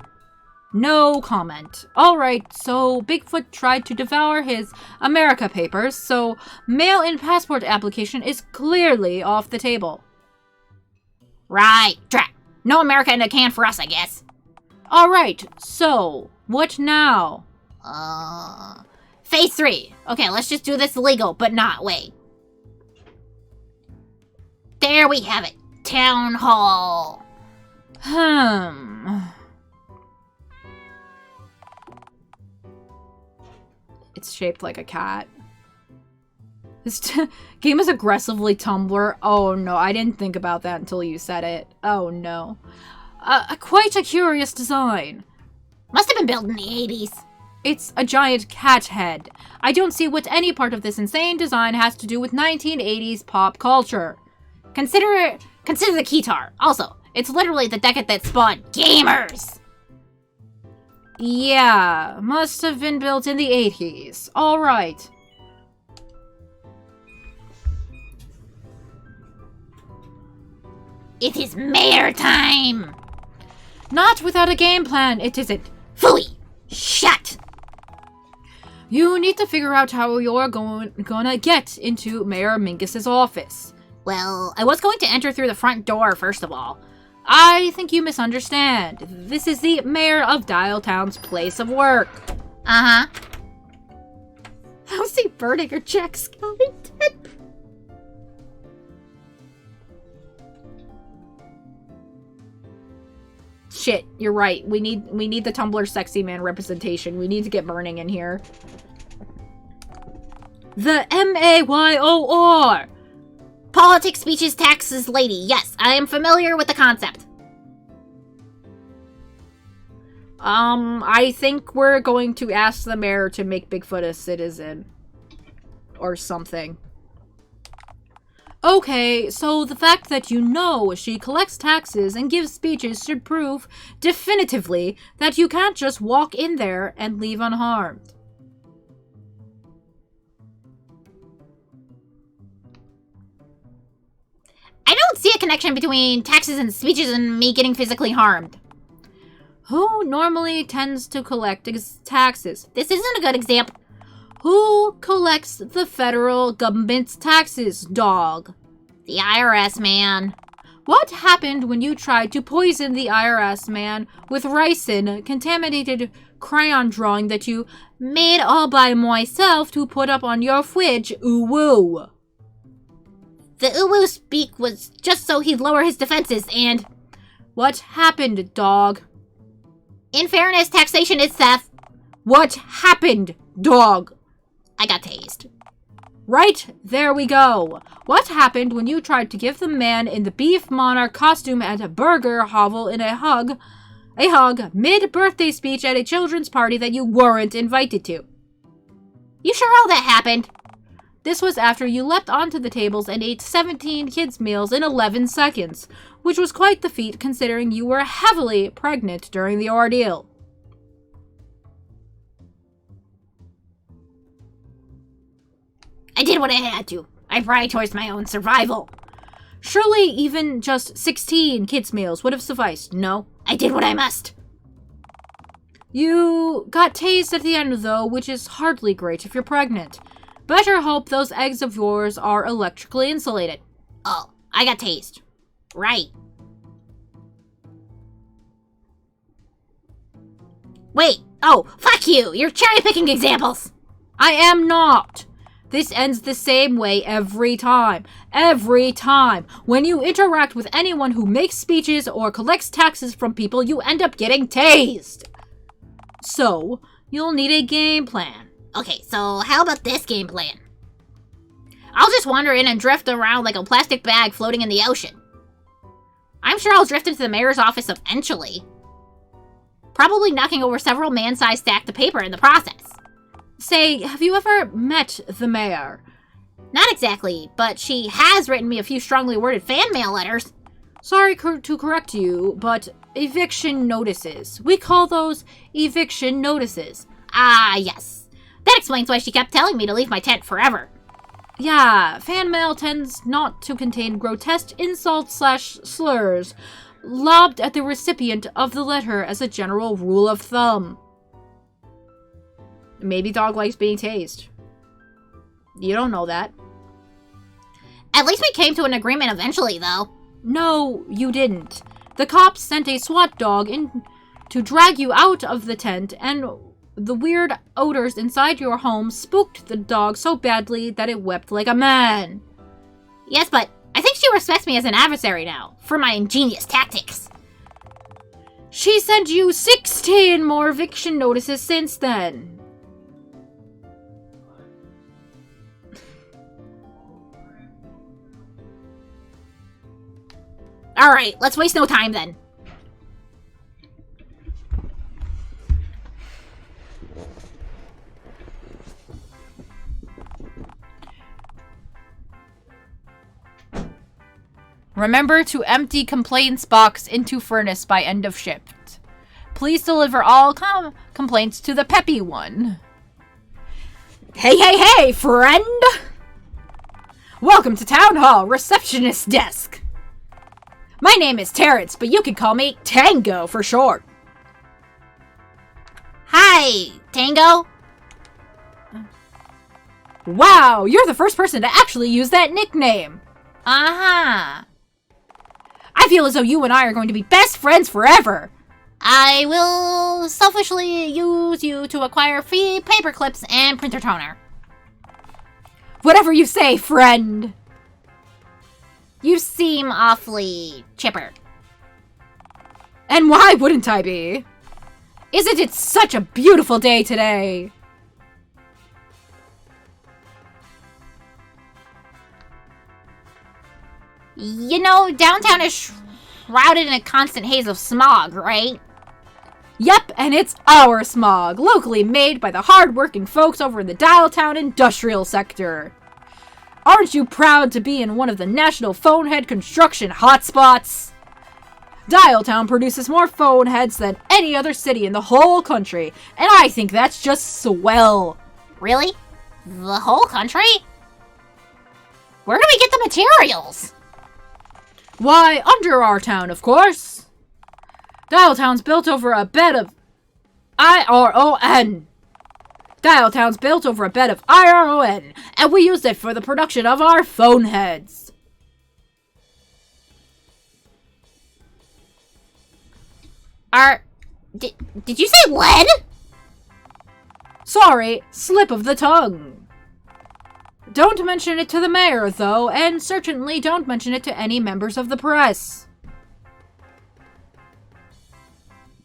[SPEAKER 1] No comment. Alright, so Bigfoot tried to devour his America papers, so mail-in passport application is clearly off the table.
[SPEAKER 2] Right. Drat. No America in a can for us, I guess.
[SPEAKER 1] Alright, so, what now?
[SPEAKER 2] Phase 3. Okay, let's just do this legal, but not, wait. There we have it. Town Hall.
[SPEAKER 1] It's shaped like a cat. This game is aggressively Tumblr. Oh no, I didn't think about that until you said it. Oh no. Quite a curious design.
[SPEAKER 2] Must have been built in the 80s.
[SPEAKER 1] It's a giant cat head. I don't see what any part of this insane design has to do with 1980s pop culture.
[SPEAKER 2] Consider the keytar. Also, it's literally the decade that spawned gamers.
[SPEAKER 1] Yeah, must have been built in the 80s. Alright.
[SPEAKER 2] It is mayor time!
[SPEAKER 1] Not without a game plan, it isn't.
[SPEAKER 2] Phooey! Shut!
[SPEAKER 1] You need to figure out how you're gonna get into Mayor Mingus's office.
[SPEAKER 2] Well, I was going to enter through the front door, first of all.
[SPEAKER 1] I think you misunderstand. This is the mayor of Dialtown's place of work.
[SPEAKER 2] Uh-huh.
[SPEAKER 1] How's he burning her Jack Skellington? Shit, you're right. We need the Tumblr sexy man representation. We need to get burning in here. The MAYOR!
[SPEAKER 2] Politics, speeches, taxes, lady. Yes, I am familiar with the concept.
[SPEAKER 1] I think we're going to ask the mayor to make Bigfoot a citizen. Or something. Okay, so the fact that you know she collects taxes and gives speeches should prove definitively that you can't just walk in there and leave unharmed.
[SPEAKER 2] I don't see a connection between taxes and speeches and me getting physically harmed.
[SPEAKER 1] Who normally tends to collect taxes?
[SPEAKER 2] This isn't a good example.
[SPEAKER 1] Who collects the federal government's taxes, dog?
[SPEAKER 2] The IRS, man.
[SPEAKER 1] What happened when you tried to poison the IRS, man, with ricin, contaminated crayon drawing that you made all by myself to put up on your fridge, ooh-woo?
[SPEAKER 2] The ooh-woo speak was just so he'd lower his defenses, and...
[SPEAKER 1] What happened, dog?
[SPEAKER 2] In fairness, taxation is theft.
[SPEAKER 1] What happened, dog?
[SPEAKER 2] I got tased.
[SPEAKER 1] Right, there we go. What happened when you tried to give the man in the beef monarch costume and a burger hovel in a hug mid-birthday speech at a children's party that you weren't invited to?
[SPEAKER 2] You sure all that happened?
[SPEAKER 1] This was after you leapt onto the tables and ate 17 kids' meals in 11 seconds, which was quite the feat considering you were heavily pregnant during the ordeal.
[SPEAKER 2] I did what I had to. I prioritized my own survival.
[SPEAKER 1] Surely even just 16 kids' meals would have sufficed, no?
[SPEAKER 2] I did what I must.
[SPEAKER 1] You got tased at the end, though, which is hardly great if you're pregnant. Better hope those eggs of yours are electrically insulated.
[SPEAKER 2] Oh, I got tased. Right. Wait, oh, fuck you! You're cherry-picking examples!
[SPEAKER 1] I am not! This ends the same way every time. Every time. When you interact with anyone who makes speeches or collects taxes from people, you end up getting tased. So, you'll need a game plan.
[SPEAKER 2] Okay, so how about this game plan? I'll just wander in and drift around like a plastic bag floating in the ocean. I'm sure I'll drift into the mayor's office eventually. Probably knocking over several man-sized stacks of paper in the process.
[SPEAKER 1] Say, have you ever met the mayor?
[SPEAKER 2] Not exactly, but she has written me a few strongly worded fan mail letters.
[SPEAKER 1] Sorry to correct you, but eviction notices. We call those eviction notices.
[SPEAKER 2] Ah, yes. That explains why she kept telling me to leave my tent forever.
[SPEAKER 1] Yeah, fan mail tends not to contain grotesque insults/slurs lobbed at the recipient of the letter as a general rule of thumb. Maybe dog likes being tased. You don't know that.
[SPEAKER 2] At least we came to an agreement eventually, though.
[SPEAKER 1] No, you didn't. The cops sent a SWAT dog in to drag you out of the tent, and the weird odors inside your home spooked the dog so badly that it wept like a man.
[SPEAKER 2] Yes, but I think she respects me as an adversary now, for my ingenious tactics.
[SPEAKER 1] She sent you 16 more eviction notices since then.
[SPEAKER 2] Alright, let's waste no time then.
[SPEAKER 1] Remember to empty complaints box into furnace by end of shift. Please deliver all complaints to the peppy one. Hey, friend! Welcome to Town Hall, receptionist desk. My name is Terrence, but you can call me Tango for short.
[SPEAKER 2] Hi, Tango.
[SPEAKER 1] Wow, you're the first person to actually use that nickname.
[SPEAKER 2] Uh-huh.
[SPEAKER 1] I feel as though you and I are going to be best friends forever.
[SPEAKER 2] I will selfishly use you to acquire free paper clips and printer toner.
[SPEAKER 1] Whatever you say, friend.
[SPEAKER 2] You seem awfully chipper.
[SPEAKER 1] And why wouldn't I be? Isn't it such a beautiful day today?
[SPEAKER 2] You know, downtown is shrouded in a constant haze of smog, right?
[SPEAKER 1] Yep, and it's our smog, locally made by the hard-working folks over in the Dialtown industrial sector. Aren't you proud to be in one of the national phonehead construction hotspots? Dialtown produces more phone heads than any other city in the whole country, and I think that's just swell.
[SPEAKER 2] Really? The whole country? Where do we get the materials?
[SPEAKER 1] Why, under our town, of course. Dialtown's built over a bed of IRON. Dialtown's built over a bed of IRON, and we use it for the production of our phone heads.
[SPEAKER 2] Did you say lead?
[SPEAKER 1] Sorry, slip of the tongue. Don't mention it to the mayor, though, and certainly don't mention it to any members of the press.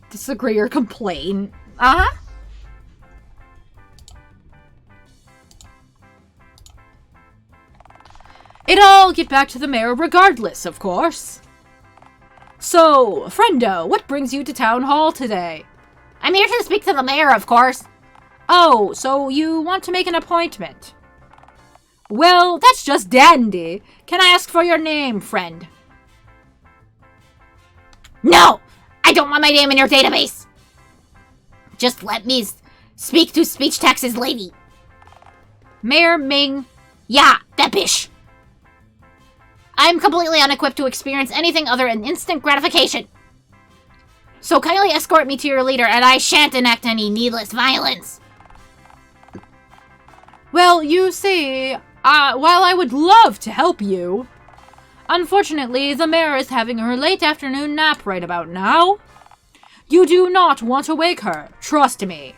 [SPEAKER 1] Disagree or complain? Uh-huh. It'll get back to the mayor regardless, of course. So, friendo, what brings you to town hall today?
[SPEAKER 2] I'm here to speak to the mayor, of course.
[SPEAKER 1] Oh, so you want to make an appointment? Well, that's just dandy. Can I ask for your name, friend?
[SPEAKER 2] No! I don't want my name in your database! Just let me speak to speech taxes lady.
[SPEAKER 1] Mayor Ming.
[SPEAKER 2] Yeah, that bish. I'm completely unequipped to experience anything other than instant gratification. So kindly escort me to your leader, and I shan't enact any needless violence.
[SPEAKER 1] Well, you see, while I would love to help you, unfortunately, the mayor is having her late afternoon nap right about now. You do not want to wake her, trust me.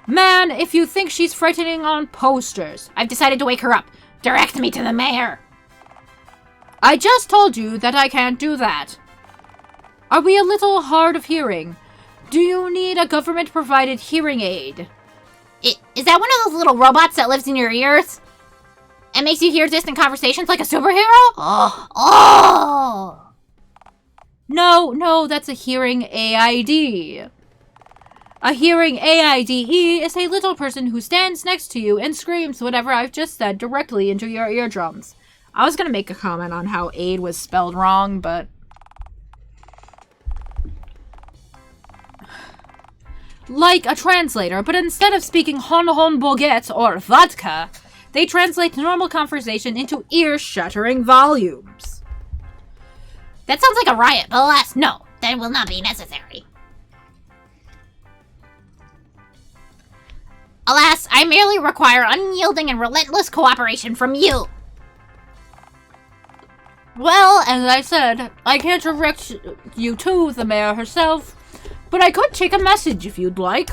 [SPEAKER 1] Man, if you think she's frightening on posters,
[SPEAKER 2] I've decided to wake her up. Direct me to the mayor.
[SPEAKER 1] I just told you that I can't do that. Are we a little hard of hearing? Do you need a government-provided hearing aid?
[SPEAKER 2] Is that one of those little robots that lives in your ears? And makes you hear distant conversations like a superhero? Oh!
[SPEAKER 1] No, that's a hearing AID. A hearing AIDE is a little person who stands next to you and screams whatever I've just said directly into your eardrums. I was gonna make a comment on how aid was spelled wrong, but... Like a translator, but instead of speaking hon boget or vodka, they translate normal conversation into ear-shattering volumes.
[SPEAKER 2] That sounds like a riot, but alas, no, that will not be necessary. Alas, I merely require unyielding and relentless cooperation from you.
[SPEAKER 1] Well, as I said, I can't direct you to the mayor herself, but I could take a message if you'd like.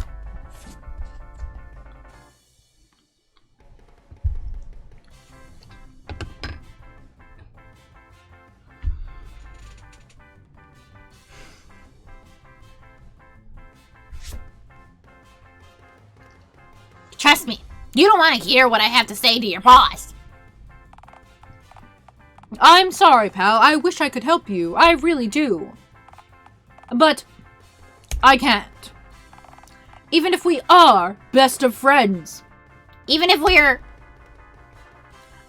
[SPEAKER 2] Trust me, you don't want to hear what I have to say to your boss.
[SPEAKER 1] I'm sorry, pal. I wish I could help you. I really do. But I can't. Even if we are best of friends.
[SPEAKER 2] Even if we're...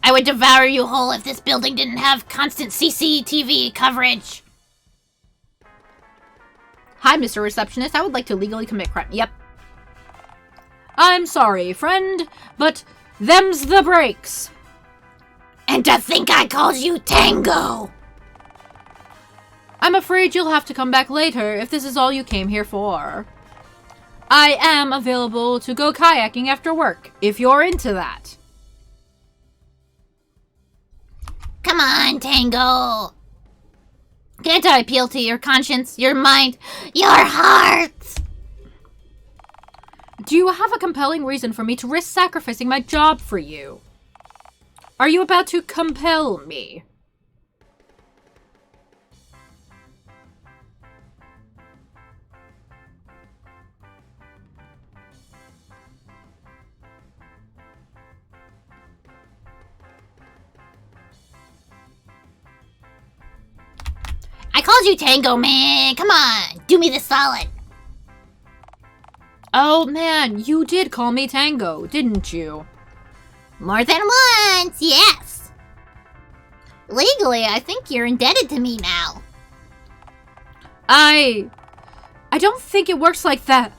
[SPEAKER 2] I would devour you whole if this building didn't have constant CCTV coverage.
[SPEAKER 1] Hi, Mr. Receptionist. I would like to legally commit crime. Yep. I'm sorry, friend, but them's the breaks.
[SPEAKER 2] And to think I called you Tango!
[SPEAKER 1] I'm afraid you'll have to come back later if this is all you came here for. I am available to go kayaking after work, if you're into that.
[SPEAKER 2] Come on, Tango! Can't I appeal to your conscience, your mind, your heart?
[SPEAKER 1] Do you have a compelling reason for me to risk sacrificing my job for you? Are you about to compel me?
[SPEAKER 2] I called you Tango, man. Come on, do me the solid.
[SPEAKER 1] Oh man, you did call me Tango, didn't you?
[SPEAKER 2] More than once, yes. Legally, I think you're indebted to me now.
[SPEAKER 1] I don't think it works like that.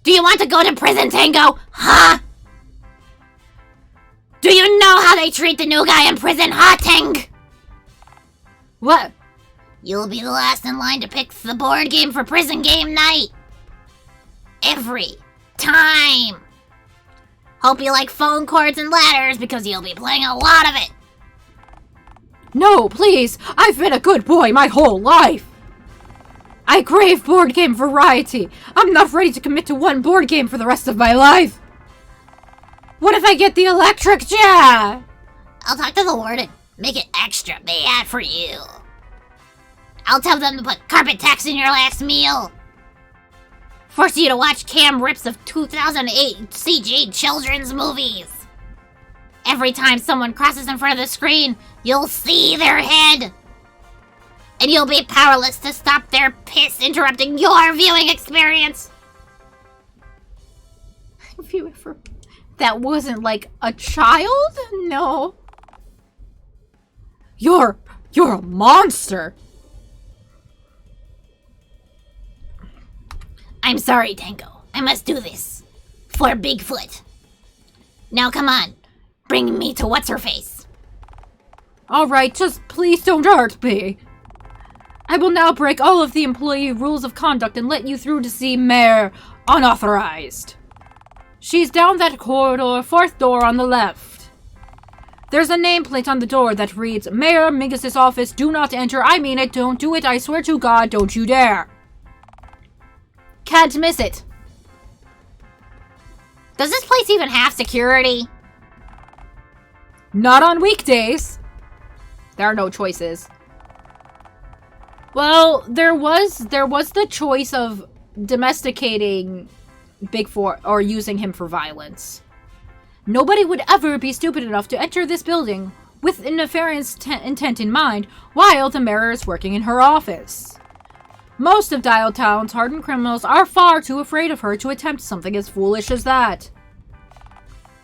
[SPEAKER 2] Do you want to go to prison, Tango? Huh? Do you know how they treat the new guy in prison, huh, Tang?
[SPEAKER 1] What?
[SPEAKER 2] You'll be the last in line to pick the board game for prison game night. Every time. Hope you like phone cords and ladders because you'll be playing a lot of it.
[SPEAKER 1] No, please. I've been a good boy my whole life. I crave board game variety. I'm not ready to commit to one board game for the rest of my life. What if I get the electric chair?
[SPEAKER 2] I'll talk to the warden. Make it extra bad for you. I'll tell them to put carpet tacks in your last meal. Force you to watch cam rips of 2008 CG children's movies. Every time someone crosses in front of the screen, you'll see their head. And you'll be powerless to stop their piss interrupting your viewing experience.
[SPEAKER 1] Have you ever... That wasn't like a child? No. You're a monster.
[SPEAKER 2] I'm sorry, Tango. I must do this. For Bigfoot. Now come on. Bring me to What's-Her-Face.
[SPEAKER 1] Alright, just please don't hurt me. I will now break all of the employee rules of conduct and let you through to see Mayor Unauthorized. She's down that corridor, 4th door on the left. There's a nameplate on the door that reads, Mayor Mingus' office, do not enter. I mean it, don't do it, I swear to God, don't you dare. Can't miss it.
[SPEAKER 2] Does this place even have security?
[SPEAKER 1] Not on weekdays. There are no choices. Well, there was the choice of domesticating Bigfoot or using him for violence. Nobody would ever be stupid enough to enter this building with a nefarious intent in mind while the mayor is working in her office. Most of Dial Town's hardened criminals are far too afraid of her to attempt something as foolish as that.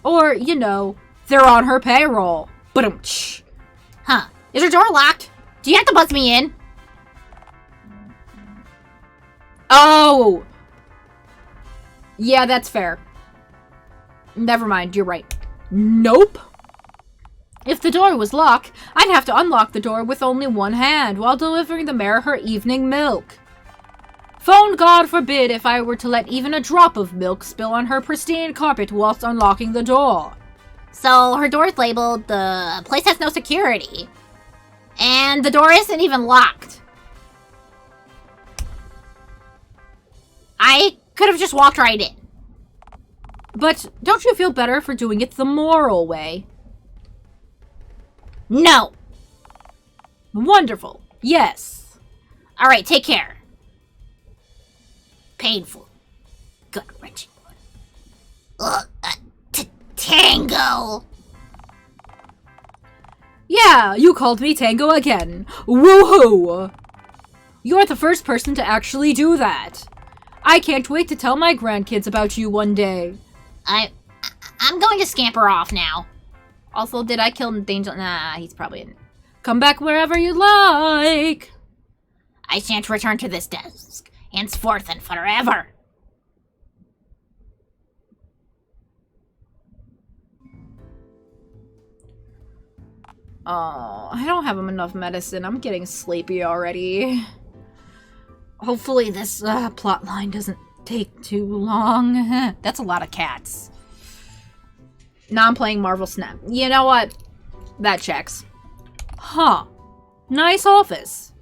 [SPEAKER 1] Or, you know, they're on her payroll. Ba-dum-tsh.
[SPEAKER 2] Huh. Is her door locked? Do you have to buzz me in?
[SPEAKER 1] Oh! Yeah, that's fair. Never mind, you're right. Nope. If the door was locked, I'd have to unlock the door with only one hand while delivering the mayor her evening milk. Phone God forbid if I were to let even a drop of milk spill on her pristine carpet whilst unlocking the door.
[SPEAKER 2] So her door's labeled, the place has no security. And the door isn't even locked. I could have just walked right in.
[SPEAKER 1] But don't you feel better for doing it the moral way?
[SPEAKER 2] No.
[SPEAKER 1] Wonderful. Yes.
[SPEAKER 2] Alright, take care. Painful. Gut-wrenching. Tango!
[SPEAKER 1] Yeah, you called me Tango again. Woohoo! You're the first person to actually do that. I can't wait to tell my grandkids about you one day.
[SPEAKER 2] I'm going to scamper off now.
[SPEAKER 1] Also, did I kill Danger? Nah, he's probably in. Come back wherever you like.
[SPEAKER 2] I shan't return to this desk, henceforth and forever.
[SPEAKER 1] Oh, I don't have enough medicine. I'm getting sleepy already. Hopefully this plot line doesn't take too long. That's a lot of cats. Now I'm playing Marvel Snap. You know what? That checks. Huh. Nice office.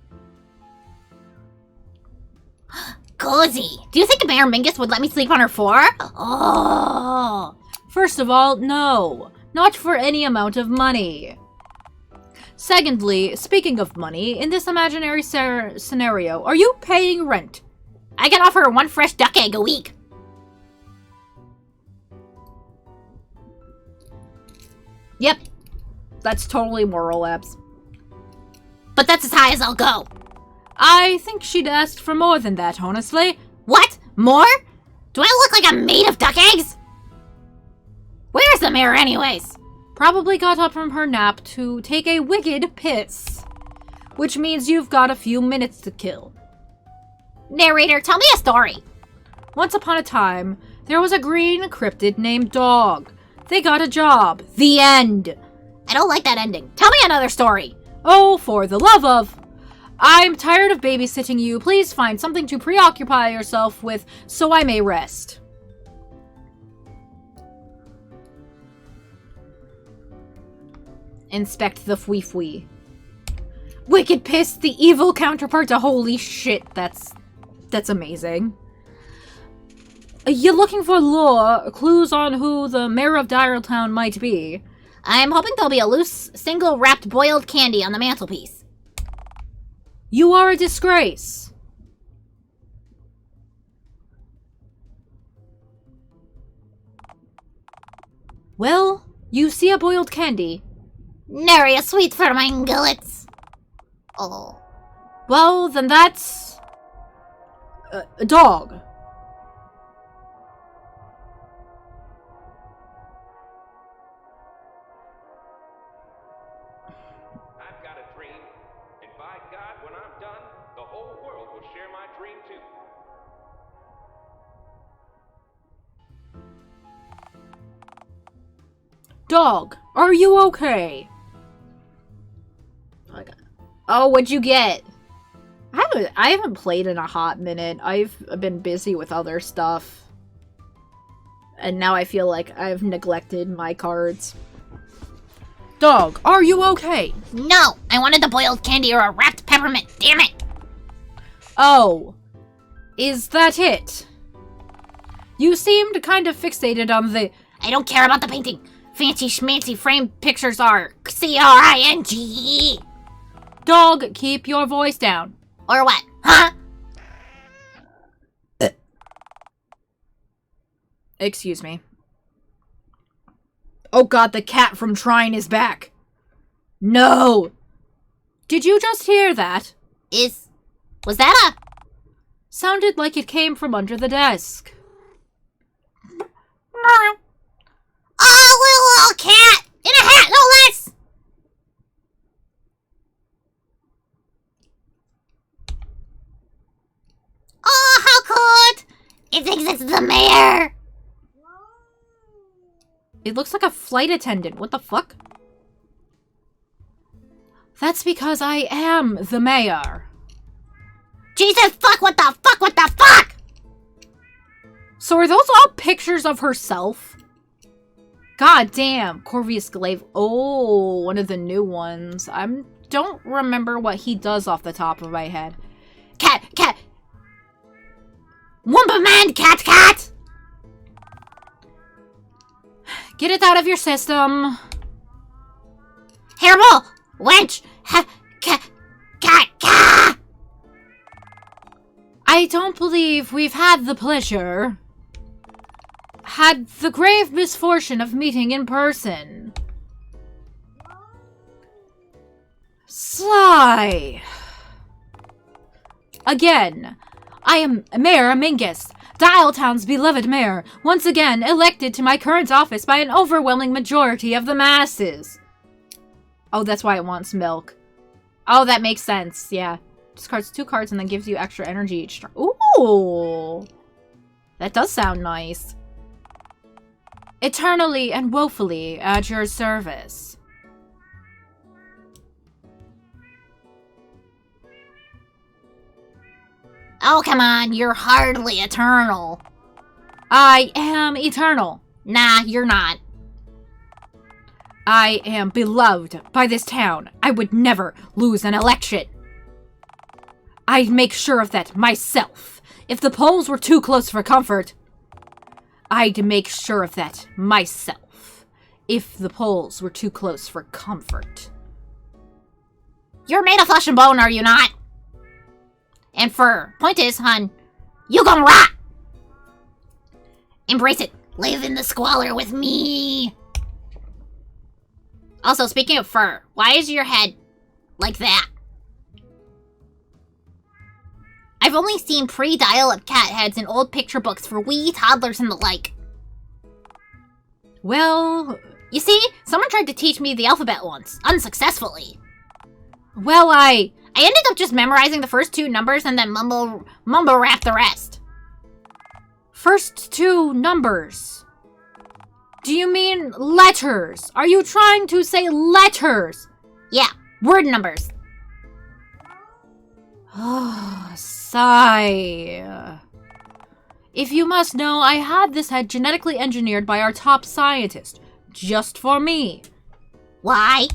[SPEAKER 2] Cozy. Do you think Mayor Mingus would let me sleep on her floor? Oh.
[SPEAKER 1] First of all, no. Not for any amount of money. Secondly, speaking of money, in this imaginary scenario, are you paying rent?
[SPEAKER 2] I can offer her one fresh duck egg a week.
[SPEAKER 1] Yep. That's totally moral, Labs.
[SPEAKER 2] But that's as high as I'll go.
[SPEAKER 1] I think she'd asked for more than that, honestly.
[SPEAKER 2] What? More? Do I look like I'm made of duck eggs? Where's the mayor anyways?
[SPEAKER 1] Probably got up from her nap to take a wicked piss. Which means you've got a few minutes to kill.
[SPEAKER 2] Narrator, tell me a story.
[SPEAKER 1] Once upon a time, there was a green cryptid named Dog. They got a job. The end.
[SPEAKER 2] I don't like that ending. Tell me another story.
[SPEAKER 1] Oh, for the love of... I'm tired of babysitting you. Please find something to preoccupy yourself with so I may rest. Inspect the fwee-fwee. Wicked Piss, the evil counterpart to holy shit. That's amazing. You looking for lore, clues on who the mayor of Diretown might be?
[SPEAKER 2] I'm hoping there'll be a loose, single-wrapped boiled candy on the mantelpiece.
[SPEAKER 1] You are a disgrace. Well, You see a boiled candy?
[SPEAKER 2] Nary a sweet for my gullets. Oh.
[SPEAKER 1] Well, then that's... a dog.
[SPEAKER 3] I've got a dream, and by God, when I'm done, the whole world will share my dream too.
[SPEAKER 1] Dog, are you okay? Oh, what'd you get? I haven't played in a hot minute. I've been busy with other stuff. And now I feel like I've neglected my cards. Dog, are you okay?
[SPEAKER 2] No, I wanted the boiled candy or a wrapped peppermint. Damn it.
[SPEAKER 1] Oh. Is that it? You seemed kind of fixated on the...
[SPEAKER 2] I don't care about the painting. Fancy schmancy framed pictures are C-R-I-N-G.
[SPEAKER 1] Dog, keep your voice down.
[SPEAKER 2] Or what? Huh?
[SPEAKER 1] Excuse me. Oh god, the cat from Trine is back. No! Did you just hear that?
[SPEAKER 2] Was that a...
[SPEAKER 1] Sounded like it came from under the desk.
[SPEAKER 2] Oh, little cat! In a hat, no less! Oh, how cool! It thinks it's the mayor!
[SPEAKER 1] It looks like a flight attendant. What the fuck? That's because I am the mayor.
[SPEAKER 2] Jesus, fuck, what the fuck, what the fuck?
[SPEAKER 1] So are those all pictures of herself? God damn, Corvus Glaive. Oh, one of the new ones. I don't remember what he does off the top of my head.
[SPEAKER 2] Cat! Wumpa man, cat!
[SPEAKER 1] Get it out of your system.
[SPEAKER 2] Hairball! Wench! Cat!
[SPEAKER 1] I don't believe we've had the grave misfortune of meeting in person. Sly. Again, I am Mayor Mingus, Dialtown's beloved mayor, once again elected to my current office by an overwhelming majority of the masses. Oh, that's why it wants milk. Oh, that makes sense, yeah. Discards 2 cards and then gives you extra energy each turn. Ooh! That does sound nice. Eternally and woefully at your service.
[SPEAKER 2] Oh, come on, you're hardly eternal.
[SPEAKER 1] I am eternal.
[SPEAKER 2] Nah, you're not.
[SPEAKER 1] I am beloved by this town. I would never lose an election. I'd make sure of that myself. If the polls were too close for comfort, I'd make sure of that myself. If the polls were too close for comfort.
[SPEAKER 2] You're made of flesh and bone, are you not? And fur. Point is, hun, you gonna rot! Embrace it. Live in the squalor with me. Also, speaking of fur, why is your head like that? I've only seen pre-dial-up cat heads in old picture books for wee toddlers and the like.
[SPEAKER 1] Well,
[SPEAKER 2] you see, someone tried to teach me the alphabet once, unsuccessfully.
[SPEAKER 1] Well, I
[SPEAKER 2] ended up just memorizing the first 2 numbers and then mumble rap the rest.
[SPEAKER 1] First 2 numbers. Do you mean letters? Are you trying to say letters?
[SPEAKER 2] Yeah, word numbers.
[SPEAKER 1] Oh, sigh. If you must know, I had this head genetically engineered by our top scientist, just for me.
[SPEAKER 2] Why?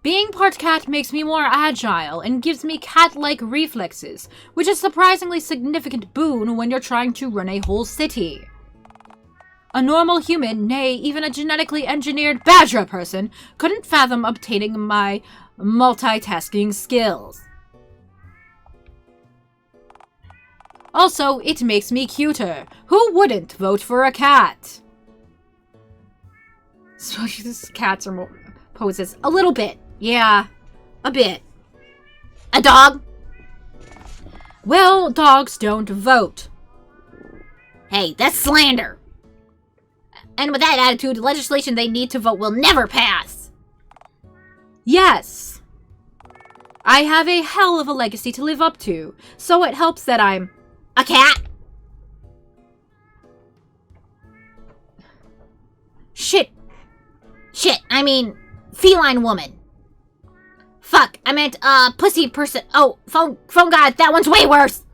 [SPEAKER 1] Being part cat makes me more agile and gives me cat-like reflexes, which is a surprisingly significant boon when you're trying to run a whole city. A normal human, nay, even a genetically engineered badger person, couldn't fathom obtaining my multitasking skills. Also, it makes me cuter. Who wouldn't vote for a cat? Cats are more poses. A little bit. Yeah. A bit.
[SPEAKER 2] A dog?
[SPEAKER 1] Well, dogs don't vote.
[SPEAKER 2] Hey, that's slander. And with that attitude, legislation they need to vote will never pass.
[SPEAKER 1] Yes. I have a hell of a legacy to live up to, so it helps that I'm
[SPEAKER 2] a cat.
[SPEAKER 1] Shit,
[SPEAKER 2] I mean, feline woman. Fuck, I meant, pussy person. Oh, phone god, that one's way worse.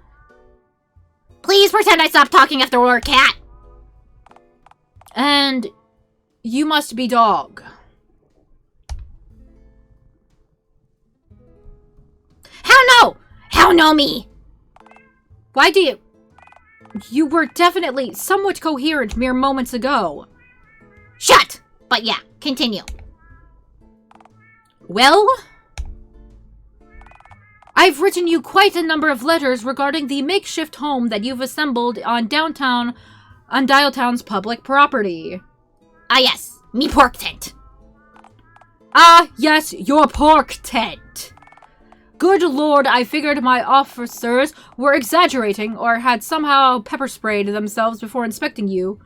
[SPEAKER 2] Please pretend I stopped talking after the word cat.
[SPEAKER 1] And you must be dog.
[SPEAKER 2] How no me?
[SPEAKER 1] Why do you... You were definitely somewhat coherent mere moments ago.
[SPEAKER 2] Shut! But yeah, continue.
[SPEAKER 1] Well, I've written you quite a number of letters regarding the makeshift home that you've assembled on Dialtown's public property.
[SPEAKER 2] Ah yes, me pork tent.
[SPEAKER 1] Ah yes, your pork tent. Good lord, I figured my officers were exaggerating or had somehow pepper sprayed themselves before inspecting you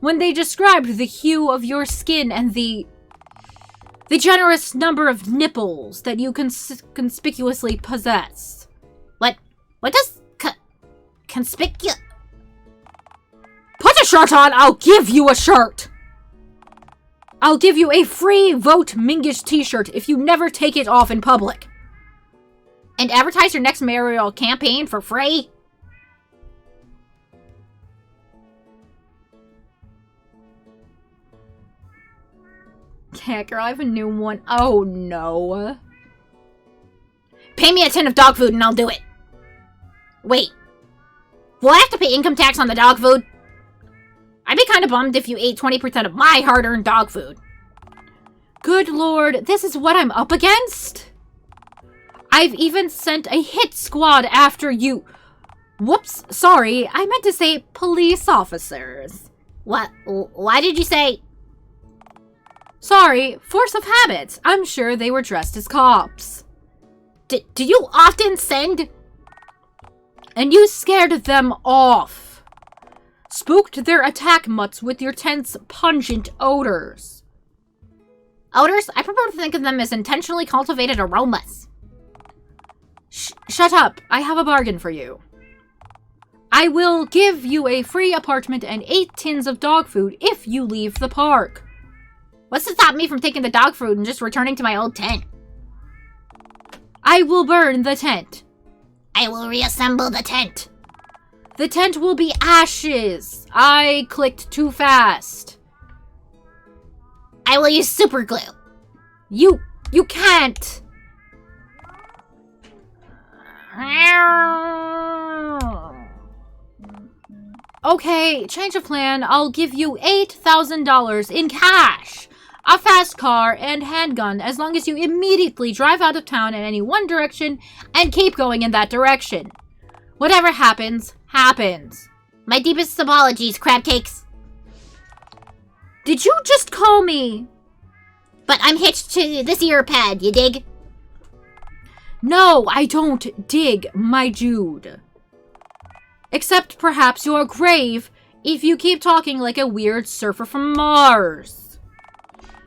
[SPEAKER 1] when they described the hue of your skin and the generous number of nipples that you conspicuously possess.
[SPEAKER 2] What does conspicuous...
[SPEAKER 1] Put a shirt on, I'll give you a shirt! I'll give you a free Vote Mingish t-shirt if you never take it off in public.
[SPEAKER 2] And advertise your next mayoral campaign for free?
[SPEAKER 1] Yeah, girl, I have a new one. Oh, no.
[SPEAKER 2] Pay me a tin of dog food and I'll do it. Wait. Will I have to pay income tax on the dog food? I'd be kind of bummed if you ate 20% of my hard-earned dog food.
[SPEAKER 1] Good lord, this is what I'm up against? I've even sent a hit squad after you. Whoops, sorry, I meant to say police officers.
[SPEAKER 2] What? Why did you say...
[SPEAKER 1] Sorry, force of habit. I'm sure they were dressed as cops.
[SPEAKER 2] Do you often send...
[SPEAKER 1] And you scared them off. Spooked their attack mutts with your tent's pungent odors.
[SPEAKER 2] Odors? I prefer to think of them as intentionally cultivated aromas.
[SPEAKER 1] Shut up. I have a bargain for you. I will give you a free apartment and 8 tins of dog food if you leave the park.
[SPEAKER 2] What's to stop me from taking the dog food and just returning to my old tent?
[SPEAKER 1] I will burn the tent.
[SPEAKER 2] I will reassemble the tent.
[SPEAKER 1] The tent will be ashes. I clicked too fast.
[SPEAKER 2] I will use super glue.
[SPEAKER 1] You can't. Okay, change of plan. I'll give you $8,000 in cash, a fast car, and handgun as long as you immediately drive out of town in any one direction and keep going in that direction. Whatever happens, happens.
[SPEAKER 2] My deepest apologies, crab cakes.
[SPEAKER 1] Did you just call me?
[SPEAKER 2] But I'm hitched to this ear pad, you dig?
[SPEAKER 1] No, I don't dig, my Jude. Except perhaps your grave if you keep talking like a weird surfer from Mars.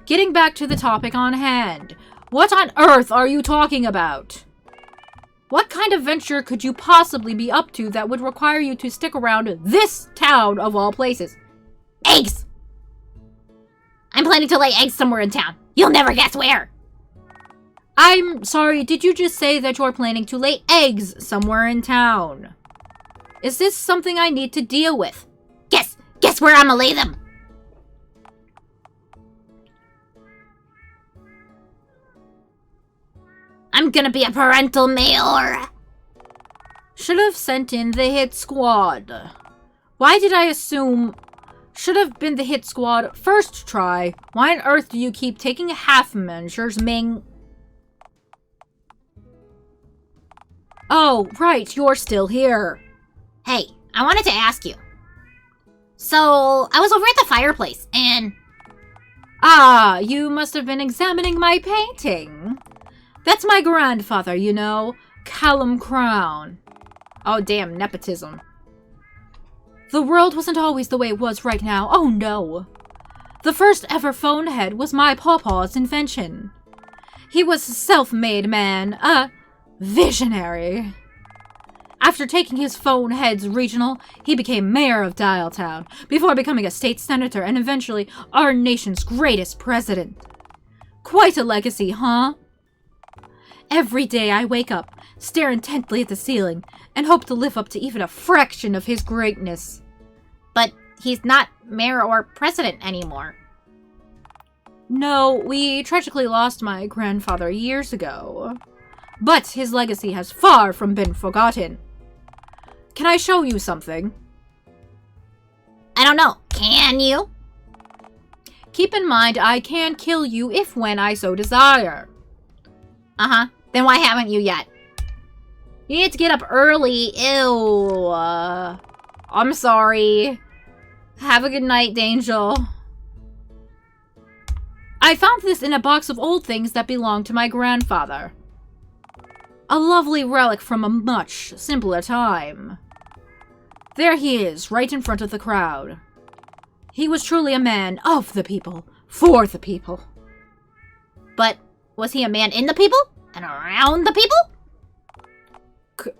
[SPEAKER 1] Getting back to the topic on hand. What on earth are you talking about? What kind of venture could you possibly be up to that would require you to stick around this town of all places?
[SPEAKER 2] Eggs! I'm planning to lay eggs somewhere in town. You'll never guess where.
[SPEAKER 1] I'm sorry, did you just say that you're planning to lay eggs somewhere in town? Is this something I need to deal with?
[SPEAKER 2] Guess where I'ma lay them. I'm gonna be a parental mayor.
[SPEAKER 1] Should have sent in the hit squad. Why did I assume... Should have been the hit squad first try. Why on earth do you keep taking half measures, Ming? Oh, right, you're still here.
[SPEAKER 2] Hey, I wanted to ask you. So, I was over at the fireplace, and...
[SPEAKER 1] Ah, you must have been examining my painting. That's my grandfather, you know, Callum Crown. Oh, damn, nepotism. The world wasn't always the way it was right now, oh no. The first ever phone head was my pawpaw's invention. He was a self-made man, a visionary. After taking his phone heads regional, he became mayor of Dialtown, before becoming a state senator and eventually our nation's greatest president. Quite a legacy, huh? Every day I wake up, stare intently at the ceiling, and hope to live up to even a fraction of his greatness.
[SPEAKER 2] But he's not mayor or president anymore.
[SPEAKER 1] No, we tragically lost my grandfather years ago. But his legacy has far from been forgotten. Can I show you something?
[SPEAKER 2] I don't know. Can you?
[SPEAKER 1] Keep in mind, I can kill you if when I so desire.
[SPEAKER 2] Uh-huh. Then why haven't you yet?
[SPEAKER 1] You need to get up early. Ew. I'm sorry. Have a good night, Angel. I found this in a box of old things that belonged to my grandfather. A lovely relic from a much simpler time. There he is, right in front of the crowd. He was truly a man of the people, for the people.
[SPEAKER 2] But was he a man in the people? And around the people?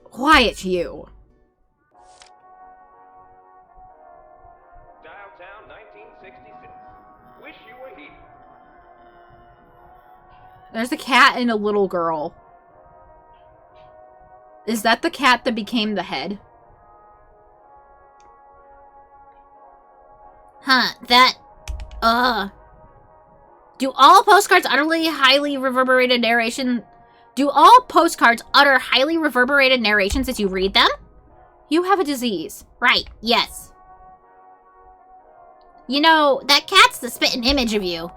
[SPEAKER 1] Quiet, you.
[SPEAKER 3] Dialtown 1966. Wish you were here.
[SPEAKER 1] There's a cat and a little girl. Is that the cat that became the head?
[SPEAKER 2] Huh, that... Do all postcards highly reverberated narration... Do all postcards utter highly reverberated narrations as you read them?
[SPEAKER 1] You have a disease.
[SPEAKER 2] Right, yes. You know, that cat's the spitting image of you.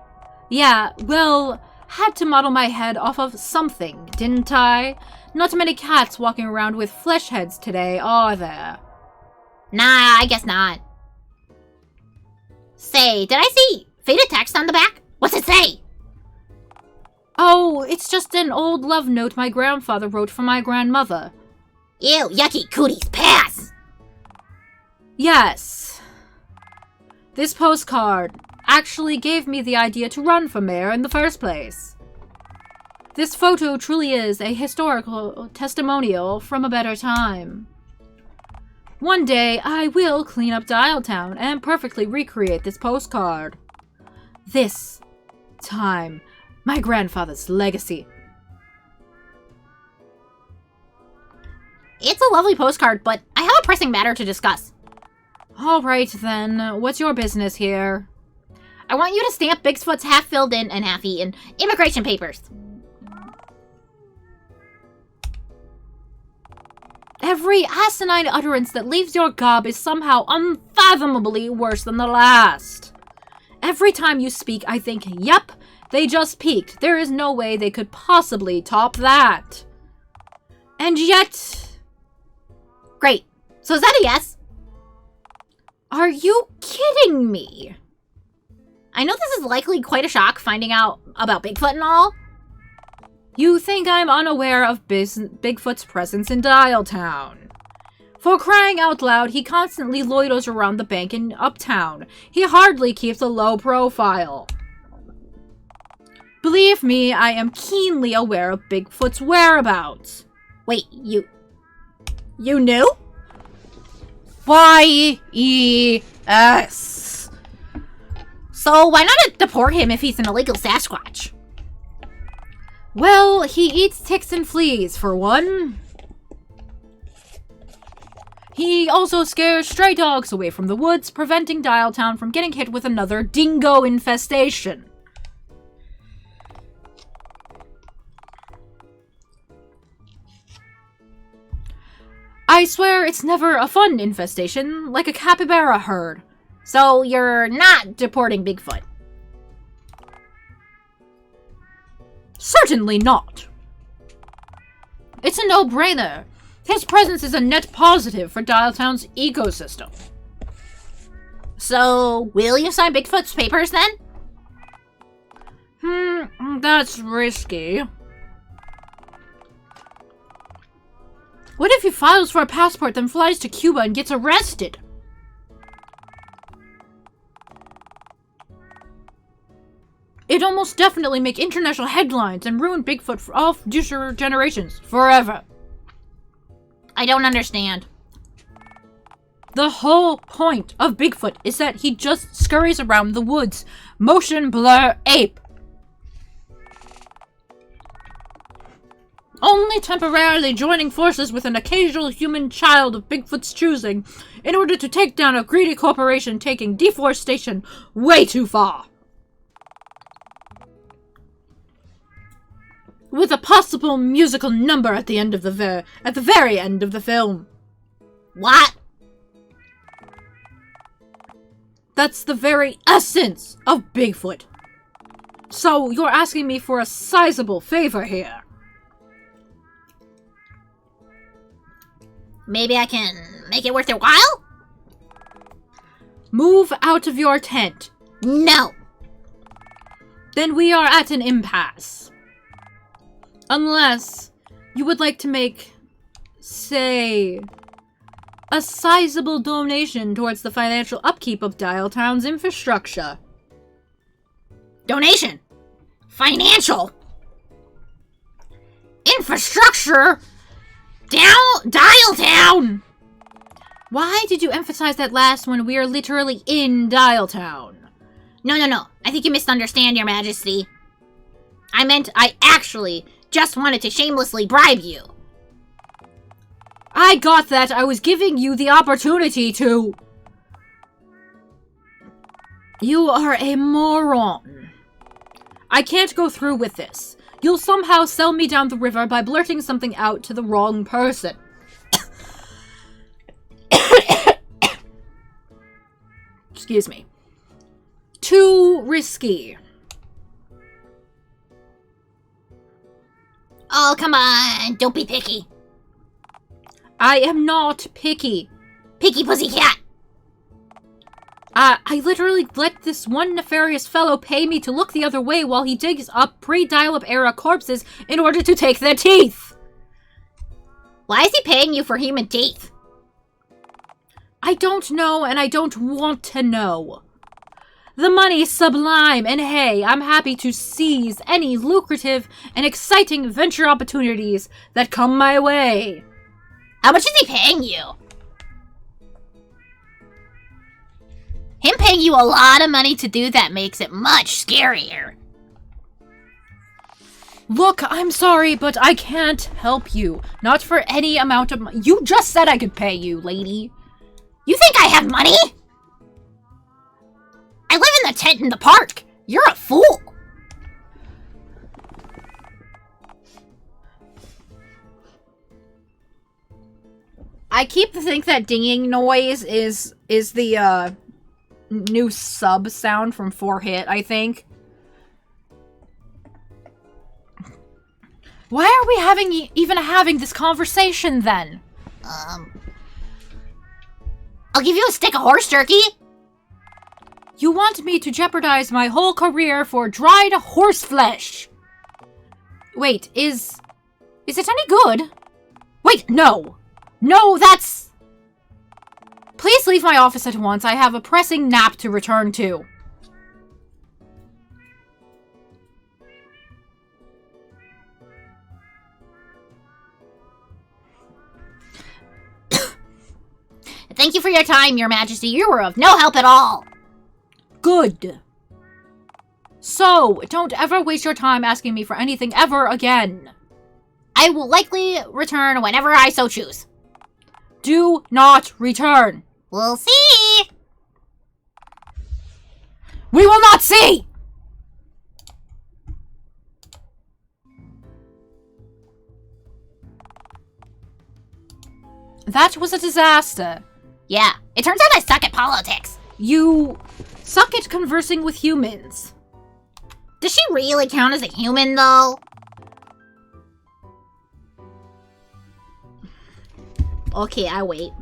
[SPEAKER 1] Yeah, well, had to model my head off of something, didn't I? Not many cats walking around with flesh heads today, are there?
[SPEAKER 2] Nah, I guess not. Say, did I see faded text on the back? What's it say?
[SPEAKER 1] Oh, it's just an old love note my grandfather wrote for my grandmother.
[SPEAKER 2] Ew, yucky cooties, pass!
[SPEAKER 1] Yes. This postcard actually gave me the idea to run for mayor in the first place. This photo truly is a historical testimonial from a better time. One day, I will clean up Dialtown and perfectly recreate this postcard. This time, my grandfather's legacy.
[SPEAKER 2] It's a lovely postcard, but I have a pressing matter to discuss.
[SPEAKER 1] Alright then, what's your business here?
[SPEAKER 2] I want you to stamp Bigfoot's half-filled in and half-eaten immigration papers.
[SPEAKER 1] Every asinine utterance that leaves your gob is somehow unfathomably worse than the last. Every time you speak, I think, yep, they just peaked. There is no way they could possibly top that. And yet...
[SPEAKER 2] Great. So is that a yes?
[SPEAKER 1] Are you kidding me?
[SPEAKER 2] I know this is likely quite a shock, finding out about Bigfoot and all.
[SPEAKER 1] You think I'm unaware of Bigfoot's presence in Dialtown? For crying out loud, he constantly loiters around the bank in Uptown. He hardly keeps a low profile. Believe me, I am keenly aware of Bigfoot's whereabouts.
[SPEAKER 2] Wait, you knew?
[SPEAKER 1] Y-E-S.
[SPEAKER 2] So why not deport him if he's an illegal Sasquatch?
[SPEAKER 1] Well, he eats ticks and fleas, for one. He also scares stray dogs away from the woods, preventing Dialtown from getting hit with another dingo infestation. I swear it's never a fun infestation, like a capybara herd.
[SPEAKER 2] So you're not deporting Bigfoot?
[SPEAKER 1] Certainly not. It's a no-brainer. His presence is a net positive for Dialtown's ecosystem.
[SPEAKER 2] So, will you sign Bigfoot's papers then?
[SPEAKER 1] That's risky. What if he files for a passport, then flies to Cuba and gets arrested? It'd almost definitely make international headlines and ruin Bigfoot for all future generations. Forever.
[SPEAKER 2] I don't understand.
[SPEAKER 1] The whole point of Bigfoot is that he just scurries around the woods. Motion blur ape. Only temporarily joining forces with an occasional human child of Bigfoot's choosing in order to take down a greedy corporation taking deforestation way too far. With a possible musical number at the end of the very end of the film.
[SPEAKER 2] What?
[SPEAKER 1] That's the very essence of Bigfoot. So you're asking me for a sizable favor here.
[SPEAKER 2] Maybe I can make it worth your while?
[SPEAKER 1] Move out of your tent.
[SPEAKER 2] No.
[SPEAKER 1] Then we are at an impasse. Unless you would like to make, say, a sizable donation towards the financial upkeep of Dialtown's infrastructure.
[SPEAKER 2] Donation. Financial. Infrastructure. Dialtown.
[SPEAKER 1] Why did you emphasize that last when we are literally in Dialtown?
[SPEAKER 2] No. I think you misunderstand, Your Majesty. I meant I actually just wanted to shamelessly bribe you.
[SPEAKER 1] I got that. I was giving you the opportunity to. You are a moron. I can't go through with this. You'll somehow sell me down the river by blurting something out to the wrong person. Excuse me. Too risky.
[SPEAKER 2] Oh, come on. Don't be picky.
[SPEAKER 1] I am not picky.
[SPEAKER 2] Picky pussycat.
[SPEAKER 1] I literally let this one nefarious fellow pay me to look the other way while he digs up pre-dial-up era corpses in order to take their teeth.
[SPEAKER 2] Why is he paying you for human teeth?
[SPEAKER 1] I don't know, and I don't want to know. The money's sublime, and hey, I'm happy to seize any lucrative and exciting venture opportunities that come my way.
[SPEAKER 2] How much is he paying you? Him paying you a lot of money to do that makes it much scarier.
[SPEAKER 1] Look, I'm sorry, but I can't help you. Not for any amount of money. You just said I could pay you, lady.
[SPEAKER 2] You think I have money? I live in the tent in the park. You're a fool.
[SPEAKER 1] I keep to think that dinging noise is the new sub sound from 4-Hit, I think. Why are we even having this conversation then?
[SPEAKER 2] I'll give you a stick of horse jerky.
[SPEAKER 1] You want me to jeopardize my whole career for dried horse flesh? Wait, is it any good? Wait, no. No, that's... Please leave my office at once. I have a pressing nap to return to.
[SPEAKER 2] Thank you for your time, Your Majesty. You were of no help at all.
[SPEAKER 1] Good. So, don't ever waste your time asking me for anything ever again.
[SPEAKER 2] I will likely return whenever I so choose.
[SPEAKER 1] Do not return.
[SPEAKER 2] We'll see.
[SPEAKER 1] We will not see! That was a disaster.
[SPEAKER 2] Yeah, it turns out I suck at politics.
[SPEAKER 1] You suck at conversing with humans.
[SPEAKER 2] Does she really count as a human, though? Okay, I wait.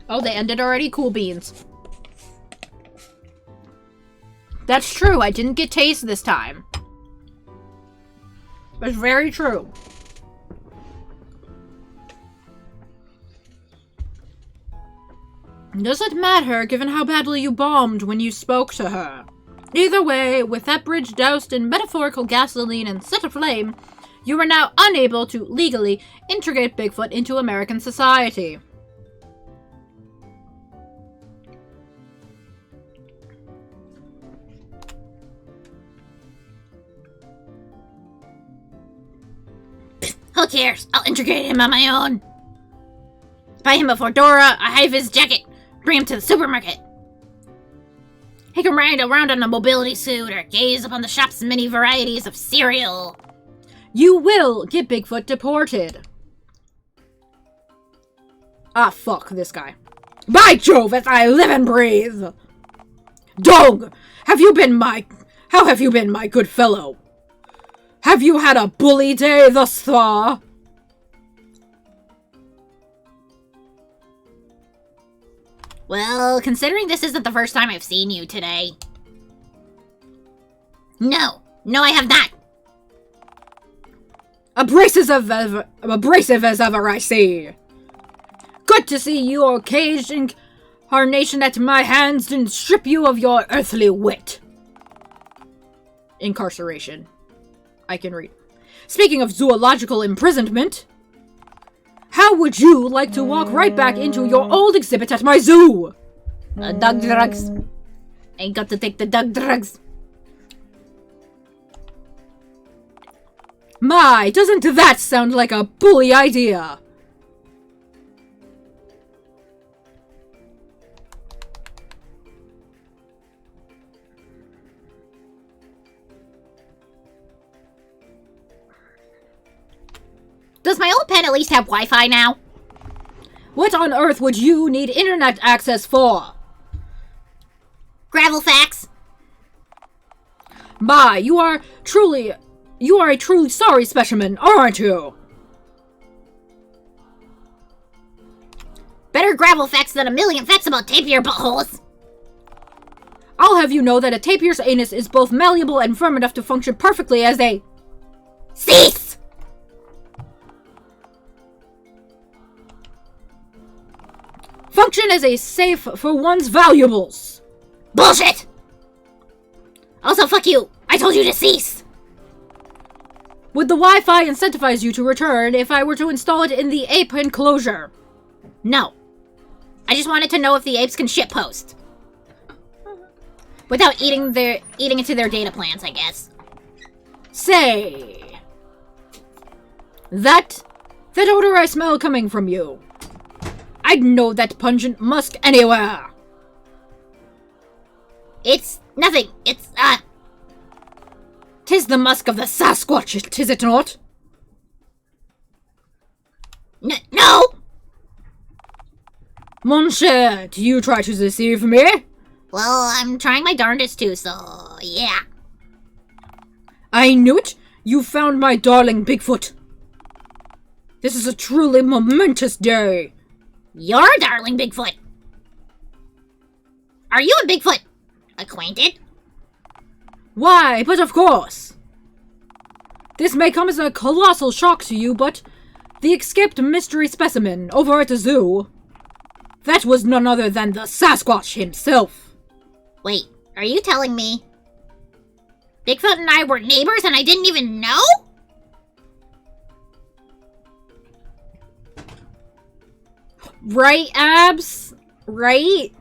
[SPEAKER 1] Oh, they ended already? Cool beans. That's true, I didn't get taste this time. That's very true. Does it matter, given how badly you bombed when you spoke to her? Either way, with that bridge doused in metaphorical gasoline and set aflame, you are now unable to legally integrate Bigfoot into American society.
[SPEAKER 2] Who cares? I'll integrate him on my own. Buy him a fedora, a high-vis jacket, bring him to the supermarket. He can ride around in a mobility suit or gaze upon the shop's many varieties of cereal.
[SPEAKER 1] You will get Bigfoot deported. Ah, fuck this guy. By Jove, as I live and breathe! Dog, how have you been, my good fellow? Have you had a bully day thus far?
[SPEAKER 2] Well, considering this isn't the first time I've seen you today. No, I have not.
[SPEAKER 1] Abrasive as ever I see. Good to see your caged incarnation at my hands didn't strip you of your earthly wit. Incarceration. I can read. Speaking of zoological imprisonment, how would you like to walk right back into your old exhibit at my zoo?
[SPEAKER 2] Dog drugs. Ain't got to take the dog drugs.
[SPEAKER 1] My, doesn't that sound like a bully idea?
[SPEAKER 2] Does my old pen at least have Wi-Fi now?
[SPEAKER 1] What on earth would you need internet access for?
[SPEAKER 2] Gravel facts.
[SPEAKER 1] My, you are a truly sorry specimen, aren't you?
[SPEAKER 2] Better gravel facts than a million facts about tapir buttholes.
[SPEAKER 1] I'll have you know that a tapir's anus is both malleable and firm enough to function perfectly as a...
[SPEAKER 2] Cease!
[SPEAKER 1] Function as a safe for one's valuables.
[SPEAKER 2] Bullshit! Also, fuck you. I told you to cease.
[SPEAKER 1] Would the Wi-Fi incentivize you to return if I were to install it in the ape enclosure?
[SPEAKER 2] No. I just wanted to know if the apes can shitpost. Without eating into their data plans, I guess.
[SPEAKER 1] Say... That odor I smell coming from you. I'd know that pungent musk anywhere.
[SPEAKER 2] It's nothing. It's,
[SPEAKER 1] 'Tis the musk of the Sasquatch, 'tis it not?
[SPEAKER 2] No!
[SPEAKER 1] Mon cher, do you try to deceive me?
[SPEAKER 2] Well, I'm trying my darndest to, so yeah.
[SPEAKER 1] I knew it! You found my darling Bigfoot. This is a truly momentous day.
[SPEAKER 2] Your darling Bigfoot. Are you and Bigfoot acquainted?
[SPEAKER 1] Why, but of course. This may come as a colossal shock to you, but the escaped mystery specimen over at the zoo, that was none other than the Sasquatch himself.
[SPEAKER 2] Wait, are you telling me Bigfoot and I were neighbors and I didn't even know?
[SPEAKER 1] Right, Abs? Right?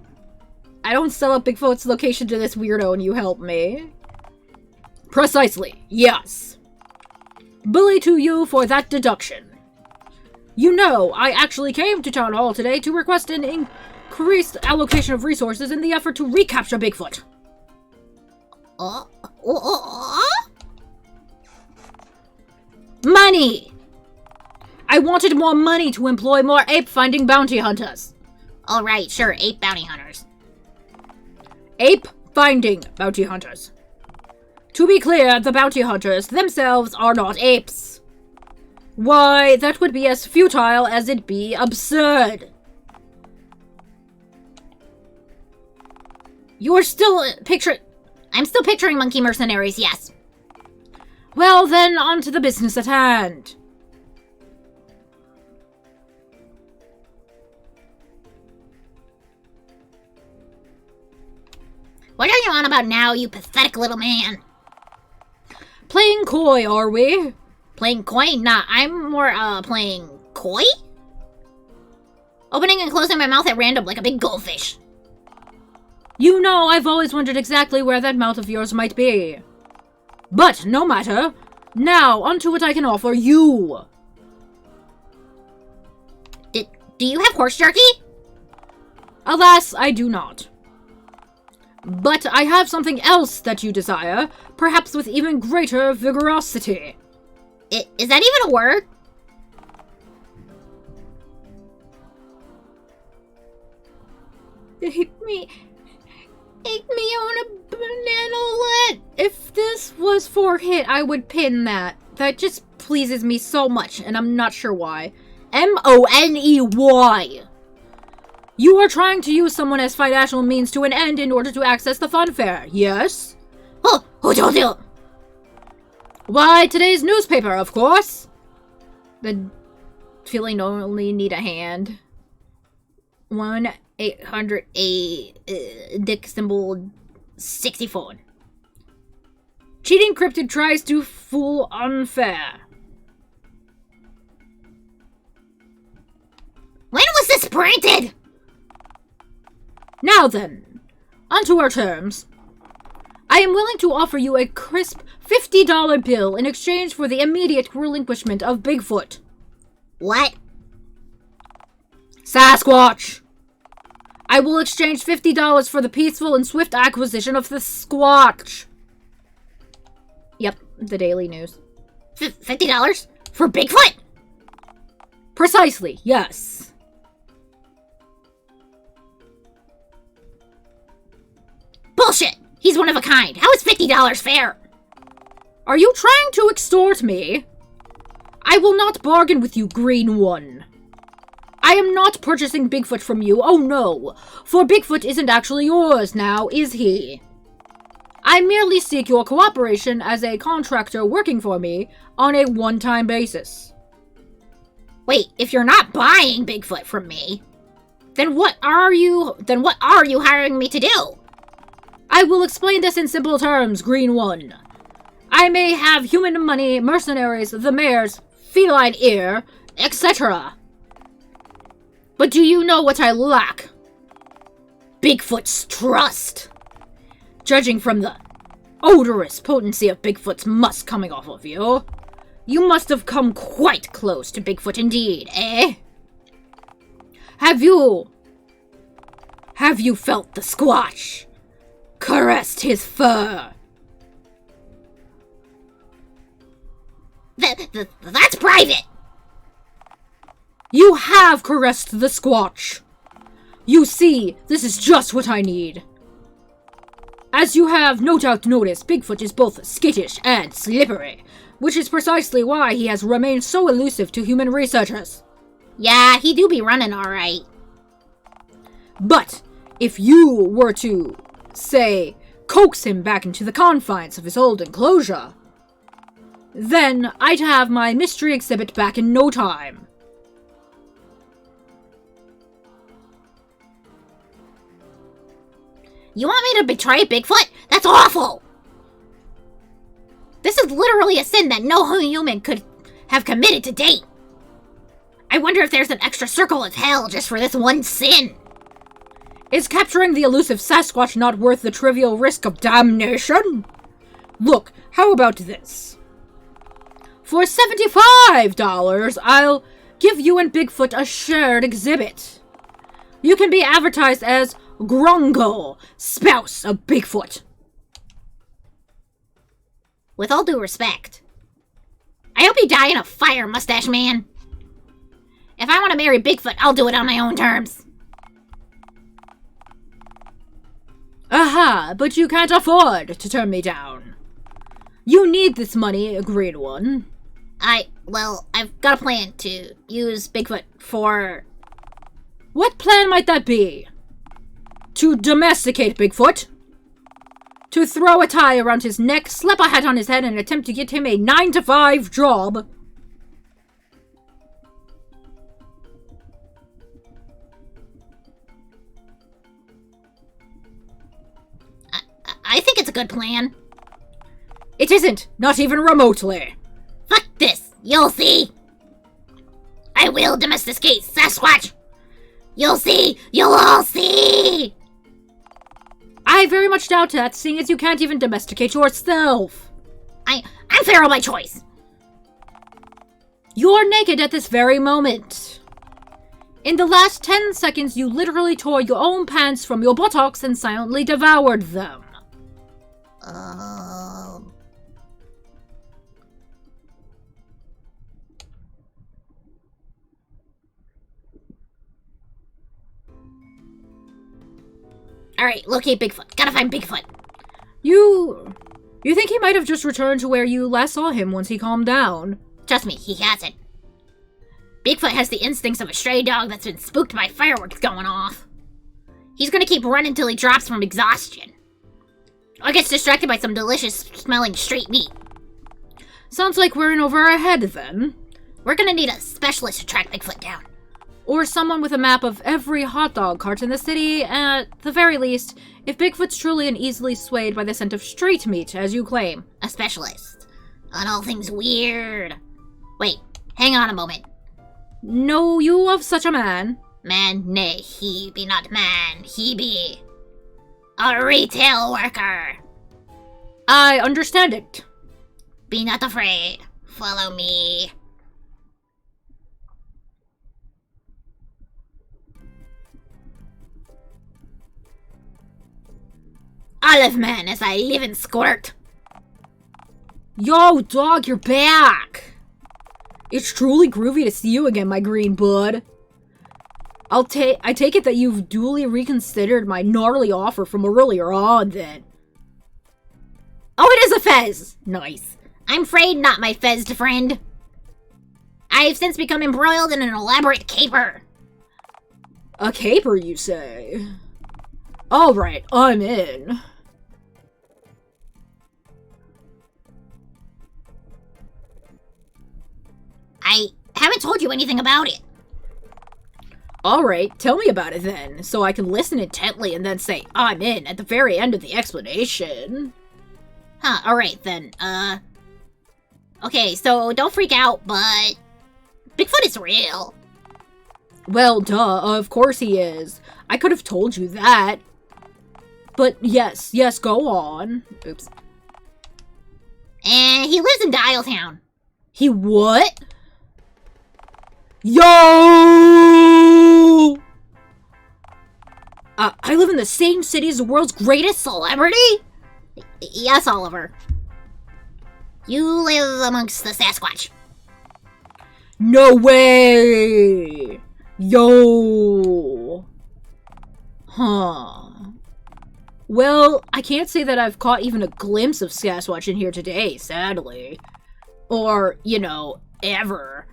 [SPEAKER 1] I don't sell up Bigfoot's location to this weirdo and you help me. Precisely, yes. Bully to you for that deduction. You know, I actually came to Town Hall today to request an increased allocation of resources in the effort to recapture Bigfoot. Money! I wanted more money to employ more ape-finding bounty hunters.
[SPEAKER 2] Alright, sure, ape bounty hunters.
[SPEAKER 1] Ape-finding bounty hunters. To be clear, the bounty hunters themselves are not apes. Why, that would be as futile as it be absurd. You're still
[SPEAKER 2] I'm still picturing monkey mercenaries, yes.
[SPEAKER 1] Well then, on to the business at hand.
[SPEAKER 2] What are you on about now, you pathetic little man?
[SPEAKER 1] Playing coy, are we?
[SPEAKER 2] Playing coy? Nah, I'm more, playing coy? Opening and closing my mouth at random like a big goldfish.
[SPEAKER 1] You know, I've always wondered exactly where that mouth of yours might be. But, no matter. Now, onto what I can offer you.
[SPEAKER 2] Do you have horse jerky?
[SPEAKER 1] Alas, I do not. But I have something else that you desire, perhaps with even greater vigorosity.
[SPEAKER 2] Is that even a word?
[SPEAKER 1] Hit me on a banana. If this was for hit, I would pin that. That just pleases me so much, and I'm not sure why. M-O-N-E-Y. You are trying to use someone as financial means to an end in order to access the fun fair, yes?
[SPEAKER 2] Oh, who told you?
[SPEAKER 1] Why, today's newspaper, of course. The feeling only need a hand.
[SPEAKER 2] 1-800-A dick symbol 64.
[SPEAKER 1] Cheating Cryptid tries to fool unfair.
[SPEAKER 2] When was this printed?
[SPEAKER 1] Now then, onto our terms. I am willing to offer you a crisp $50 bill in exchange for the immediate relinquishment of Bigfoot.
[SPEAKER 2] What?
[SPEAKER 1] Sasquatch! I will exchange $50 for the peaceful and swift acquisition of the Squatch. Yep, the Daily News.
[SPEAKER 2] $50? For Bigfoot?
[SPEAKER 1] Precisely, yes.
[SPEAKER 2] Bullshit! He's one of a kind. How is $50 fair?
[SPEAKER 1] Are you trying to extort me? I will not bargain with you, Green One. I am not purchasing Bigfoot from you, oh no, for Bigfoot isn't actually yours now, is he? I merely seek your cooperation as a contractor working for me on a one-time basis.
[SPEAKER 2] Wait, if you're not buying Bigfoot from me, then what are you hiring me to do?
[SPEAKER 1] I will explain this in simple terms, Green One. I may have human money, mercenaries, the mayor's feline ear, etc. But do you know what I lack? Bigfoot's trust. Judging from the odorous potency of Bigfoot's musk coming off of you, you must have come quite close to Bigfoot indeed, eh? Have you felt the Squatch? Caressed his fur?
[SPEAKER 2] That's private!
[SPEAKER 1] You have caressed the Squatch. You see, this is just what I need. As you have no doubt noticed, Bigfoot is both skittish and slippery, which is precisely why he has remained so elusive to human researchers.
[SPEAKER 2] Yeah, he do be running alright.
[SPEAKER 1] But if you were to, say, coax him back into the confines of his old enclosure, then I'd have my mystery exhibit back in no time.
[SPEAKER 2] You want me to betray Bigfoot? That's awful! This is literally a sin that no human could have committed to date. I wonder if there's an extra circle of hell just for this one sin.
[SPEAKER 1] Is capturing the elusive Sasquatch not worth the trivial risk of damnation? Look, how about this? For $75, I'll give you and Bigfoot a shared exhibit. You can be advertised as Grungo, spouse of Bigfoot.
[SPEAKER 2] With all due respect, I hope you die in a fire, Mustache Man. If I want to marry Bigfoot, I'll do it on my own terms.
[SPEAKER 1] Aha, but you can't afford to turn me down. You need this money, Green One.
[SPEAKER 2] I've got a plan to use Bigfoot for...
[SPEAKER 1] What plan might that be? To domesticate Bigfoot? to throw a tie around his neck, slap a hat on his head, and attempt to get him a 9-to-5 job.
[SPEAKER 2] I think it's a good plan.
[SPEAKER 1] It isn't, not even remotely.
[SPEAKER 2] Fuck this, you'll see. I will domesticate Sasquatch. You'll see, you'll all see.
[SPEAKER 1] I very much doubt that, seeing as you can't even domesticate yourself.
[SPEAKER 2] I'm feral by choice.
[SPEAKER 1] You're naked at this very moment. In the last 10 seconds, you literally tore your own pants from your buttocks and silently devoured them.
[SPEAKER 2] Alright, locate Bigfoot. Gotta find Bigfoot.
[SPEAKER 1] You think he might have just returned to where you last saw him once he calmed down?
[SPEAKER 2] Trust me, he hasn't. Bigfoot has the instincts of a stray dog that's been spooked by fireworks going off. He's gonna keep running till he drops from exhaustion. Or gets distracted by some delicious smelling street meat.
[SPEAKER 1] Sounds like we're in over our head then.
[SPEAKER 2] We're gonna need a specialist to track Bigfoot down.
[SPEAKER 1] Or someone with a map of every hot dog cart in the city, at the very least, if Bigfoot's truly and easily swayed by the scent of street meat, as you claim.
[SPEAKER 2] A specialist. On all things weird. Wait, hang on a moment.
[SPEAKER 1] Know you of such a man?
[SPEAKER 2] Man, nay, he be not man, he be a retail worker.
[SPEAKER 1] I understand it.
[SPEAKER 2] Be not afraid. Follow me. Olive man, as I live and squirt.
[SPEAKER 1] Yo, dog, you're back. It's truly groovy to see you again, my green bud. I take it that you've duly reconsidered my gnarly offer from earlier on, then.
[SPEAKER 2] Oh, it is a fez! Nice. I'm afraid not, my fezzed friend. I've since become embroiled in an elaborate caper.
[SPEAKER 1] A caper, you say? Alright, I'm in.
[SPEAKER 2] I haven't told you anything about it.
[SPEAKER 1] Alright, tell me about it then, so I can listen intently and then say, I'm in, at the very end of the explanation.
[SPEAKER 2] Huh, alright then, okay, so don't freak out, but Bigfoot is real.
[SPEAKER 1] Well, duh, of course he is. I could have told you that. But yes, go on. Oops.
[SPEAKER 2] And he lives in Dialtown.
[SPEAKER 1] He what? Yo! I live in the same city as the world's greatest celebrity?
[SPEAKER 2] Yes, Oliver. You live amongst the Sasquatch.
[SPEAKER 1] No way! Yo! Huh. Well, I can't say that I've caught even a glimpse of Sasquatch in here today, sadly. Or, you know, ever.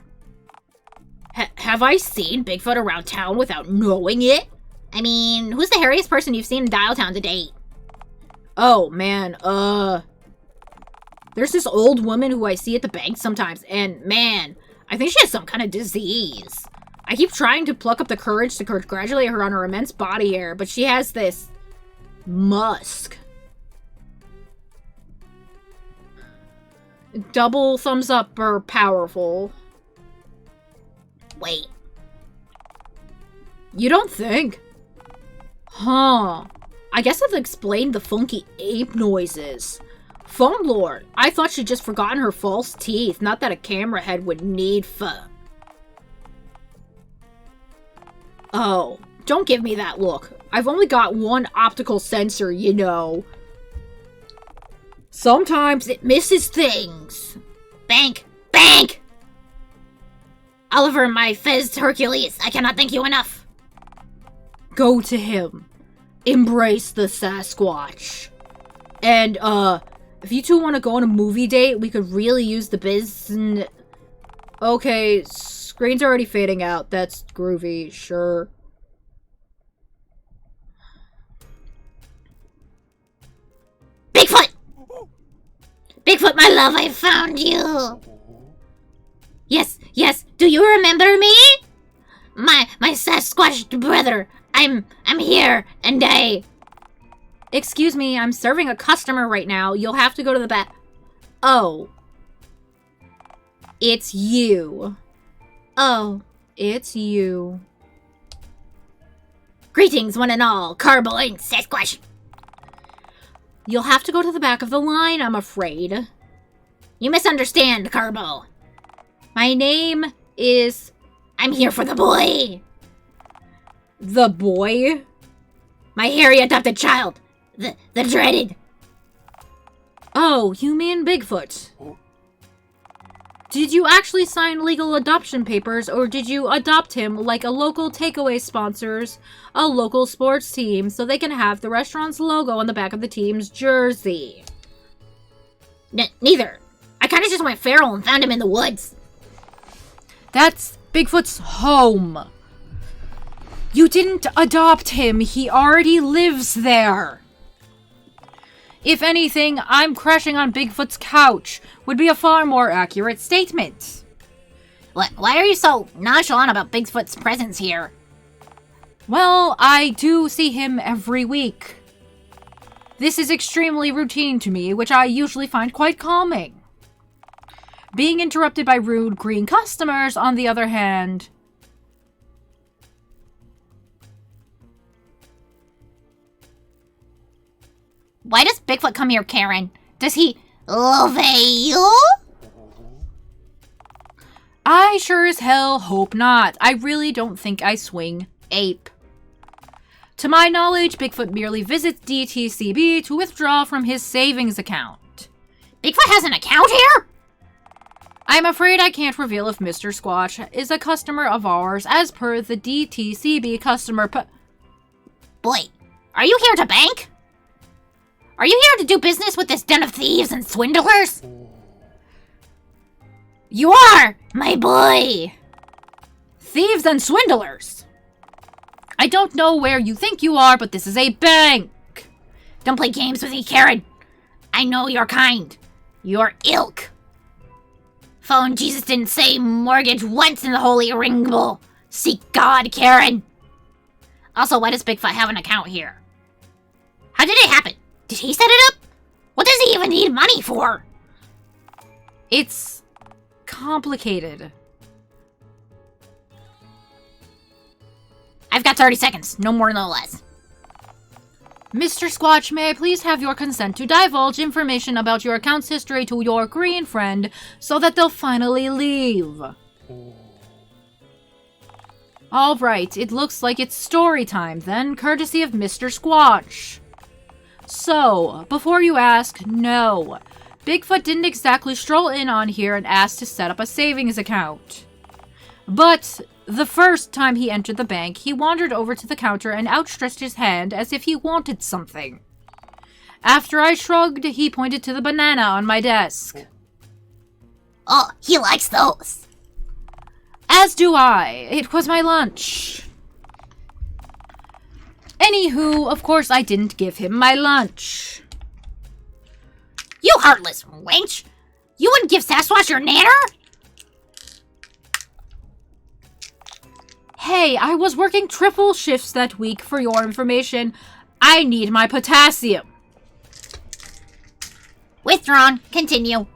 [SPEAKER 1] Have I seen Bigfoot around town without knowing it?
[SPEAKER 2] I mean, who's the hairiest person you've seen in Dialtown to date?
[SPEAKER 1] Oh, man, there's this old woman who I see at the bank sometimes, and man, I think she has some kind of disease. I keep trying to pluck up the courage to congratulate her on her immense body hair, but she has this musk. Double thumbs up or powerful.
[SPEAKER 2] Wait.
[SPEAKER 1] You don't think? Huh. I guess I've explained the funky ape noises. Phone Lord, I thought she'd just forgotten her false teeth, not that a camera head would need Oh, don't give me that look. I've only got one optical sensor, you know. Sometimes it misses things.
[SPEAKER 2] Bank! Bank! Oliver, my Fez Hercules, I cannot thank you enough.
[SPEAKER 1] Go to him. Embrace the Sasquatch. And, if you two want to go on a movie date, we could really use the business. Okay, screen's already fading out. That's groovy, sure.
[SPEAKER 2] Bigfoot, my love, I found you! Yes, do you remember me? My Sasquatch brother. I'm here, and I...
[SPEAKER 1] Excuse me, I'm serving a customer right now. You'll have to go to the back. Oh. It's you. Oh, it's you.
[SPEAKER 2] Greetings, one and all, Carbo and Sasquatch.
[SPEAKER 1] You'll have to go to the back of the line, I'm afraid.
[SPEAKER 2] You misunderstand, Carbo.
[SPEAKER 1] My name is...
[SPEAKER 2] I'm here for the boy.
[SPEAKER 1] The boy?
[SPEAKER 2] My hairy adopted child. The dreaded.
[SPEAKER 1] Oh, you mean Bigfoot. Did you actually sign legal adoption papers, or did you adopt him like a local takeaway sponsors a local sports team so they can have the restaurant's logo on the back of the team's jersey?
[SPEAKER 2] Neither. I kind of just went feral and found him in the woods.
[SPEAKER 1] That's Bigfoot's home. You didn't adopt him. He already lives there. If anything, I'm crashing on Bigfoot's couch would be a far more accurate statement.
[SPEAKER 2] Why are you so nonchalant about Bigfoot's presence here?
[SPEAKER 1] Well, I do see him every week. This is extremely routine to me, which I usually find quite calming. Being interrupted by rude green customers, on the other hand...
[SPEAKER 2] Why does Bigfoot come here, Karen? Does he love you?
[SPEAKER 1] I sure as hell hope not. I really don't think I swing ape. To my knowledge, Bigfoot merely visits DTCB to withdraw from his savings account.
[SPEAKER 2] Bigfoot has an account here?
[SPEAKER 1] I'm afraid I can't reveal if Mr. Squatch is a customer of ours as per the DTCB customer
[SPEAKER 2] Boy, are you here to bank? Are you here to do business with this den of thieves and swindlers? You are, my boy!
[SPEAKER 1] Thieves and swindlers! I don't know where you think you are, but this is a bank!
[SPEAKER 2] Don't play games with me, Karen. I know your kind. Your ilk. Phone Jesus didn't say mortgage once in the holy ring bowl. Seek God, Karen. Also, why does Bigfoot have an account here? How did it happen? Did he set it up? What does he even need money for?
[SPEAKER 1] It's complicated.
[SPEAKER 2] I've got 30 seconds, no more, no less.
[SPEAKER 1] Mr. Squatch, may I please have your consent to divulge information about your account's history to your green friend so that they'll finally leave? Alright, it looks like it's story time then, courtesy of Mr. Squatch. So, before you ask, no. Bigfoot didn't exactly stroll in on here and ask to set up a savings account. But the first time he entered the bank, he wandered over to the counter and outstretched his hand as if he wanted something. After I shrugged, he pointed to the banana on my desk.
[SPEAKER 2] Oh, he likes those.
[SPEAKER 1] As do I. It was my lunch. Anywho, of course I didn't give him my lunch.
[SPEAKER 2] You heartless wench! You wouldn't give Sasquatch your nanner?
[SPEAKER 1] Hey, I was working triple shifts that week for your information. I need my potassium.
[SPEAKER 2] Withdrawn. Continue.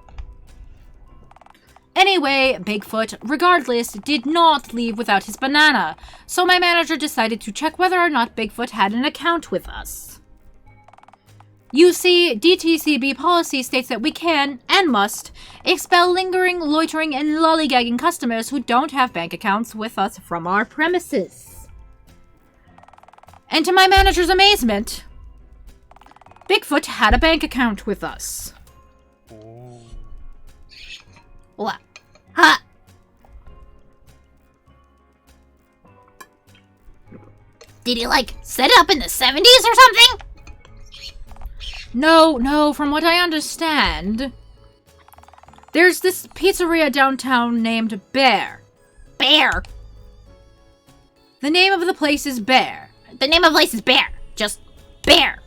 [SPEAKER 1] Anyway, Bigfoot, regardless, did not leave without his banana, so my manager decided to check whether or not Bigfoot had an account with us. You see, DTCB policy states that we can, and must, expel lingering, loitering, and lollygagging customers who don't have bank accounts with us from our premises. And to my manager's amazement, Bigfoot had a bank account with us.
[SPEAKER 2] What? Huh? Did he, set it up in the 70s or something?
[SPEAKER 1] No, from what I understand, there's this pizzeria downtown named Bear.
[SPEAKER 2] Bear?
[SPEAKER 1] The name of the place is Bear.
[SPEAKER 2] The name of the place is Bear. Just Bear.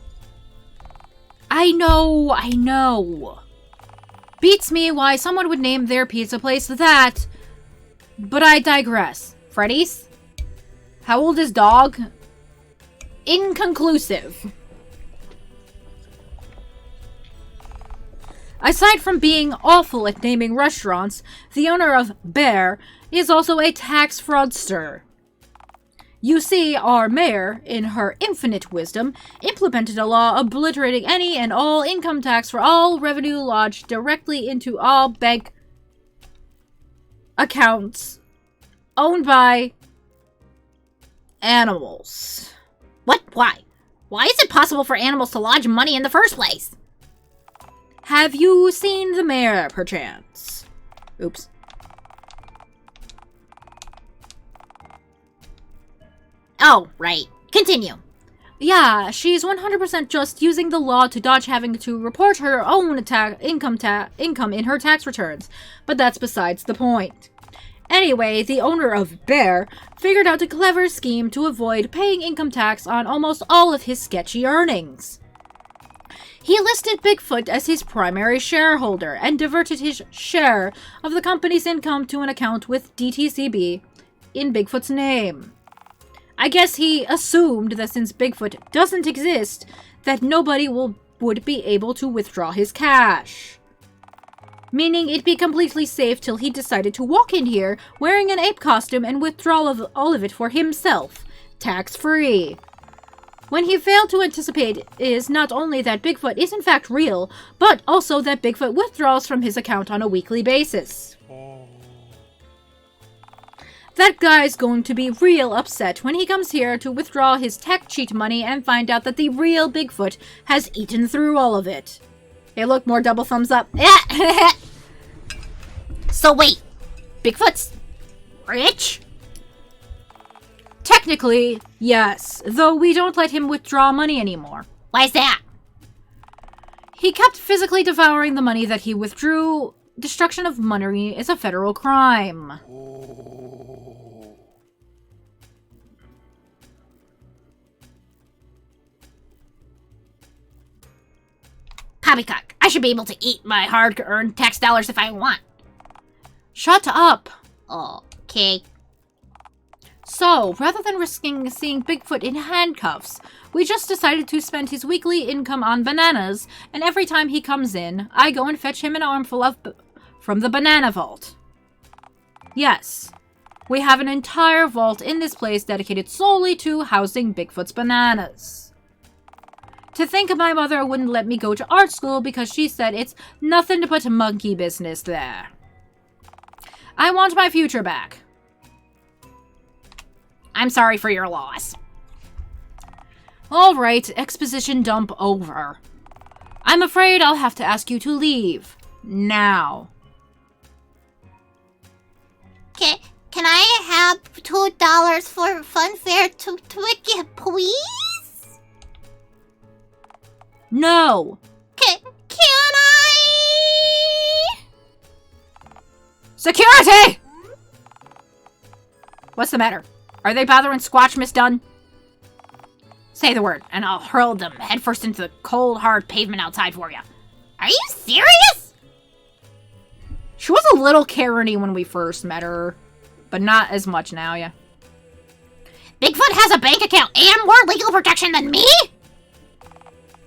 [SPEAKER 1] I know. Beats me why someone would name their pizza place that. But I digress. Freddy's? How old is dog? Inconclusive. Aside from being awful at naming restaurants, the owner of Bear is also a tax fraudster. You see, our mayor, in her infinite wisdom, implemented a law obliterating any and all income tax for all revenue lodged directly into all bank accounts owned by animals.
[SPEAKER 2] What? Why? Why is it possible for animals to lodge money in the first place?
[SPEAKER 1] Have you seen the mayor, perchance? Oops.
[SPEAKER 2] Oh, right. Continue.
[SPEAKER 1] Yeah, she's 100% just using the law to dodge having to report her own income in her tax returns, but that's besides the point. Anyway, the owner of Bear figured out a clever scheme to avoid paying income tax on almost all of his sketchy earnings. He listed Bigfoot as his primary shareholder and diverted his share of the company's income to an account with DTCB in Bigfoot's name. I guess he assumed that since Bigfoot doesn't exist, that nobody would be able to withdraw his cash. Meaning it'd be completely safe till he decided to walk in here wearing an ape costume and withdraw all of it for himself, tax-free. When he failed to anticipate is not only that Bigfoot is in fact real, but also that Bigfoot withdraws from his account on a weekly basis. That guy's going to be real upset when he comes here to withdraw his tech cheat money and find out that the real Bigfoot has eaten through all of it. Hey look, more double thumbs up.
[SPEAKER 2] So wait, Bigfoot's rich?
[SPEAKER 1] Technically, yes, though we don't let him withdraw money anymore.
[SPEAKER 2] Why's that?
[SPEAKER 1] He kept physically devouring the money that he withdrew. Destruction of money is a federal crime.
[SPEAKER 2] Poppycock, I should be able to eat my hard-earned tax dollars if I want.
[SPEAKER 1] Shut up!
[SPEAKER 2] Okay.
[SPEAKER 1] So, rather than risking seeing Bigfoot in handcuffs, we just decided to spend his weekly income on bananas, and every time he comes in, I go and fetch him an armful of from the banana vault. Yes, we have an entire vault in this place dedicated solely to housing Bigfoot's bananas. To think my mother wouldn't let me go to art school because she said it's nothing but monkey business there. I want my future back.
[SPEAKER 2] I'm sorry for your loss.
[SPEAKER 1] Alright, exposition dump over. I'm afraid I'll have to ask you to leave. Now.
[SPEAKER 2] Can I have $2 for Funfair ticket, please?
[SPEAKER 1] No!
[SPEAKER 2] Can I?
[SPEAKER 1] Security! What's the matter? Are they bothering Squatch, Miss Dunn?
[SPEAKER 2] Say the word, and I'll hurl them headfirst into the cold, hard pavement outside for you. Are you serious?
[SPEAKER 1] She was a little Karen-y when we first met her, but not as much now, yeah.
[SPEAKER 2] Bigfoot has a bank account and more legal protection than me?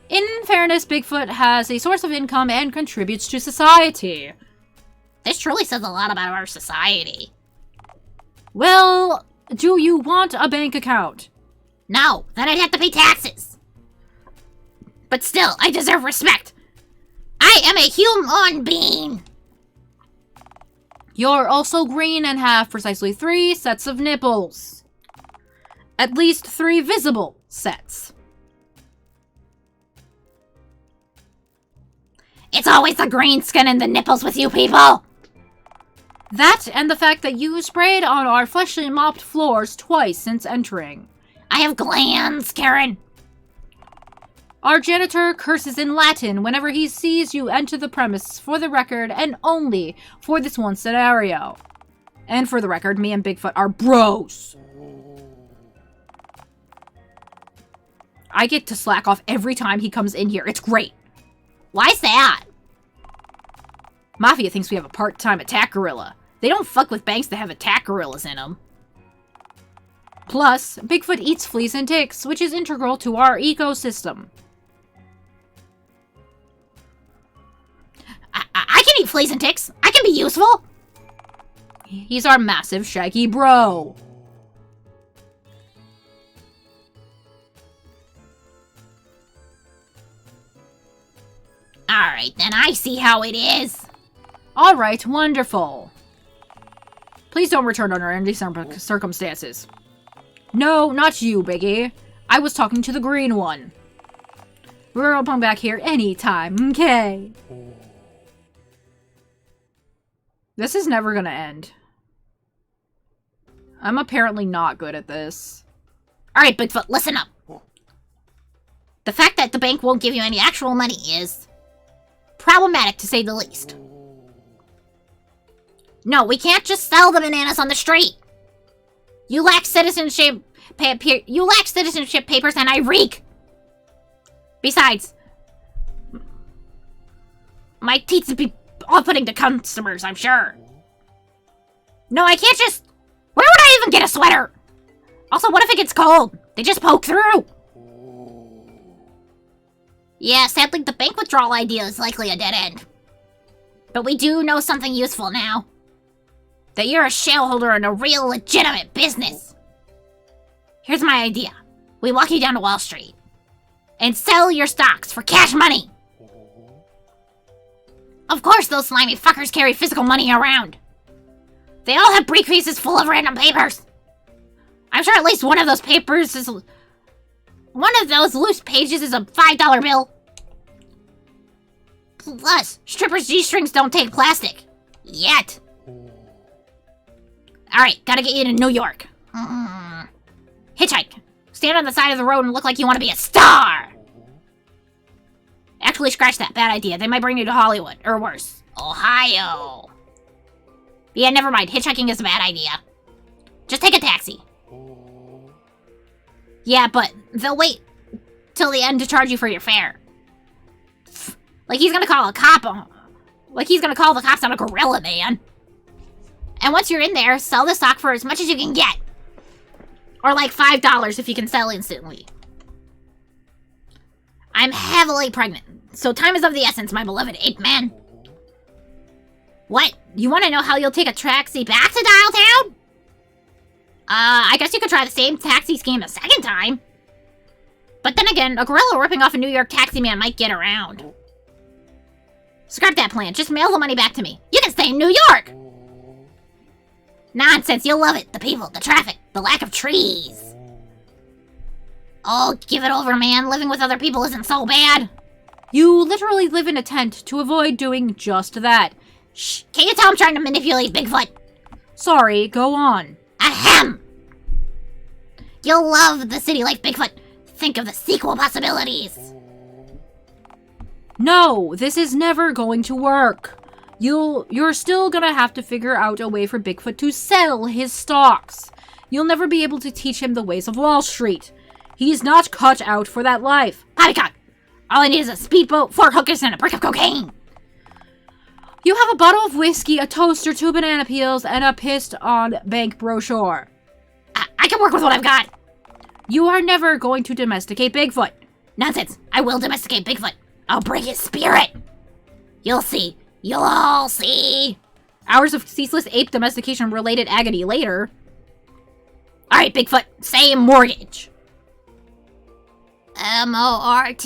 [SPEAKER 1] In fairness, Bigfoot has a source of income and contributes to society.
[SPEAKER 2] This truly says a lot about our society.
[SPEAKER 1] Well, do you want a bank account?
[SPEAKER 2] No, then I'd have to pay taxes. But still, I deserve respect. I am a human being.
[SPEAKER 1] You're also green and have precisely 3 sets of nipples. At least 3 visible sets.
[SPEAKER 2] It's always the green skin and the nipples with you people!
[SPEAKER 1] That and the fact that you sprayed on our freshly mopped floors twice since entering.
[SPEAKER 2] I have glands, Karen!
[SPEAKER 1] Our janitor curses in Latin whenever he sees you enter the premise, for the record, and only for this one scenario. And for the record, me and Bigfoot are bros. I get to slack off every time he comes in here. It's great.
[SPEAKER 2] Why's that?
[SPEAKER 1] Mafia thinks we have a part-time attack gorilla. They don't fuck with banks that have attack gorillas in them. Plus, Bigfoot eats fleas and ticks, which is integral to our ecosystem.
[SPEAKER 2] I can eat fleas and ticks. I can be useful.
[SPEAKER 1] He's our massive shaggy bro.
[SPEAKER 2] Alright, then I see how it is.
[SPEAKER 1] Alright, wonderful. Please don't return under any circumstances. No, not you, Biggie. I was talking to the green one. We're all come back here anytime, okay? This is never gonna end. I'm apparently not good at this.
[SPEAKER 2] Alright, Bigfoot, listen up. The fact that the bank won't give you any actual money is problematic, to say the least. No, we can't just sell the bananas on the street. You lack citizenship papers, and I reek. Besides, my teeth would be off-putting to customers, I'm sure. No, I can't just... Where would I even get a sweater? Also, what if it gets cold? They just poke through. Yeah, sadly, the bank withdrawal idea is likely a dead end. But we do know something useful now. That you're a shareholder in a real legitimate business. Here's my idea. We walk you down to Wall Street and sell your stocks for cash money. Of course those slimy fuckers carry physical money around. They all have briefcases full of random papers. I'm sure at least one of those papers is... One of those loose pages is a $5 bill. Plus, strippers' G-strings don't take plastic. Yet. Alright, gotta get you to New York. Hitchhike. Stand on the side of the road and look like you want to be a star. Actually, scratch that. Bad idea. They might bring you to Hollywood. Or worse, Ohio. Yeah, never mind. Hitchhiking is a bad idea. Just take a taxi. Yeah, but they'll wait till the end to charge you for your fare. Like he's gonna call a cop on... Like he's gonna call the cops on a gorilla, man. And once you're in there, sell the stock for as much as you can get. Or like $5 if you can sell instantly. I'm heavily pregnant, so time is of the essence, my beloved ape man. What? You want to know how you'll take a taxi back to Dialtown? I guess you could try the same taxi scheme a second time. But then again, a gorilla ripping off a New York taxi man might get around. Scrap that plan. Just mail the money back to me. You can stay in New York! Nonsense. You'll love it. The people, the traffic, the lack of trees. Oh, give it over, man. Living with other people isn't so bad.
[SPEAKER 1] You literally live in a tent to avoid doing just that.
[SPEAKER 2] Shh. Can you tell I'm trying to manipulate Bigfoot?
[SPEAKER 1] Sorry, go on.
[SPEAKER 2] Ahem! You'll love the city like Bigfoot. Think of the sequel possibilities.
[SPEAKER 1] No, this is never going to work. You're still gonna have to figure out a way for Bigfoot to sell his stocks. You'll never be able to teach him the ways of Wall Street. He's not cut out for that life.
[SPEAKER 2] Poppycock! All I need is a speedboat, 4 hookers, and a brick of cocaine.
[SPEAKER 1] You have a bottle of whiskey, a toaster, 2 banana peels, and a pissed on bank brochure.
[SPEAKER 2] I can work with what I've got.
[SPEAKER 1] You are never going to domesticate Bigfoot.
[SPEAKER 2] Nonsense. I will domesticate Bigfoot. I'll bring his spirit. You'll see. You'll all see.
[SPEAKER 1] Hours of ceaseless ape domestication related agony later.
[SPEAKER 2] Alright, Bigfoot, say mortgage. M-O-R-T-G-A-G-E.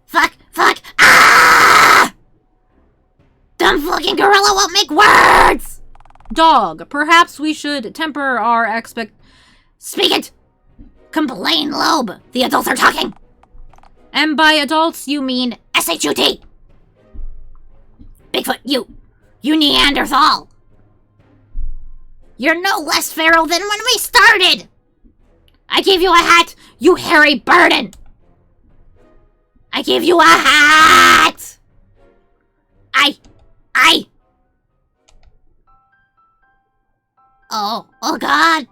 [SPEAKER 2] Fuck! Ah! Dumb fucking gorilla won't make words!
[SPEAKER 1] Dog, perhaps we should temper our
[SPEAKER 2] Speak it! Complain, Loeb. The adults are talking.
[SPEAKER 1] And by adults, you mean
[SPEAKER 2] S-H-U-T. Bigfoot, you Neanderthal. You're no less feral than when we started. I gave you a hat, you hairy burden. I gave you a hat. Oh God.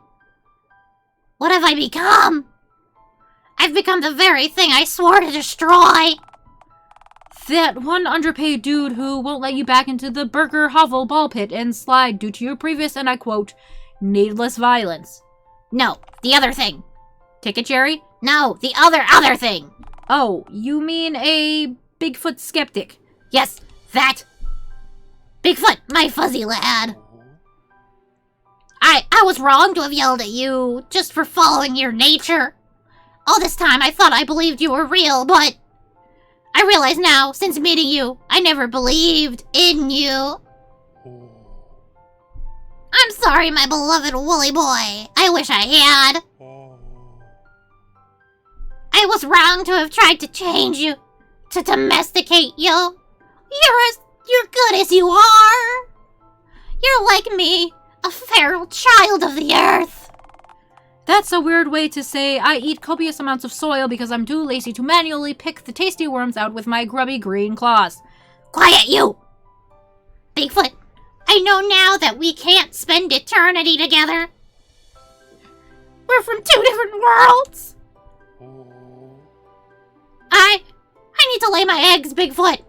[SPEAKER 2] What have I become? I I've become the very thing I swore to destroy.
[SPEAKER 1] That one underpaid dude who won't let you back into the Burger Hovel ball pit and slide due to your previous, and I quote, needless violence.
[SPEAKER 2] No, the other thing.
[SPEAKER 1] Ticket Jerry?
[SPEAKER 2] No, the other thing.
[SPEAKER 1] Oh, you mean a Bigfoot skeptic?
[SPEAKER 2] Yes, that. Bigfoot, my fuzzy lad. I was wrong to have yelled at you just for following your nature. All this time I thought I believed you were real, but I realize now, since meeting you, I never believed in you. I'm sorry, my beloved woolly boy. I wish I had. I was wrong to have tried to change you, to domesticate you. You're good as you are. You're like me, a feral child of the earth.
[SPEAKER 1] That's a weird way to say I eat copious amounts of soil because I'm too lazy to manually pick the tasty worms out with my grubby green claws.
[SPEAKER 2] Quiet, you! Bigfoot, I know now that we can't spend eternity together. We're from 2 different worlds. I need to lay my eggs, Bigfoot.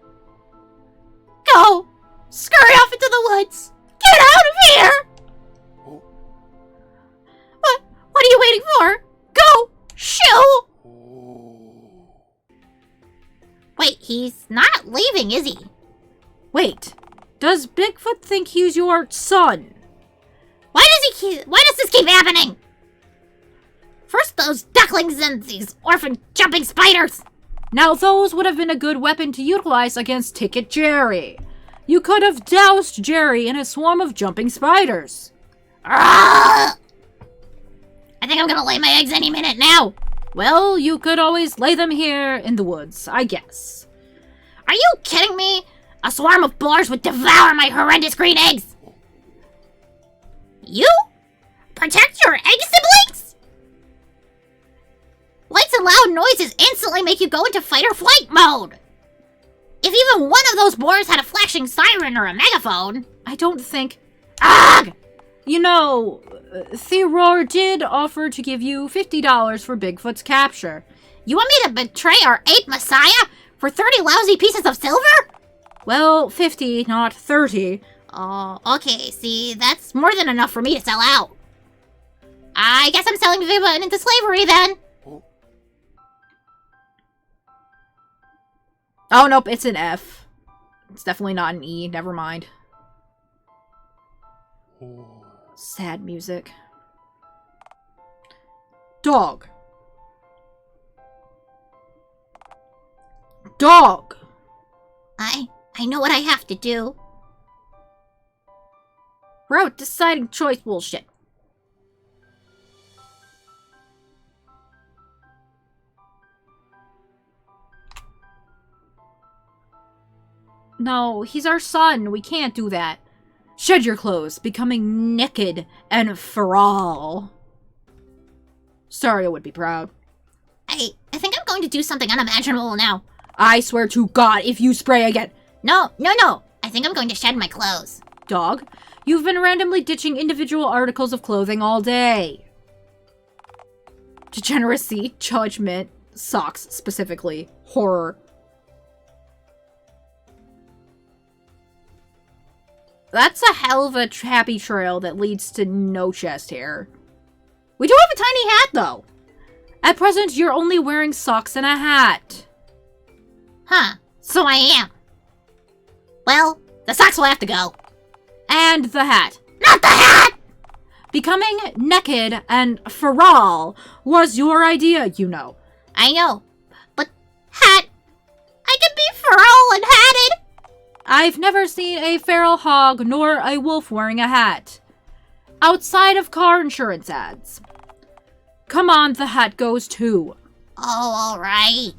[SPEAKER 2] Go! Scurry off into the woods! Get out of here! What are you waiting for? Go! Shoo! Wait, he's not leaving, is he?
[SPEAKER 1] Wait, does Bigfoot think he's your son?
[SPEAKER 2] Why does this keep happening? First those ducklings and these orphan jumping spiders.
[SPEAKER 1] Now those would have been a good weapon to utilize against Ticket Jerry. You could have doused Jerry in a swarm of jumping spiders.
[SPEAKER 2] I think I'm gonna lay my eggs any minute now.
[SPEAKER 1] Well, you could always lay them here in the woods, I guess.
[SPEAKER 2] Are you kidding me? A swarm of boars would devour my horrendous green eggs. You? Protect your egg siblings? Lights and loud noises instantly make you go into fight or flight mode. If even one of those boars had a flashing siren or a megaphone...
[SPEAKER 1] I don't think...
[SPEAKER 2] Ugh!
[SPEAKER 1] You know, Theroar did offer to give you $50 for Bigfoot's capture.
[SPEAKER 2] You want me to betray our ape messiah for 30 lousy pieces of silver?
[SPEAKER 1] Well, 50, not 30.
[SPEAKER 2] Oh, okay, see, that's more than enough for me to sell out. I guess I'm selling Bigfoot into slavery then.
[SPEAKER 1] Oh, nope, it's an F. It's definitely not an E, never mind. Sad music. Dog. Dog!
[SPEAKER 2] I know what I have to do.
[SPEAKER 1] Route deciding choice bullshit. No, he's our son. We can't do that. Shed your clothes, becoming naked and feral. Saria would be proud.
[SPEAKER 2] I think I'm going to do something unimaginable now.
[SPEAKER 1] I swear to God, if you spray again.
[SPEAKER 2] No. I think I'm going to shed my clothes.
[SPEAKER 1] Dog, you've been randomly ditching individual articles of clothing all day. Degeneracy, judgment, socks specifically, horror. That's a hell of a happy trail that leads to no chest hair. We do have a tiny hat, though. At present, you're only wearing socks and a hat.
[SPEAKER 2] Huh, so I am. Well, the socks will have to go.
[SPEAKER 1] And the hat.
[SPEAKER 2] Not the hat!
[SPEAKER 1] Becoming naked and feral was your idea, you know.
[SPEAKER 2] I know, but hat... I can be feral and hatted!
[SPEAKER 1] I've never seen a feral hog nor a wolf wearing a hat. Outside of car insurance ads. Come on, the hat goes too.
[SPEAKER 2] Oh, alright.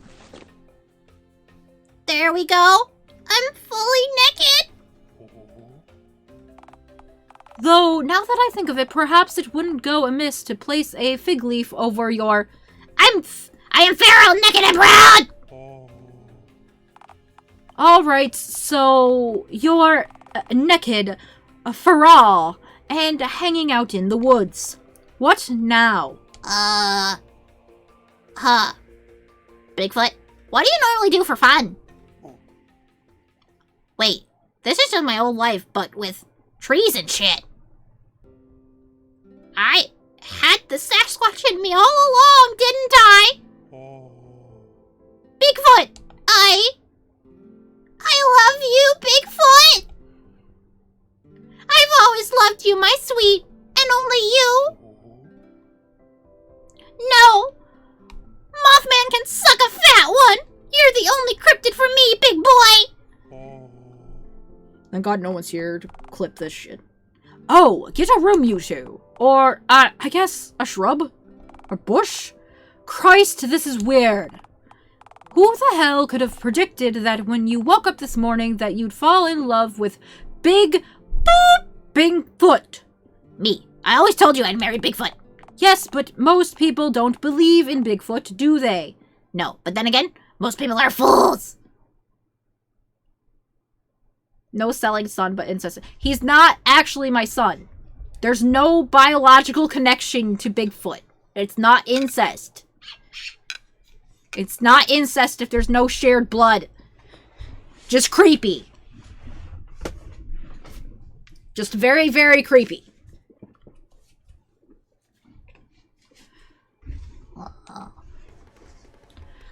[SPEAKER 2] There we go. I'm fully naked.
[SPEAKER 1] Though, now that I think of it, perhaps it wouldn't go amiss to place a fig leaf over your...
[SPEAKER 2] I am feral, naked, and proud!
[SPEAKER 1] Alright, so you're naked, feral, and hanging out in the woods. What now?
[SPEAKER 2] Bigfoot, what do you normally do for fun? Wait, this is just my old life, but with trees and shit. I had the Sasquatch in me all along, didn't I? Bigfoot, I love you, Bigfoot! I've always loved you, my sweet, and only you. No, Mothman can suck a fat one. You're the only cryptid for me, big boy.
[SPEAKER 1] Thank God no one's here to clip this shit. Oh, get a room, you two. Or, I guess, a shrub? A bush? Christ, this is weird. Who the hell could have predicted that when you woke up this morning that you'd fall in love with Bigfoot?
[SPEAKER 2] Me. I always told you I'd marry Bigfoot.
[SPEAKER 1] Yes, but most people don't believe in Bigfoot, do they?
[SPEAKER 2] No, but then again, most people are fools.
[SPEAKER 1] No selling son, but incest. He's not actually my son. There's no biological connection to Bigfoot. It's not incest. It's not incest if there's no shared blood. Just creepy. Just very, very creepy.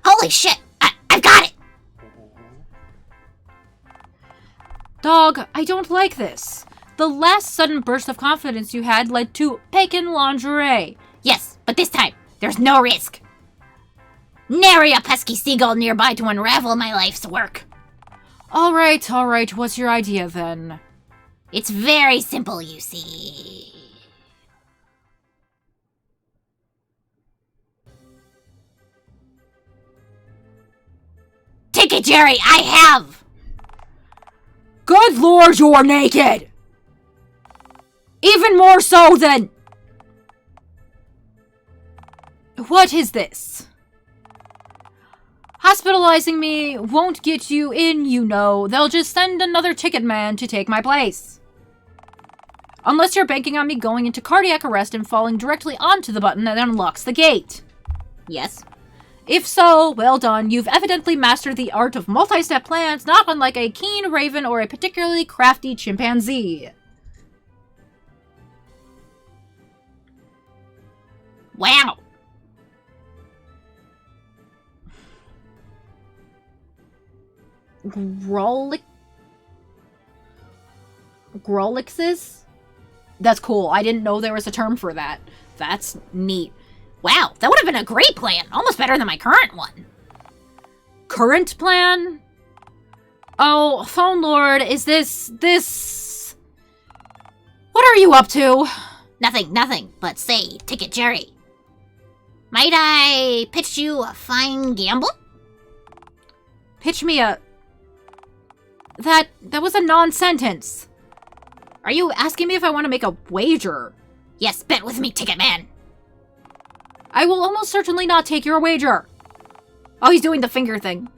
[SPEAKER 2] Holy shit! I've got it!
[SPEAKER 1] Dog, I don't like this. The last sudden burst of confidence you had led to bacon lingerie.
[SPEAKER 2] Yes, but this time, there's no risk. Nary a pesky seagull nearby to unravel my life's work.
[SPEAKER 1] Alright, what's your idea then?
[SPEAKER 2] It's very simple, you see. Take it, Jerry, I have!
[SPEAKER 1] Good lord, you're naked! Even more so than... What is this? Hospitalizing me won't get you in, you know. They'll just send another ticket man to take my place. Unless you're banking on me going into cardiac arrest and falling directly onto the button that unlocks the gate.
[SPEAKER 2] Yes.
[SPEAKER 1] If so, well done. You've evidently mastered the art of multi-step plans, not unlike a keen raven or a particularly crafty chimpanzee.
[SPEAKER 2] Wow.
[SPEAKER 1] Grolixes? That's cool. I didn't know there was a term for that. That's neat.
[SPEAKER 2] Wow, that would have been a great plan. Almost better than my current one.
[SPEAKER 1] Current plan? Oh, Phone Lord, is this... What are you up to?
[SPEAKER 2] Nothing, but say, Ticket Jerry. Might I pitch you a fine gamble?
[SPEAKER 1] Pitch me a... That was a non-sentence. Are you asking me if I want to make a wager?
[SPEAKER 2] Yes, bet with me, Ticket Man.
[SPEAKER 1] I will almost certainly not take your wager. Oh, he's doing the finger thing.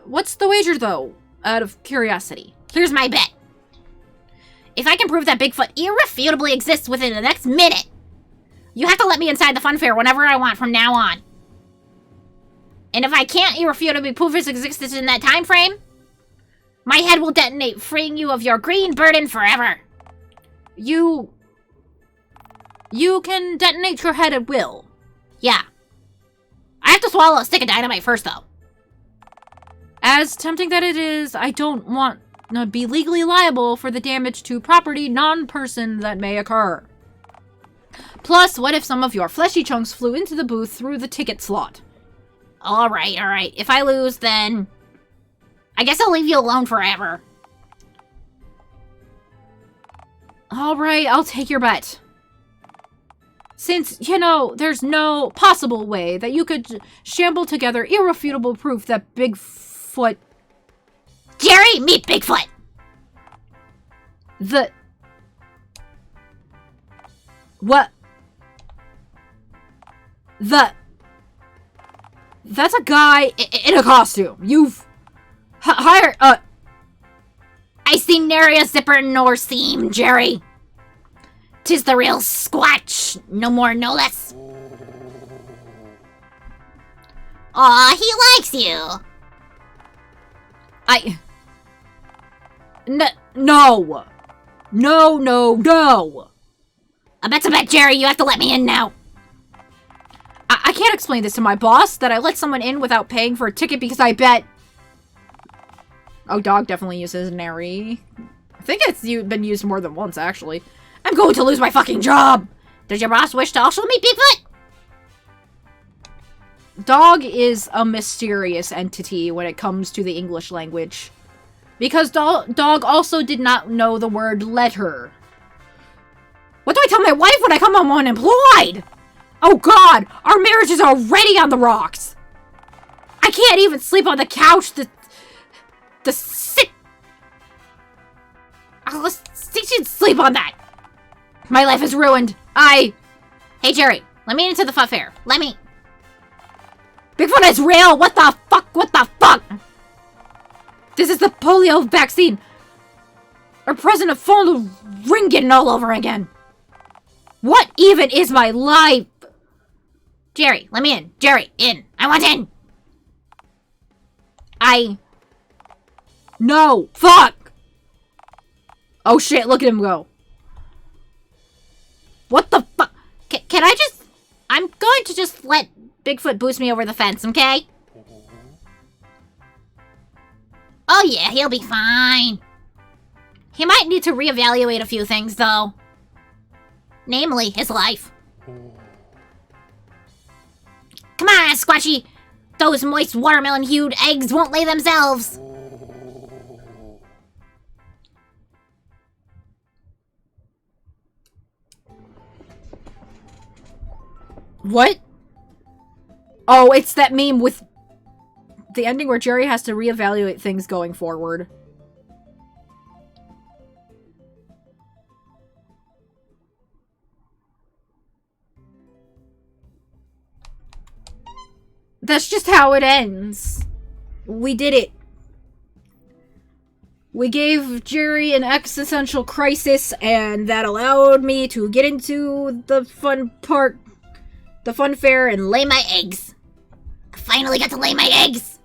[SPEAKER 1] What's the wager, though? Out of curiosity.
[SPEAKER 2] Here's my bet. If I can prove that Bigfoot irrefutably exists within the next minute, you have to let me inside the fun fair whenever I want from now on. And if I can't irrefutably prove his existence in that time frame, my head will detonate, freeing you of your green burden forever.
[SPEAKER 1] You can detonate your head at will.
[SPEAKER 2] Yeah. I have to swallow a stick of dynamite first, though.
[SPEAKER 1] As tempting that it is, I don't want to be legally liable for the damage to property non-person that may occur. Plus, what if some of your fleshy chunks flew into the booth through the ticket slot?
[SPEAKER 2] Alright. If I lose, then I guess I'll leave you alone forever.
[SPEAKER 1] Alright, I'll take your bet. Since, there's no possible way that you could shamble together irrefutable proof that Bigfoot...
[SPEAKER 2] Jerry, meet Bigfoot!
[SPEAKER 1] That's a guy in a costume. You've hired,
[SPEAKER 2] I see nary a zipper nor seam, Jerry. 'Tis the real Squatch, no more, no less. Aw, he likes you.
[SPEAKER 1] No! No, no, no!
[SPEAKER 2] A bet's a bet, Jerry. You have to let me in now.
[SPEAKER 1] I can't explain this to my boss, that I let someone in without paying for a ticket because I bet... Oh, dog definitely uses nary. I think it's been used more than once, actually. I'm going to lose my fucking job!
[SPEAKER 2] Does your boss wish to also meet Bigfoot?
[SPEAKER 1] Dog is a mysterious entity when it comes to the English language. Because dog also did not know the word letter. What do I tell my wife when I come home unemployed? Oh god, our marriage is already on the rocks. I can't even sleep on the couch to sit. I'll sleep on that. My life is ruined.
[SPEAKER 2] Hey Jerry, let me into the fun fair. Let me.
[SPEAKER 1] Bigfoot is real! What the fuck? What the fuck? This is the polio vaccine! Our president phoned ringing all over again! What even is my life?
[SPEAKER 2] Jerry, let me in. Jerry, in. I want in!
[SPEAKER 1] No! Fuck! Oh shit, look at him go. What the fuck?
[SPEAKER 2] Can I just... I'm going to just let Bigfoot boost me over the fence, okay? Oh yeah, he'll be fine. He might need to reevaluate a few things, though. Namely, his life. Come on, Squatchy! Those moist watermelon-hued eggs won't lay themselves!
[SPEAKER 1] What? Oh, it's that meme with the ending where Jerry has to reevaluate things going forward. That's just how it ends. We did it. We gave Jerry an existential crisis, and that allowed me to get into the fun part, the fun fair, and lay my eggs.
[SPEAKER 2] I finally got to lay my eggs!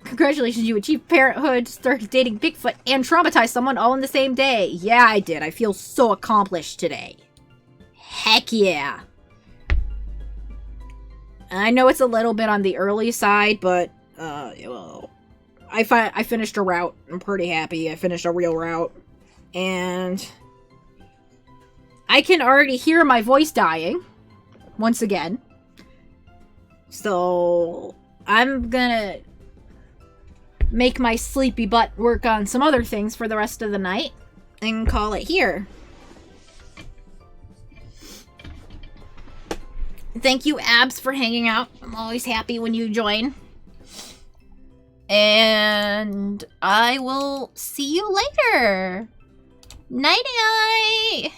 [SPEAKER 1] Congratulations, you achieved parenthood, started dating Bigfoot, and traumatized someone all in the same day. Yeah, I did. I feel so accomplished today. Heck yeah. I know it's a little bit on the early side, but, well, I finished a route. I'm pretty happy. I finished a real route. And I can already hear my voice dying. Once again. So, I'm gonna make my sleepy butt work on some other things for the rest of the night and call it here. Thank you, Abs, for hanging out. I'm always happy when you join. And I will see you later. Nighty-night!